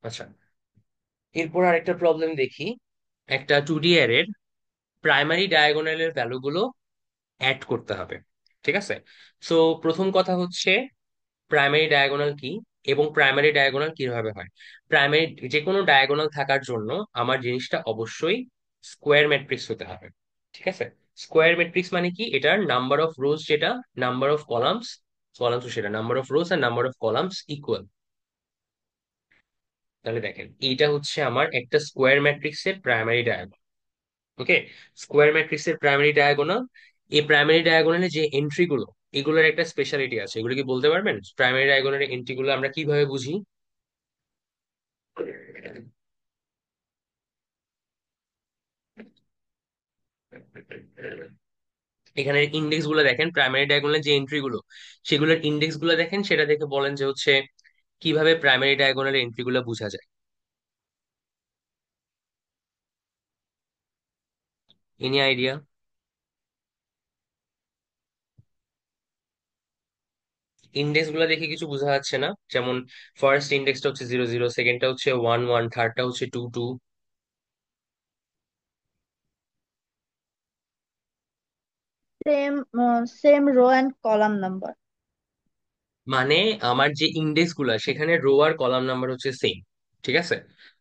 আচ্ছা, এরপর আরেকটা প্রবলেম দেখি। একটা 2D অ্যারের প্রাইমারি ডায়াগোনালের ভ্যালুগুলো অ্যাড করতে হবে। ঠিক আছে, সো প্রথম কথা হচ্ছে প্রাইমারি ডায়াগোনাল কি এবং প্রাইমারি ডায়াগোনাল কিভাবে হয়। প্রাইমারি যে কোনো ডায়াগোনাল থাকার জন্য আমার জিনিসটা অবশ্যই স্কোয়ার ম্যাট্রিক্স হতে হবে। ঠিক আছে, স্কোয়ার ম্যাট্রিক্স মানে কি? এটার নাম্বার অফ রোজ যেটা, নাম্বার অফ কলামস কলামস সেটা নাম্বার অফ রোস আর নাম্বার অফ কলামস ইকুয়াল। তাহলে দেখেন এইটা হচ্ছে আমার একটা স্কোয়ার ম্যাট্রিক্সের প্রাইমারি ডায়াগোনাল। ওকে, স্কোয়ার ম্যাট্রিক্সের প্রাইমারি ডায়াগোনাল। এই প্রাইমারি ডায়াগোনালে যে এন্ট্রি গুলো, এগুলোর একটা স্পেশালিটি আছে, এগুলো কি বলতে পারবেন? প্রাইমারি ডায়াগোনালের এন্ট্রি গুলো আমরা কিভাবে বুঝি? এখানে ইন্ডেক্স গুলো দেখেন, প্রাইমারি ডায়াগোনালের যে এন্ট্রি গুলো, সেগুলোর ইন্ডেক্স গুলো দেখেন, সেটা দেখে বলেন যে হচ্ছে কিভাবে প্রাইমারি ডায়াগোনালের এন্ট্রি গুলো বোঝা যায়। Any idea? ইন্ডেক্স গুলো দেখে কিছু বোঝা যাচ্ছে না? যেমন ফার্স্ট ইন্ডেক্সটা হচ্ছে 0 0, সেকেন্ডটা হচ্ছে 1 1, থার্ডটা হচ্ছে 2 2। Same same rho and column number. মানে আমার যে ইন্ডেক্স গুলা, সেখানে রো আর কলাম নাম্বার হচ্ছে সেম। ঠিক আছে?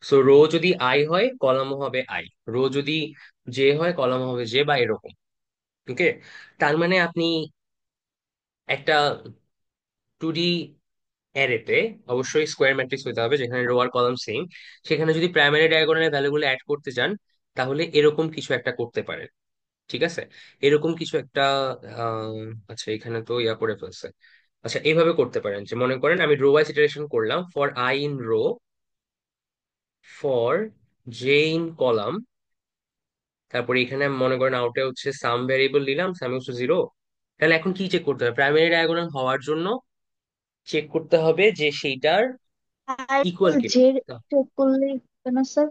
সো রো যদি আই হয়, কলামও হবে আই। রো যদি জে হয়, কলাম হবে জে, বা এরকম। ওকে, তার মানে আপনি একটা 2D অ্যারেতে অবশ্যই স্কোয়ার ম্যাট্রিক্স হতে হবে যেখানে রো আর কলাম সেম। সেখানে যদি প্রাইমারি ডায়াগোনালের ভ্যালুগুলো অ্যাড করতে চান, তাহলে এরকম কিছু একটা করতে পারেন। ঠিক আছে? এরকম কিছু একটা আচ্ছা এখানে তো ইয়া করে ফেলছে। আচ্ছা, এইভাবে করতে পারেন যে মনে করেন আমি রো ওয়াইজ ইটারেশন করলাম, for i in row, for j in column. তারপরে এখানে আমি মনে করেন আউটে হচ্ছে সাম ভ্যারিয়েবল নিলাম, সাম হচ্ছে 0। তাহলে এখন কি চেক করতে হবে? প্রাইমারি ডায়াগোনাল হওয়ার জন্য চেক করতে হবে যে সেইটার আই ইকুয়াল কিনা। জে চেক করলেই হবে না sir?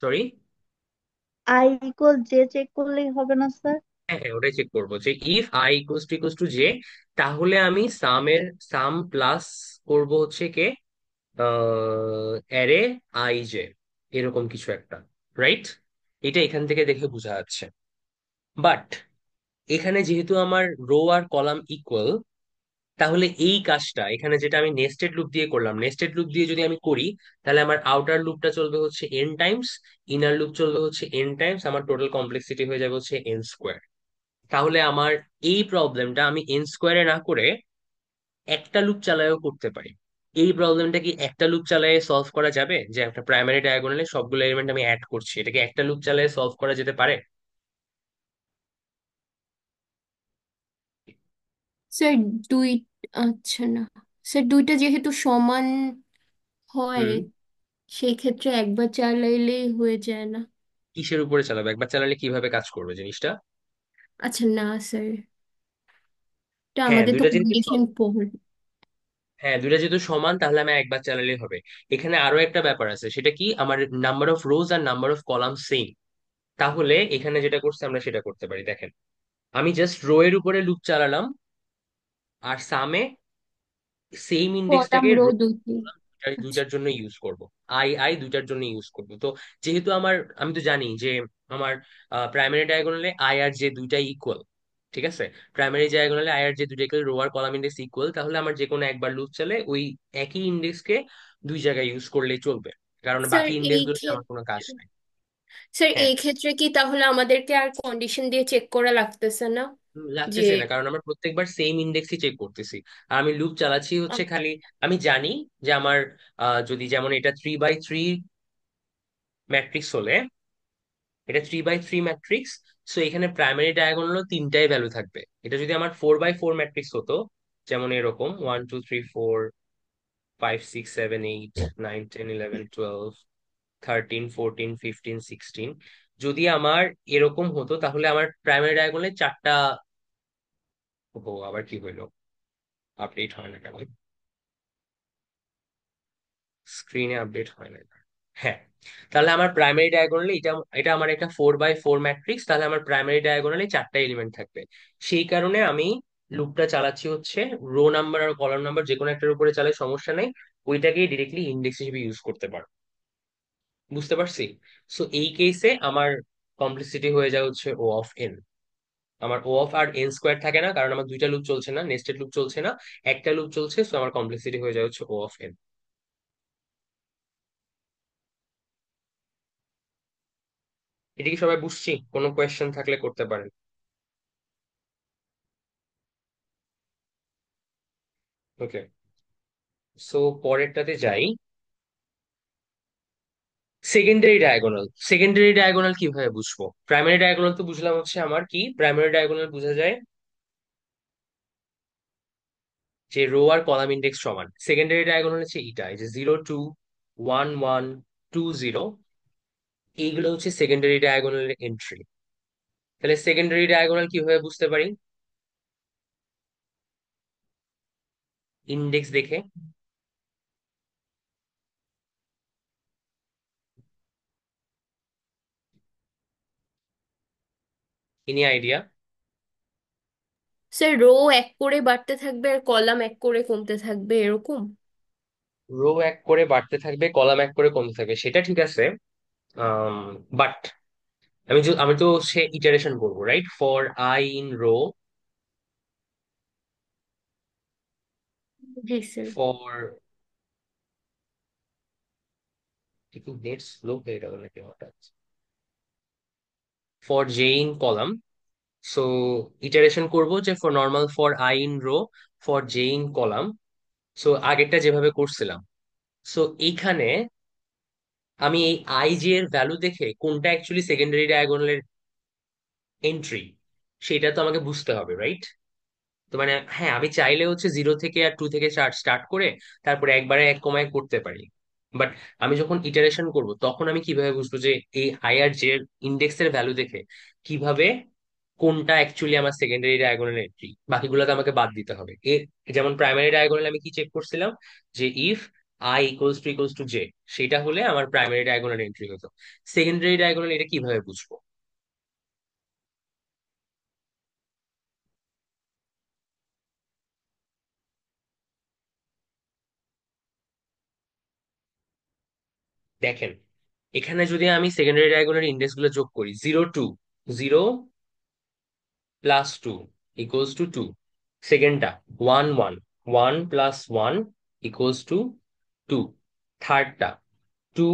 Sorry? I equal j check করলেই হবে না স্যার? হ্যাঁ হ্যাঁ, ওটাই চেক করবো যে if I equals to J, তাহলে আমি সাম প্লাস করব হচ্ছে কে অ্যারে আই জে, এরকম কিছু একটা। রাইট? এটা এখান থেকে দেখে বোঝা যাচ্ছে। বাট এখানে যেহেতু আমার রো আর কলাম ইকুয়াল, তাহলে এই কাজটা এখানে যেটা আমি নেস্টেড লুপ দিয়ে করলাম, নেস্টেড লুপ দিয়ে যদি আমি করি, তাহলে আমার আউটার লুপটা চলবে হচ্ছে এন টাইমস, ইনার লুপ চলবে হচ্ছে এন টাইমস, আমার টোটাল কমপ্লেক্সিটি হয়ে যাবে হচ্ছে এন স্কোয়ার। তাহলে আমার এই প্রবলেমটা আমি এন স্কোয়ারে না করে একটা লুপ চালায়ও করতে পারি। এই প্রবলেমটা কি একটা লুপ চালায় সলভ করা যাবে? যে একটা প্রাইমারি ডায়াগোনালে সবগুলো এলিমেন্ট আমি অ্যাড করছি, এটাকে একটা লুপ চালায় সলভ করা যেতে পারে? স্যার দুই, আচ্ছা না স্যার, দুইটা যেহেতু সমান হয়, হুম। সেই ক্ষেত্রে একবার চালাইলেই হয়ে যায় না? কিসের উপরে চালাবে? একবার চালালে কিভাবে কাজ করবে জিনিসটা? আচ্ছা না স্যার, এটা হ্যাঁ, আমাদের তো দুইটা যেহেতু কন্ডিশন পড়ে। হ্যাঁ, দুইটা যেহেতু সমান, তাহলে আমি একবার চালালেই হবে। এখানে আরো একটা ব্যাপার আছে, সেটা কি, আমার নাম্বার অফ রোজ আর নাম্বার অফ কলাম সেম। তাহলে এখানে যেটা করছে আমরা সেটা করতে পারি। দেখেন, আমি জাস্ট রো এর উপরে লুপ চালালাম, আর সামে সেম কলাম ইন্ডেক্সটাকে রো রো দুটি। আচ্ছা দুইটার জন্য ইউজ করব। আই আই দুইটার জন্য ইউজ করব। তো যেহেতু আমার, আমি তো জানি যে আমার প্রাইমারি ডায়াগোনালে আই আর জে দুইটাই ইকুয়াল। ঠিক আছে? প্রাইমারি ডায়াগোনালে আই আর জে দুইটা ইকুয়াল, রো আর কলাম ইন্ডেক্স ইকুয়াল, তাহলে আমার যে কোনো একবার লুপ চালে ওই একই ইন্ডেক্সকে দুই জায়গায় ইউজ করলেই চলবে, কারণ স্যার, বাকি এই ইন্ডেক্স গুলোতে আমার কোনো কাজ ক্ষেত্রে নাই। স্যার হ্যাঁ। এই ক্ষেত্রে কি তাহলে আমাদেরকে আর কন্ডিশন দিয়ে চেক করা লাগতেছে না? যে লাগতেছে না, কারণ আমরা প্রত্যেকবার সেম ইন্ডেক্সই চেক করতেছি। আর আমি লুপ চালাচ্ছি হচ্ছে খালি, আমি জানি যে আমার যদি যেমন এটা 3 বাই 3 ম্যাট্রিক্স হলে, এটা 3 বাই 3 ম্যাট্রিক্স, সো এখানে প্রাইমারি ডায়াগোনালও তিনটাই ভ্যালু থাকবে। এটা যদি আমার 4 বাই 4 ম্যাট্রিক্স হতো, যেমন এরকম 1 2 3 4 5 6 7 8 9 10 11 12 13 14 15 16, যদি আমার এরকম হতো, তাহলে আমার প্রাইমারি ডায়াগোনালে চারটা। ও আবার কি হইলো? আপডেট হয় না কেন? স্ক্রিনে আপডেট হয় না? হ্যাঁ, তাহলে আমার প্রাইমারি ডায়াগোনালি এটা, এটা আমার একটা 4 বাই 4 ম্যাট্রিক্স, তাহলে আমার প্রাইমারি ডায়াগোনালি চারটা এলিমেন্ট থাকবে। সেই কারণে আমি লুপটা চালাচ্ছি হচ্ছে রো নাম্বার আর কলাম নাম্বার যে কোনো একটার উপরে চালাই সমস্যা নেই, ওইটাকেই ডিরেক্টলি ইন্ডেক্স হিসেবে ইউজ করতে পারো। বুঝতে পারছি? সো এই কেসে আমার কমপ্লিসিটি হয়ে যায় হচ্ছে ও অফ এন। আমার ও অফ আর এন স্কোয়ার থাকে না, কারণ আমার দুইটা লুপ চলছে না, নেস্টেড লুপ চলছে না, একটা লুপ চলছে, সো আমার কমপ্লিসিটি হয়ে যায় হচ্ছে ও অফ এন। এটা কি সবাই বুঝছি? কোনো কোয়েশ্চেন থাকলে করতে পারেন। ওকে, সো পরেরটাতে যাই। সেকেন্ডারি ডায়াগোনাল কিভাবে বুঝবো? প্রাইমারি ডায়াগোনাল তো বুঝলাম, হচ্ছে আমার কি প্রাইমারি ডায়াগোনাল বোঝা যায় যে রো আর কলাম ইন্ডেক্স সমান। সেকেন্ডারি ডায়াগোনাল হচ্ছে এইটা, এই যে 0 2 1 1 2 0, এইগুলো হচ্ছে সেকেন্ডারি ডায়াগোনালের এন্ট্রি। তাহলে সেকেন্ডারি ডায়াগোনাল কিভাবে বুঝতে পারি? ইন্ডেক্স দেখে। Any idea? স্যার, রো এক করে বাড়তে থাকবে আর কলাম এক করে কমতে থাকবে, এরকম? রো এক করে বাড়তে থাকবে, কলাম এক করে কমতে থাকবে, সেটা ঠিক আছে। বাট আমি তো সে ইটারেশন করবো, right? For i in rho, G sir. For একটু নেট স্লো হয়ে গেল নাকি হঠাৎ, for j in column. So iteration করব যে for normal for i in row, for j in column. So আগেরটা যেভাবে করছিলাম। সো এইখানে আমি এই আই জে এর ভ্যালু দেখে কোনটা অ্যাকচুয়ালি সেকেন্ডারি ডায়াগোনালের এন্ট্রি, সেটা তো আমাকে বুঝতে হবে, রাইট? তো মানে হ্যাঁ, আমি চাইলে হচ্ছে 0 থেকে আর 2 থেকে স্টার্ট করে তারপরে একবারে এক কমায় করতে পারি। বাট আমি যখন ইটারেশন করব তখন আমি কিভাবে বুঝবো যে এই আই আর জে ইন্ডেক্স এর ভ্যালু দেখে কিভাবে কোনটা অ্যাকচুয়ালি আমার সেকেন্ডারি ডায়াগোনাল এন্ট্রি? বাকিগুলোতে আমাকে বাদ দিতে হবে। যেমন প্রাইমারি ডায়াগোনাল আমি কি চেক করছিলাম, যে if I equals to J, সেটা হলে আমার প্রাইমারি ডায়াগোনাল এন্ট্রি হতো। সেকেন্ডারি ডায়াগোনাল এটা কিভাবে বুঝবো? দেখেন, এখানে যদি আমি সেকেন্ডারি ডায়াগোনাল ইন্ডেক্স গুলো যোগ করি, 0 2 0 + 2 = 2। সেকেন্ডটা 1 1 1 + 1 = 2। থার্ডটা 2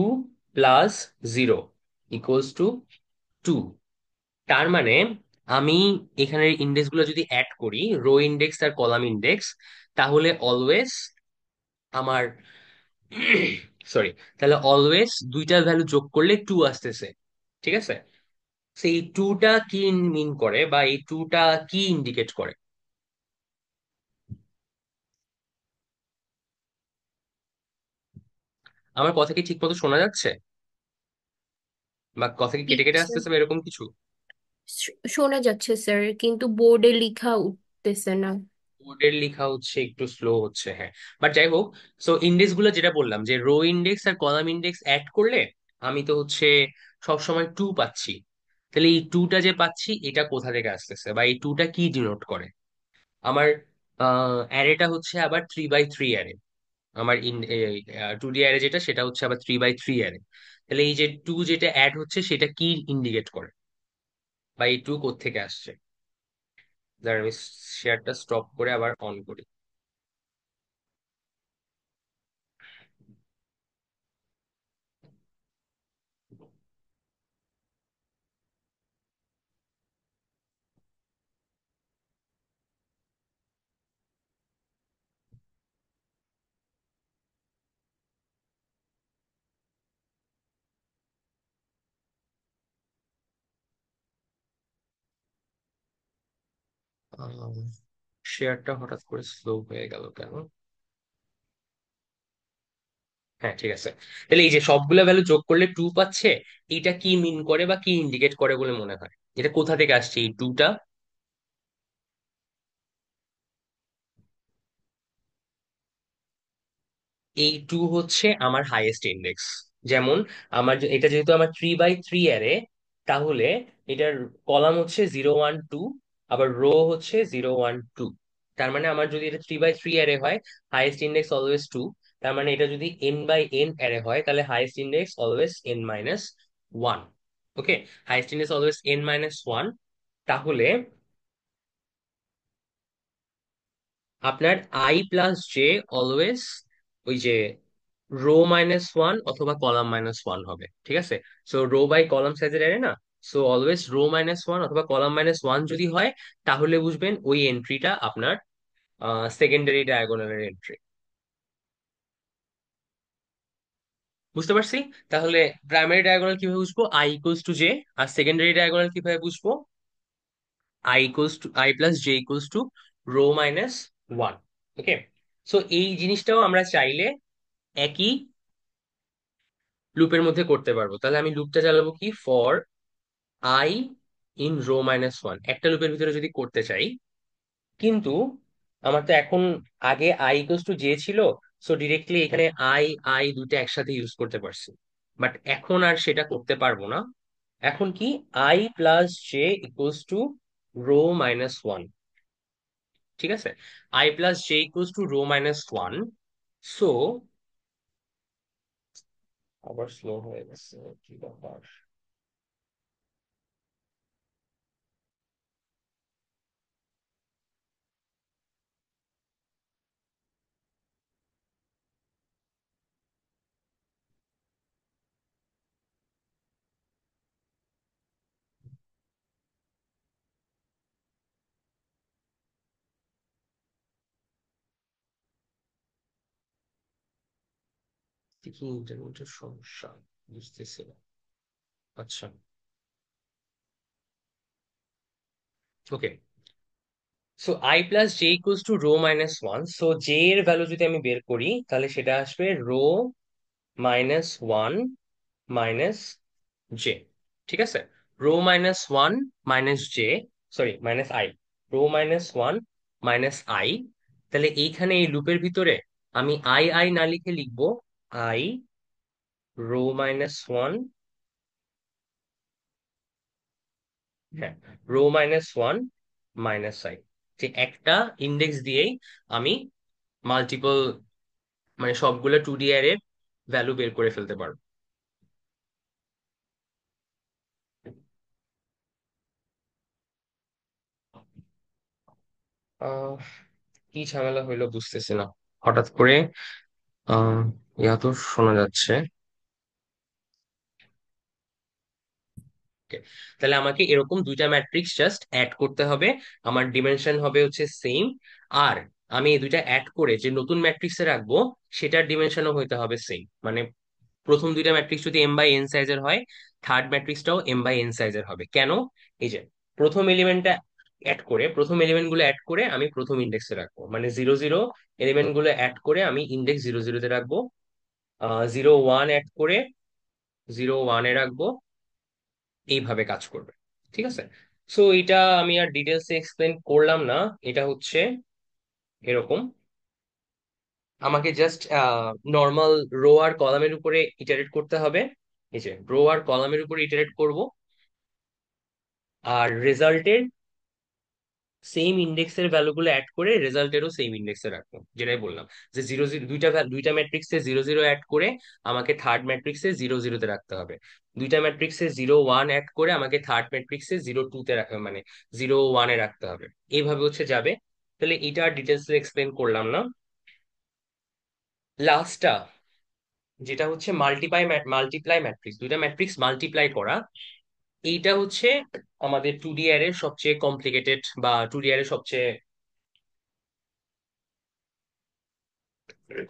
+ 0 = 2। তার মানে আমি এখানের ইন্ডেক্স গুলো যদি অ্যাড করি, রো ইন্ডেক্স আর কলাম ইন্ডেক্স, তাহলে অলওয়েজ আমার সরি, তাহলে অলওয়েজ দুইটার ভ্যালু যোগ করলে 2 আসতেছে। ঠিক আছে? সেই টুটা কি মিন করে, বা এই টুটা কি ইন্ডিকেট করে? আমার কথা কি ঠিক মতো শোনা যাচ্ছে, বা কথা কি জি কেটে কেটে স্যার। আসতেছে, বা এরকম কিছু? শোনা যাচ্ছে স্যার, কিন্তু বোর্ডে লেখা উঠতেছে না। কোডের লেখা হচ্ছে একটু স্লো হচ্ছে, হ্যাঁ। বাট যাই হোক, সো ইন্ডেক্স গুলো যেটা বললাম, যে রো ইন্ডেক্স আর কলাম ইন্ডেক্স অ্যাড করলে আমি তো হচ্ছে সবসময় 2 পাচ্ছি। তাহলে এই টুটা যে পাচ্ছি, এটা কোথা থেকে আসতেছে, বা এই টুটা কি ডিনোট করে? আমার অ্যারেটা হচ্ছে আবার 3 × 3 অ্যারে। আমার 2D অ্যারে যেটা, সেটা হচ্ছে আবার 3 × 3 অ্যারে। তাহলে এই যে 2 যেটা অ্যাড হচ্ছে, সেটা কি ইন্ডিকেট করে, বা এই 2 কোত্থেকে আসছে? দাঁড়ান, আমি শেয়ারটা স্টপ করে আবার অন করি। শেয়ারটা হঠাৎ করে স্লো হয়ে গেল কেন? হ্যাঁ, ঠিক আছে। তাহলে এই যে সবগুলা ভ্যালু যোগ করলে 2 পাচ্ছে, এটা কি মিন করে বা কি ইন্ডিকেট করে বলে মনে হয়? এটা কোথা থেকে আসছে এই 2টা? এই 2 হচ্ছে আমার হাইয়েস্ট ইন্ডেক্স। যেমন এটা যেহেতু আমার 3 × 3 অ্যারে, তাহলে এটার কলাম হচ্ছে 0 1 2, আবার রো হচ্ছে 0 1 2। তার মানে আমার যদি এটা 3 × 3 অ্যারে হয়, হাইয়েস্ট ইন্ডেক্স অলওয়েজ 2। তার মানে এটা যদি n × n অ্যারে হয়, তাহলে হাইয়েস্ট ইন্ডেক্স অলওয়েজ n-1। ওকে, হাইয়েস্ট ইন্ডেক্স অলওয়েজ n-1। তাহলে আপনার আই প্লাস জে অলওয়েজ ওই যে রো -1 অথবা কলাম-1 হবে। ঠিক আছে? সো রো বাই কলাম সাইজের অ্যারে না, সো অলওয়েজ রো-1 অথবা কলাম-1 যদি হয়, তাহলে বুঝবেন ওই এন্ট্রিটা আপনার সেকেন্ডারি ডায়াগোনালের এন্ট্রি। বুঝতে পারছি। তাহলে প্রাইমারি ডায়াগোনাল কিভাবে বুঝবো, আই ইকুয়ালস টু জে। আর সেকেন্ডারি ডায়াগোনাল কিভাবে বুঝবো, i plus j equals to row minus one. Okay, so এই জিনিসটাও আমরা চাইলে একই লুপের মধ্যে করতে পারবো। তাহলে আমি লুপটা চালাবো কি, for i in rho minus one, একটা লুপের ভিতরে যদি করতে চাই। কিন্তু আমার তো এখন, আগে আই ইকুয়ালস টু জে ছিল, সো ডিরেক্টলি এখানে আই আই দুটো একসাথে ইউজ করতে পারছি। বাট এখন আর সেটা করতে পারবো না। এখন কি, i plus j equals to row minus one. ঠিক আছে, i plus j equals to row minus one. So আবার স্লো হয়ে গেছে, কি ব্যাপার। কি ইন্টারনেটের সমস্যা, বুঝতেছি না। আচ্ছা, okay. So i plus j equals to row minus one. So j এর ভ্যালু যদি আমি বের করি, তাহলে সেটা আসবে row minus one minus j. ঠিক আছে, row minus one minus j, sorry minus i, row minus one minus i. তাহলে এইখানে এই লুপের ভিতরে আমি আই আই না লিখে লিখবো আই রো মাইনাস ওয়ান, হ্যাঁ, row minus one minus i. যে একটা ইন্ডেক্স দিয়েই আমি মাল্টিপল, মানে সবগুলো টু ডি অ্যারের ভ্যালু বের করে ফেলতে পারবো। আহ কি ঝামেলা হইলো বুঝতেছি না, হঠাৎ করে আহ ইয়া তো শোনা যাচ্ছে। Okay, তাহলে আমাকে এরকম দুইটা ম্যাট্রিক্স জাস্ট অ্যাড করতে হবে। আমার ডিমেনশন হবে হচ্ছে সেম। আর আমি এই দুইটা অ্যাড করে যে নতুন ম্যাট্রিক্সে রাখবো, সেটার ডিমেনশনও হইতে হবে সেম। মানে প্রথম দুইটা ম্যাট্রিক্স যদি এম বাই এন সাইজের হয়, থার্ড ম্যাট্রিক্সটাও এম বাই এন সাইজের হবে। কেন, এই যে প্রথম এলিমেন্টটা অ্যাড করে, প্রথম এলিমেন্ট গুলো অ্যাড করে আমি প্রথম ইন্ডেক্সে রাখবো, মানে জিরো জিরো এলিমেন্ট গুলো অ্যাড করে আমি ইন্ডেক্স জিরো জিরোতে রাখবো। জিরো ওয়ান অ্যাড করে জিরো ওয়ানে রাখবো। এইভাবে কাজ করবে। ঠিক আছে, সো এটা আমি আর ডিটেলসে এক্সপ্লেন করলাম না। এটা হচ্ছে এরকম, আমাকে জাস্ট নর্মাল রো আর কলামের উপরে ইটারেট করতে হবে। এই যে রো আর কলামের উপরে ইটারেট করব, আর রেজাল্টের সেম ইন্ডেক্সের ভ্যালুগুলো অ্যাড করে রেজাল্টেরও সেম ইন্ডেক্সে রাখবো। যেটাই বললাম, যে জিরো জিরো দুইটা ম্যাট্রিক্সে জিরো জিরো অ্যাড করে আমাকে থার্ড ম্যাট্রিক্সে জিরো জিরোতে রাখতে হবে। দুইটা ম্যাট্রিক্সে জিরো ওয়ান অ্যাড করে আমাকে থার্ড ম্যাট্রিক্সে জিরো টুতে মানে জিরো ওয়ানে রাখতে হবে। এইভাবে হচ্ছে যাবে। তাহলে এটা ডিটেলস এক্সপ্লেন করলাম না। লাস্টটা যেটা হচ্ছে মাল্টিপ্লাই ম্যাট্রিক্স, দুইটা ম্যাট্রিক্স মাল্টিপ্লাই করা, এইটা হচ্ছে আমাদের টু ডি এর সবচেয়ে কমপ্লিকেটেড, বা টু ডি এর সবচেয়ে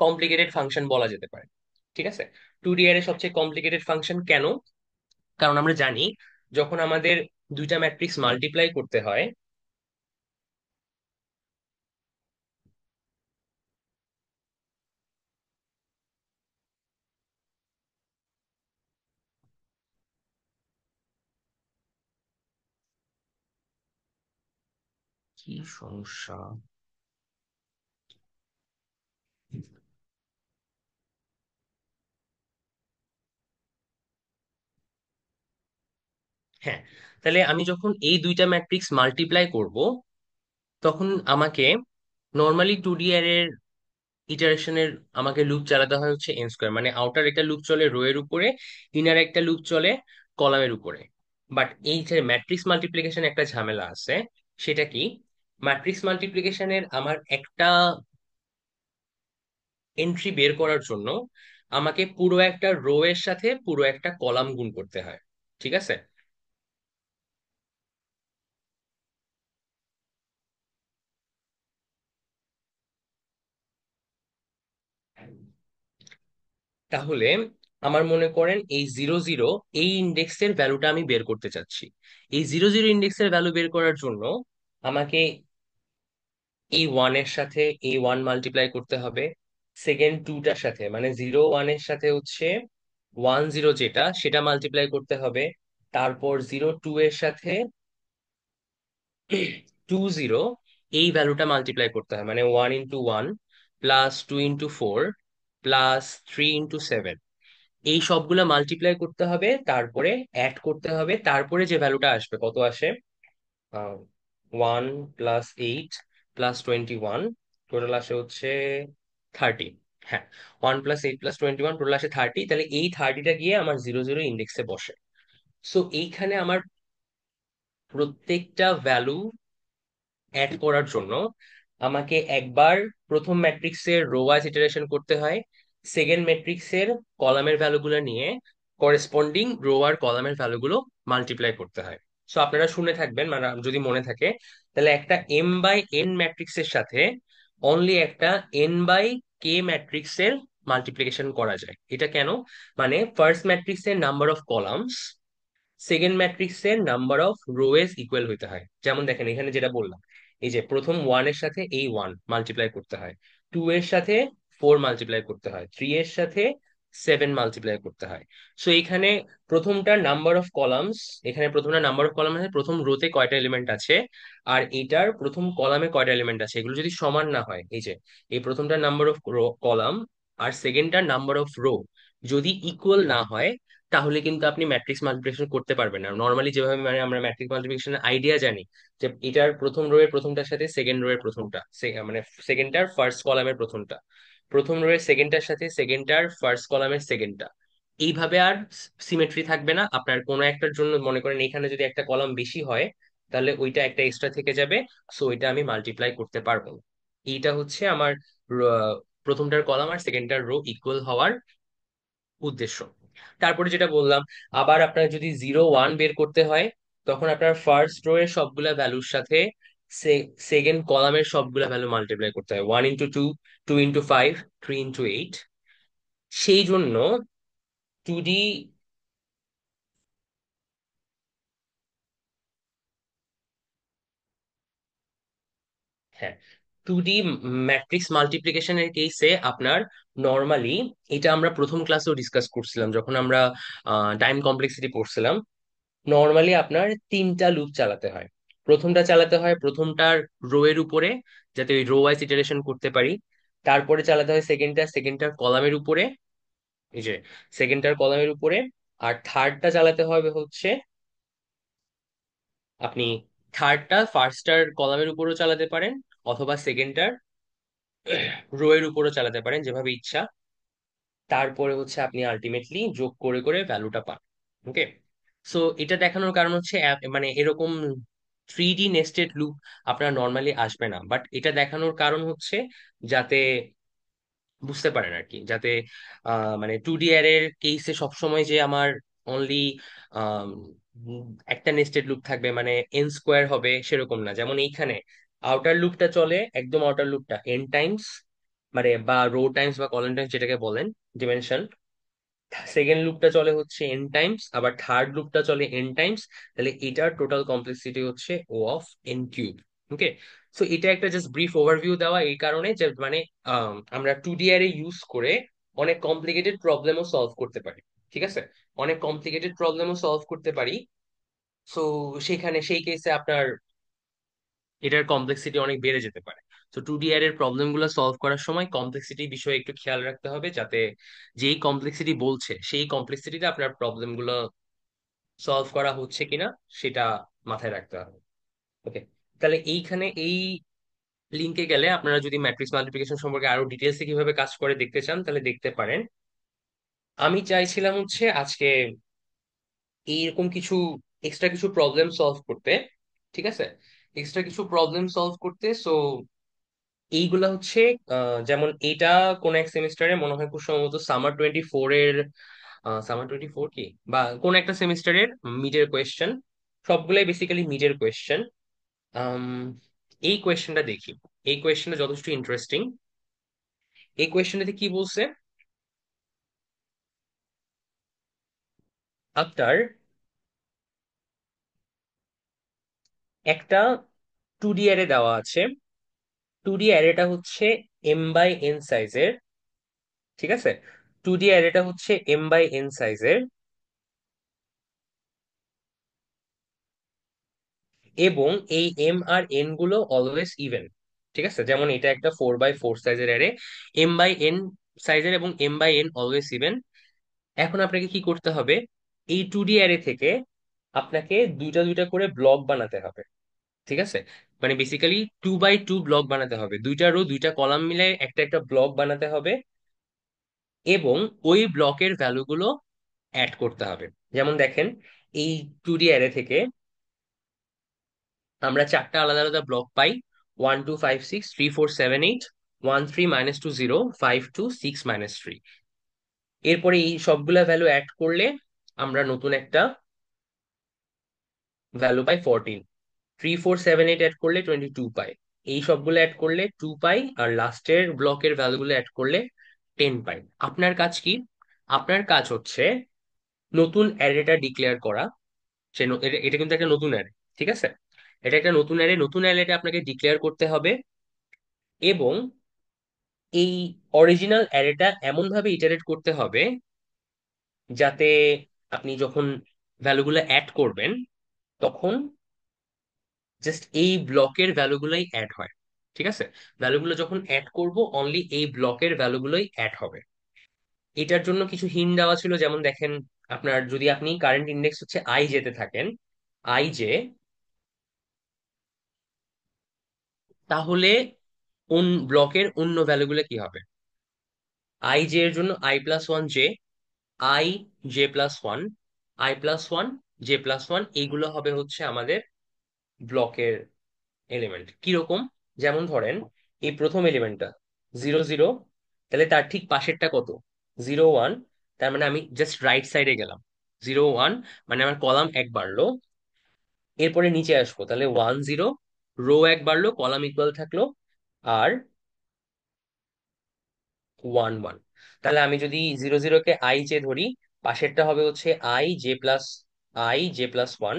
কমপ্লিকেটেড ফাংশন বলা যেতে পারে। ঠিক আছে, টু ডি এর সবচেয়ে কমপ্লিকেটেড ফাংশন কেন, কারণ আমরা জানি যখন আমাদের দুইটা ম্যাট্রিক্স মাল্টিপ্লাই করতে হয়। কি সমস্যা, হ্যাঁ, তাহলে আমি যখন এই দুইটা ম্যাট্রিক্স মাল্টিপ্লাই করব, তখন আমাকে নর্মালি টু ডি এর ইটারেশনের আমাকে লুপ চালাতে হয় হচ্ছে এন স্কোয়ার, মানে আউটার একটা লুপ চলে রো এর উপরে, ইনার একটা লুপ চলে কলামের উপরে। বাট এই যে ম্যাট্রিক্স মাল্টিপ্লিকেশন একটা ঝামেলা আছে। সেটা কি, ম্যাট্রিক্স মাল্টিপ্লিকেশনের আমার একটা এন্ট্রি বের করার জন্য আমাকে পুরো একটা রো এর সাথে পুরো একটা কলাম গুণ করতে হয়। ঠিক আছে, তাহলে আমার মনে করেন এই 0 0 এই ইন্ডেক্সের ভ্যালুটা আমি বের করতে চাচ্ছি। এই 0 0 ইন্ডেক্সের ভ্যালু বের করার জন্য আমাকে এই ওয়ানের সাথে এই ওয়ান মাল্টিপ্লাই করতে হবে, সেকেন্ড টুটার সাথে মানে 0 1 এর সাথে হচ্ছে 1 0 যেটা সেটা মাল্টিপ্লাই করতে হবে, তারপর 0 2 এর সাথে 2 0 এই ভ্যালুটা মাল্টিপ্লাই করতে হয়, মানে 1 × 1 প্লাস 2 × 4 প্লাস 3 × 7, এই সবগুলা মাল্টিপ্লাই করতে হবে, তারপরে অ্যাড করতে হবে, তারপরে যে ভ্যালুটা আসবে কত আসে, 1 + 8 + 21, টোটাল আসে হচ্ছে 30। হ্যাঁ, 1 + 8 + 21 টোটাল আসে 30। তাহলে এই 30টা গিয়ে আমার 0 0 ইন্ডেক্সে বসে। সো এইখানে আমার প্রত্যেকটা ভ্যালু অ্যাড করার জন্য আমাকে একবার প্রথম ম্যাট্রিক্সের রো ওয়াইজ ইটারেশন করতে হয়, সেকেন্ড ম্যাট্রিক্সের কলামের ভ্যালুগুলো নিয়ে করেসপন্ডিং রো আর কলামের ভ্যালুগুলো মাল্টিপ্লাই করতে হয়। সো আপনারা শুনে থাকবেন, মানে যদি মনে থাকে, তাহলে একটা m/n ম্যাট্রিক্সের সাথে অনলি একটা n/k ম্যাট্রিক্সের মাল্টিপ্লিকেশন করা যায়। এটা কেন? মানে ফার্স্ট ম্যাট্রিক্সের নাম্বার অফ কলামস সেকেন্ড ম্যাট্রিক্সের নাম্বার অফ রোয়েজ ইকুয়াল হইতে হয়। যেমন দেখেন এখানে যেটা বললাম, এই যে প্রথম 1 এর সাথে এই 1 মাল্টিপ্লাই করতে হয়, 2 এর সাথে 4 মাল্টিপ্লাই করতে হয়, 3 এর সাথে 7 মাল্টিপ্লাই করতে হয়। সো এখানে প্রথমটার নাম্বার অফ কলামস, এখানে প্রথমটা নাম্বার অফ কলাম আছে, প্রথম রোতে কয়টা এলিমেন্ট আছে, আর এটার প্রথম কলামে কয়টা এলিমেন্ট আছে, এগুলো যদি সমান না হয়, এই যে এই প্রথমটার নাম্বার অফ কলাম আর সেকেন্ডটার নাম্বার অফ রো যদি ইকুয়াল না হয়, তাহলে কিন্তু আপনি ম্যাট্রিক্স মাল্টিপ্লিকেশন করতে পারবেন না। নর্মালি যেভাবে মানে আমরা ম্যাট্রিক্স মাল্টিপ্লিকেশনের আইডিয়া জানি, যে এটার প্রথম রো এর প্রথমটার সাথে সেকেন্ড রো এর প্রথমটা, মানে সেকেন্ডটার ফার্স্ট কলামের প্রথমটা, প্রথম রো এর সেকেন্ডটার সাথে সেকেন্ডটার ফার্স্ট কলামের সেকেন্ডটা, এইভাবে আর সিমেট্রি থাকবে না। আপনার কোনো একটার জন্য মনে করেন এখানে যদি একটা কলাম বেশি হয়, তাহলে ওইটা একটা এক্সট্রা থেকে যাবে, সো ওইটা আমি মাল্টিপ্লাই করতে পারবো না। এইটা হচ্ছে আমার প্রথমটার কলাম আর সেকেন্ডটার রো ইকুয়াল হওয়ার উদ্দেশ্য। তারপরে যেটা বললাম, আবার আপনার যদি 0 1 বের করতে হয়, তখন আপনার ফার্স্ট রো এর সবগুলা ভ্যালুর সাথে সেকেন্ড কলামের সবগুলা ভ্যালু মাল্টিপ্লাই করতে হয়, 1 × 2, 2 × 5, 3 × 8। সেই জন্য 2D, হ্যাঁ, 2D ম্যাট্রিক্স মাল্টিপ্লিকেশনের কেসে আপনার নর্মালি, এটা আমরা প্রথম ক্লাসেও ডিসকাস করছিলাম যখন আমরা টাইম কমপ্লেক্সিটি পড়ছিলাম, নর্মালি আপনার তিনটা লুপ চালাতে হয়। প্রথমটা চালাতে হয় প্রথমটার রো এর উপরে, যাতে ওই রো ওয়াইজ ইটারেশন করতে পারি। তারপরে চালাতে হয় সেকেন্ডটার কলামের উপরে, এই যে সেকেন্ডটার কলামের উপরে। আর থার্ডটা চালাতে হবে হচ্ছে আপনি থার্ডটা ফার্স্টটার কলামের উপরও চালাতে পারেন, অথবা সেকেন্ডটার রো এর উপরও চালাতে পারেন, যেভাবে ইচ্ছা। তারপরে হচ্ছে আপনি আলটিমেটলি যোগ করে করে ভ্যালুটা পান। ওকে, সো এটা দেখানোর কারণ হচ্ছে মানে এরকম 3D নেস্টেড লুপ আপনার নর্মালি আসবে না, বাট এটা দেখানোর কারণ হচ্ছে যাতে বুঝতে পারেন আর কি, যাতে মানে 2D অ্যারের কেসে সবসময় যে আমার অনলি একটা নেস্টেড লুপ থাকবে, মানে n² হবে সেরকম না। যেমন এইখানে আউটার লুপটা চলে, একদম আউটার লুপটা n টাইমস, মানে বা রো টাইমস বা কলাম টাইমস যেটাকে বলেন, ডিমেনশন। সেকেন্ড লুপটা চলে হচ্ছে n টাইমস, আবার থার্ড লুপটা চলে n টাইমস। তাহলে এটার টোটাল কমপ্লেক্সিটি হচ্ছে O(n³). ওকে, সো এটা একটা জাস্ট ব্রিফ ওভারভিউ দেওয়া এই কারণে যে মানে আমরা 2D অ্যারে ইউজ করে অনেক কমপ্লিকেটেড প্রবলেমও সলভ করতে পারি। ঠিক আছে, অনেক কমপ্লিকেটেড প্রবলেমও সলভ করতে পারি। সো সেখানে সেই কেসে আপনার এটার কমপ্লেক্সিটি অনেক বেড়ে যেতে পারে। তো 2D এর প্রবলেম গুলো সলভ করার সময় কমপ্লেক্সিটি বিষয়ে একটু খেয়াল রাখতে হবে, যাতে যেই কমপ্লেক্সিটি বলছে সেই কমপ্লেক্সিটিতে আপনার প্রবলেম গুলো সলভ করা হচ্ছে কিনা সেটা মাথায় রাখতে হবে। ওকে, তাহলে এইখানে এই লিঙ্কে গেলে আপনারা যদি ম্যাট্রিক্স মাল্টিপ্লিকেশন সম্পর্কে আরো ডিটেলসে কিভাবে কাজ করে দেখতে চান, তাহলে দেখতে পারেন। আমি চাইছিলাম হচ্ছে আজকে এইরকম কিছু এক্সট্রা কিছু প্রবলেম সলভ করতে। ঠিক আছে, এক্সট্রা কিছু প্রবলেম সলভ করতে। সো এইগুলা হচ্ছে যেমন এটা কোন এক সেমিস্টারে মনে হয় খুব সম্ভবত সামার 24 এর, সামার 24 কি বা কোন একটা সেমিস্টারের মিডের কোয়েশ্চেন, সবগুলাই বেসিক্যালি মিডের কোয়েশ্চেন। এই কোয়েশ্চেনটা দেখি, এই কোয়েশ্চেনটা যথেষ্ট ইন্টারেস্টিং। এই কোয়েশ্চেনটাতে কি বলছে, আপনার একটা 2D অ্যারে দেওয়া আছে। 2D অ্যারেটা হচ্ছে m/n সাইজের, ঠিক আছে? 2D অ্যারেটা হচ্ছে m/n সাইজের, এবং এই এম আর এন গুলো অলওয়েজ ইভেন, ঠিক আছে? যেমন এটা একটা 4x4 সাইজের অ্যারে, m/n সাইজের, এবং m/n অলওয়েজ ইভেন। এখন আপনাকে কি করতে হবে, এই 2D অ্যারে থেকে আপনাকে দুইটা দুইটা করে ব্লক বানাতে হবে, ঠিক আছে? মানে বেসিক্যালি 2x2 ব্লক বানাতে হবে, দুইটা রো দুইটা কলাম মিলে একটা একটা ব্লক বানাতে হবে, এবং ওই ব্লকের ভ্যালুগুলো অ্যাড করতে হবে। যেমন দেখেন, এই 2D অ্যারে থেকে আমরা চারটা আলাদা আলাদা ব্লক পাই: 1 2 5 6 3 4 7 8, 1 3 - 2 0 5 2 6 - 3। এরপরে এই সবগুলা ভ্যালু অ্যাড করলে আমরা নতুন একটা ভ্যালু পাই 14। 3 4 7 8 অ্যাড করলে 22 পাই। এই সবগুলো অ্যাড করলে 2 পাই, আর লাস্টের ব্লকের ভ্যালুগুলো অ্যাড করলে 10 পাই। আপনার কাজ কি? আপনার কাজ হচ্ছে নতুন অ্যারেটা ডিক্লেয়ার করা। এটা এটা কিন্তু একটা নতুন অ্যারে, ঠিক আছে? এটা একটা নতুন অ্যারে, নতুন অ্যারেটা আপনাকে ডিক্লেয়ার করতে হবে, এবং এই অরিজিনাল অ্যারেটা এমন ভাবে ইটারেট করতে হবে যাতে আপনি যখন ভ্যালুগুলো অ্যাড করবেন তখন জাস্ট এই ব্লকের ভ্যালুগুলোই অ্যাড হয়, ঠিক আছে? ভ্যালুগুলো যখন অ্যাড করব অনলি এই ব্লকের ভ্যালুগুলোই অ্যাড হবে। এটার জন্য কিছু হিন্ট দেওয়া ছিল, যেমন দেখেন, আপনার যদি আপনি কারেন্ট ইন্ডেক্স হচ্ছে আই যেতে থাকেন, আই জে, তাহলে কোন ব্লকের অন্য ভ্যালুগুলো কি হবে? আই জে এর জন্য i+1 J, i j+1, i+1 j+1, এইগুলো হবে হচ্ছে আমাদের ব্লকের এলিমেন্ট। কিরকম? যেমন ধরেন, এই প্রথম এলিমেন্টটা 0 0, তাহলে তার ঠিক পাশেরটা কত? 0 1, তার মানে আমি জাস্ট রাইট সাইডে গেলাম। 0 1 মানে আমার কলাম এক বাড়লো। এরপরে নিচে আসবো, তাহলে 1 0, রো এক বাড়লো, কলাম ইকুয়াল থাকলো, আর 1 1। তাহলে আমি যদি 0 0 কে আই জে ধরি, পাশেরটা হবে হচ্ছে i j+1,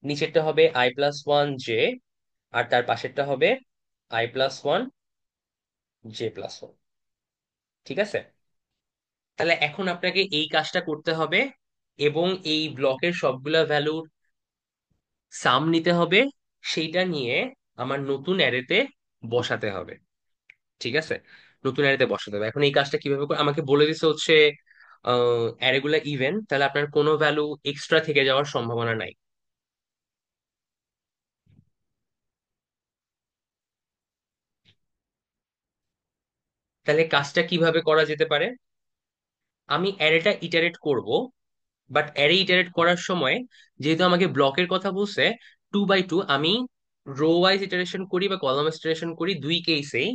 নিচেরটা হবে i+1 জে, আর তার পাশেরটা হবে i+1 j+1, ঠিক আছে? তাহলে এখন আপনাকে এই কাজটা করতে হবে, এবং এই ব্লকের সবগুলা ভ্যালুর সাম নিতে হবে, সেইটা নিয়ে আমার নতুন অ্যারেতে বসাতে হবে, ঠিক আছে? নতুন অ্যারেতে বসাতে হবে। এখন এই কাজটা কিভাবে আমাকে বলে দিছে হচ্ছে অ্যারেগুলা ইভেন, তাহলে আপনার কোনো ভ্যালু এক্সট্রা থেকে যাওয়ার সম্ভাবনা নাই। তাহলে কাজটা কিভাবে করা যেতে পারে? আমি অ্যারেটা ইটারেট করব, বাট অ্যারে ইটারেট করার সময় যেহেতু আমাকে ব্লকের কথা বলছে, 2x2, আমি রো ওয়াইজ ইটারেশন করি বা কলাম ইটারেশন করি দুই কেসেই।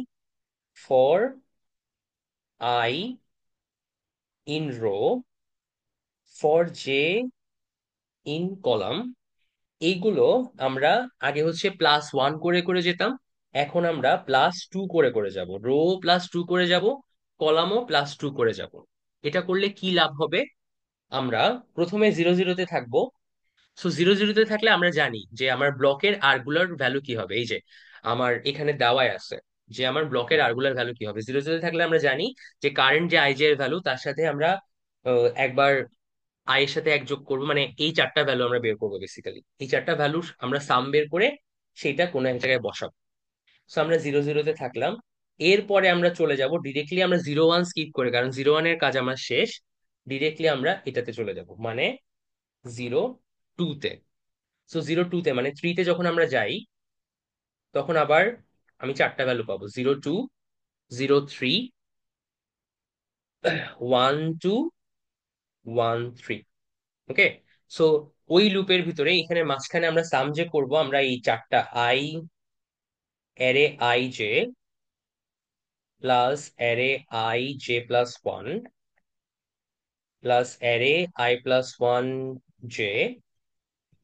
For i in row, for j in column, এইগুলো আমরা আগে হচ্ছে +1 করে করে যেতাম, এখন আমরা +2 করে করে যাব, রো +2 করে যাব, কলামও +2 করে যাব। এটা করলে কি লাভ হবে? আমরা প্রথমে 0 0-তে থাকবো। সো 0 0-তে থাকলে আমরা জানি যে আমার ব্লকের আর্গুলার ভ্যালু কি হবে। এই যে আমার এখানে দেওয়াই আছে যে আমার ব্লকের আর্গুলার ভ্যালু কি হবে। 0 0-তে থাকলে আমরা জানি যে কারেন্ট যে আইজে এর ভ্যালু, তার সাথে আমরা একবার আই এর সাথে এক যোগ করবো, মানে এই চারটা ভ্যালু আমরা বের করবো। বেসিক্যালি এই চারটা ভ্যালু আমরা সাম বের করে সেটা কোনো এক জায়গায় বসাবো। সো আমরা 0 0-তে থাকলাম। এরপরে আমরা চলে যাব ডিরেক্টলি, আমরা 0 1 স্কিপ করে, কারণ 0 1 এর কাজ আমার শেষ। ডিরেক্টলি আমরা এটাতে চলে যাব, মানে 0 2-তে। সো 0 2-তে মানে 3-তে যখন আমরা যাই, তখন আবার আমি চারটা ভ্যালু পাবো: 0 2, 0 3, 1 2, 1 3। ওকে? সো ওই লুপের ভিতরে এখানে মাঝখানে আমরা সাম যে করবো, আমরা এই চারটা I, array I J plus array i j+1 plus array i+1 J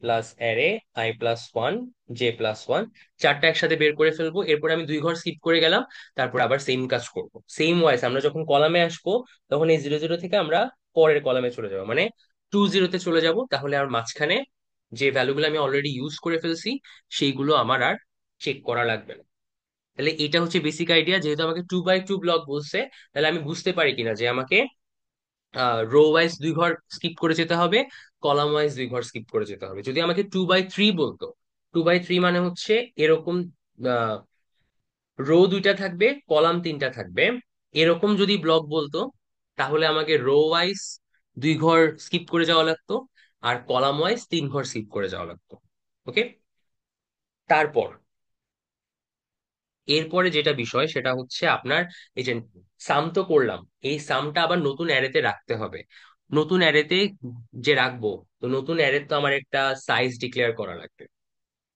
plus array i+1 j+1, চারটা একসাথে বের করে ফেলবো। এরপর আমি দুই ঘর স্কিপ করে গেলাম, তারপর আবার সেম কাজ করব। সেম ওয়াইজ আমরা যখন কলামে আসবো, তখন এই 0 0 থেকে আমরা পরের কলামে চলে যাবো, মানে 20-তে চলে যাব, তাহলে আর মাঝখানে যে ভ্যালুগুলো আমি অলরেডি ইউজ করে ফেলছি সেইগুলো আমার আর চেক করা লাগবে না। তাহলে এটা হচ্ছে বেসিক আইডিয়া। যেহেতু আমাকে 2x2 ব্লক বলছে, তাহলে আমি বুঝতে পারি কিনা যে আমাকে রো ওয়াইজ 2 ঘর স্কিপ করে যেতে হবে, কলাম ওয়াইজ 2 ঘর স্কিপ করে যেতে হবে। যদি আমাকে 2x3 বলতো, 2x3 মানে হচ্ছে এরকম রো 2টা থাকবে, কলাম 3টা থাকবে, এরকম যদি ব্লক বলতো, তাহলে আমাকে রো ওয়াইজ 2 ঘর স্কিপ করে যাওয়া লাগতো, আর কলাম ওয়াইজ 3 ঘর স্কিপ করে যাওয়া লাগতো। ওকে, তারপর এরপরে যেটা বিষয় সেটা হচ্ছে আপনার এই যে সাম তো করলাম, এই সামটা আবার নতুন অ্যারেতে রাখতে হবে। নতুন অ্যারেতে যে রাখবো, তো নতুন অ্যারে তো আমার একটা সাইজ ডিক্লেয়ার করা লাগবে।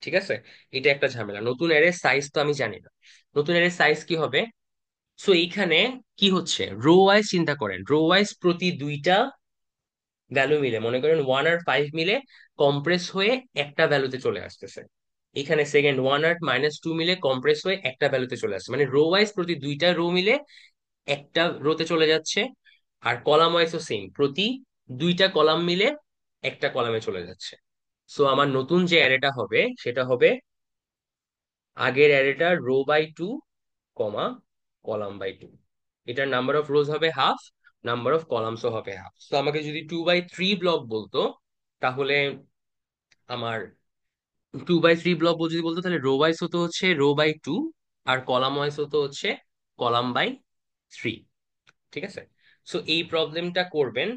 ঠিক আছে, এটা একটা ঝামেলা। নতুন অ্যারে সাইজ তো আমি জানি না, নতুন অ্যারে সাইজ কি হবে। সো এইখানে কি হচ্ছে, রো ওয়াইজ চিন্তা করেন, রো ওয়াইজ প্রতি 2টা ভ্যালু মিলে, মনে করেন 1 আর 5 মিলে কম্প্রেস হয়ে একটা ভ্যালুতে চলে আসতেছে। এখানে সেকেন্ড 1 আর -2 মিলে কম্প্রেস হয়ে একটা ভ্যালুতে চলে আসছে, মানে রো ওয়াইজ প্রতি 2টা রো মিলে একটা রোতে চলে যাচ্ছে। আর কলাম ওয়াইজও সেম, প্রতি 2টা কলাম মিলে একটা কলামে চলে যাচ্ছে। সো আমার নতুন যে অ্যারেটা হবে সেটা হবে আগের অ্যারেটা রো/2, কলাম/2। এটার নাম্বার অফ রোজ হবে হাফ, নাম্বার অফ কলামসও হবে হাফ। তো আমাকে যদি 2/3 ব্লক বলতো, তাহলে আমার 2/3 ব্লক যদি বলতো, তাহলে রো ওয়াইজ হতো হচ্ছে রো/2, আর কলাম ওয়াইজ হতো হচ্ছে কলাম/3। ঠিক আছে, সো এই প্রবলেমটা করবেন।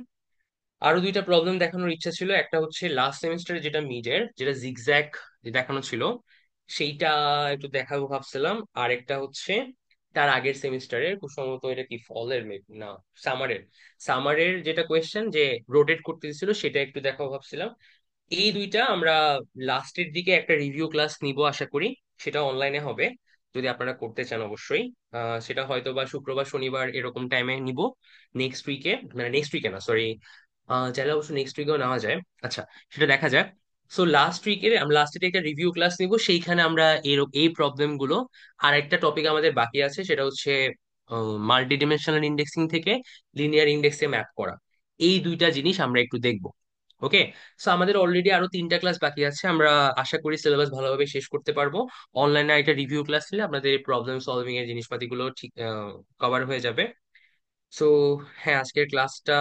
আরো 2টা প্রবলেম দেখানোর ইচ্ছা ছিল, একটা হচ্ছে লাস্ট সেমিস্টারে যেটা মিডের যেটা জিগজ্যাগ যে দেখানো ছিল, সেইটা একটু দেখাবো ভাবছিলাম। আর একটা হচ্ছে তার আগের সেমিস্টারে, খুব সম্ভবত এটা কি ফলের না সামারের, সামারের যেটা কোয়েশ্চেন যে রোটেট করতে দিছিল, সেটা একটু দেখাবো ভাবছিলাম। এই 2টা আমরা লাস্টের দিকে একটা রিভিউ ক্লাস নিব আশা করি, সেটা অনলাইনে হবে, যদি আপনারা করতে চান অবশ্যই। সেটা হয়তো বা শুক্রবার শনিবার এরকম টাইমে নিব নেক্সট উইকে, মানে নেক্সট উইকে না সরি, চাইলে অবশ্য নেক্সট উইকেও নেওয়া যায়। আচ্ছা, সেটা দেখা যাক। সো লাস্ট উইকের আমরা লাস্টে একটা রিভিউ ক্লাস নিব, সেইখানে আমরা এই প্রবলেম গুলো, আর একটা টপিক আমাদের বাকি আছে সেটা হচ্ছে মাল্টি ডিমেনশনাল ইন্ডেক্সিং থেকে লিনিয়ার ইন্ডেক্সে ম্যাপ করা। এই 2টা জিনিস আমরা একটু দেখবো। ওকে, সো আমাদের অলরেডি আরো 3টা ক্লাস বাকি আছে, আমরা আশা করি সিলেবাস ভালোভাবে শেষ করতে পারবো। অনলাইনে একটা রিভিউ ক্লাস নিলে আপনাদের প্রবলেম সলভিং এর জিনিসপাতিগুলো ঠিক কভার হয়ে যাবে। সো হ্যাঁ, আজকের ক্লাসটা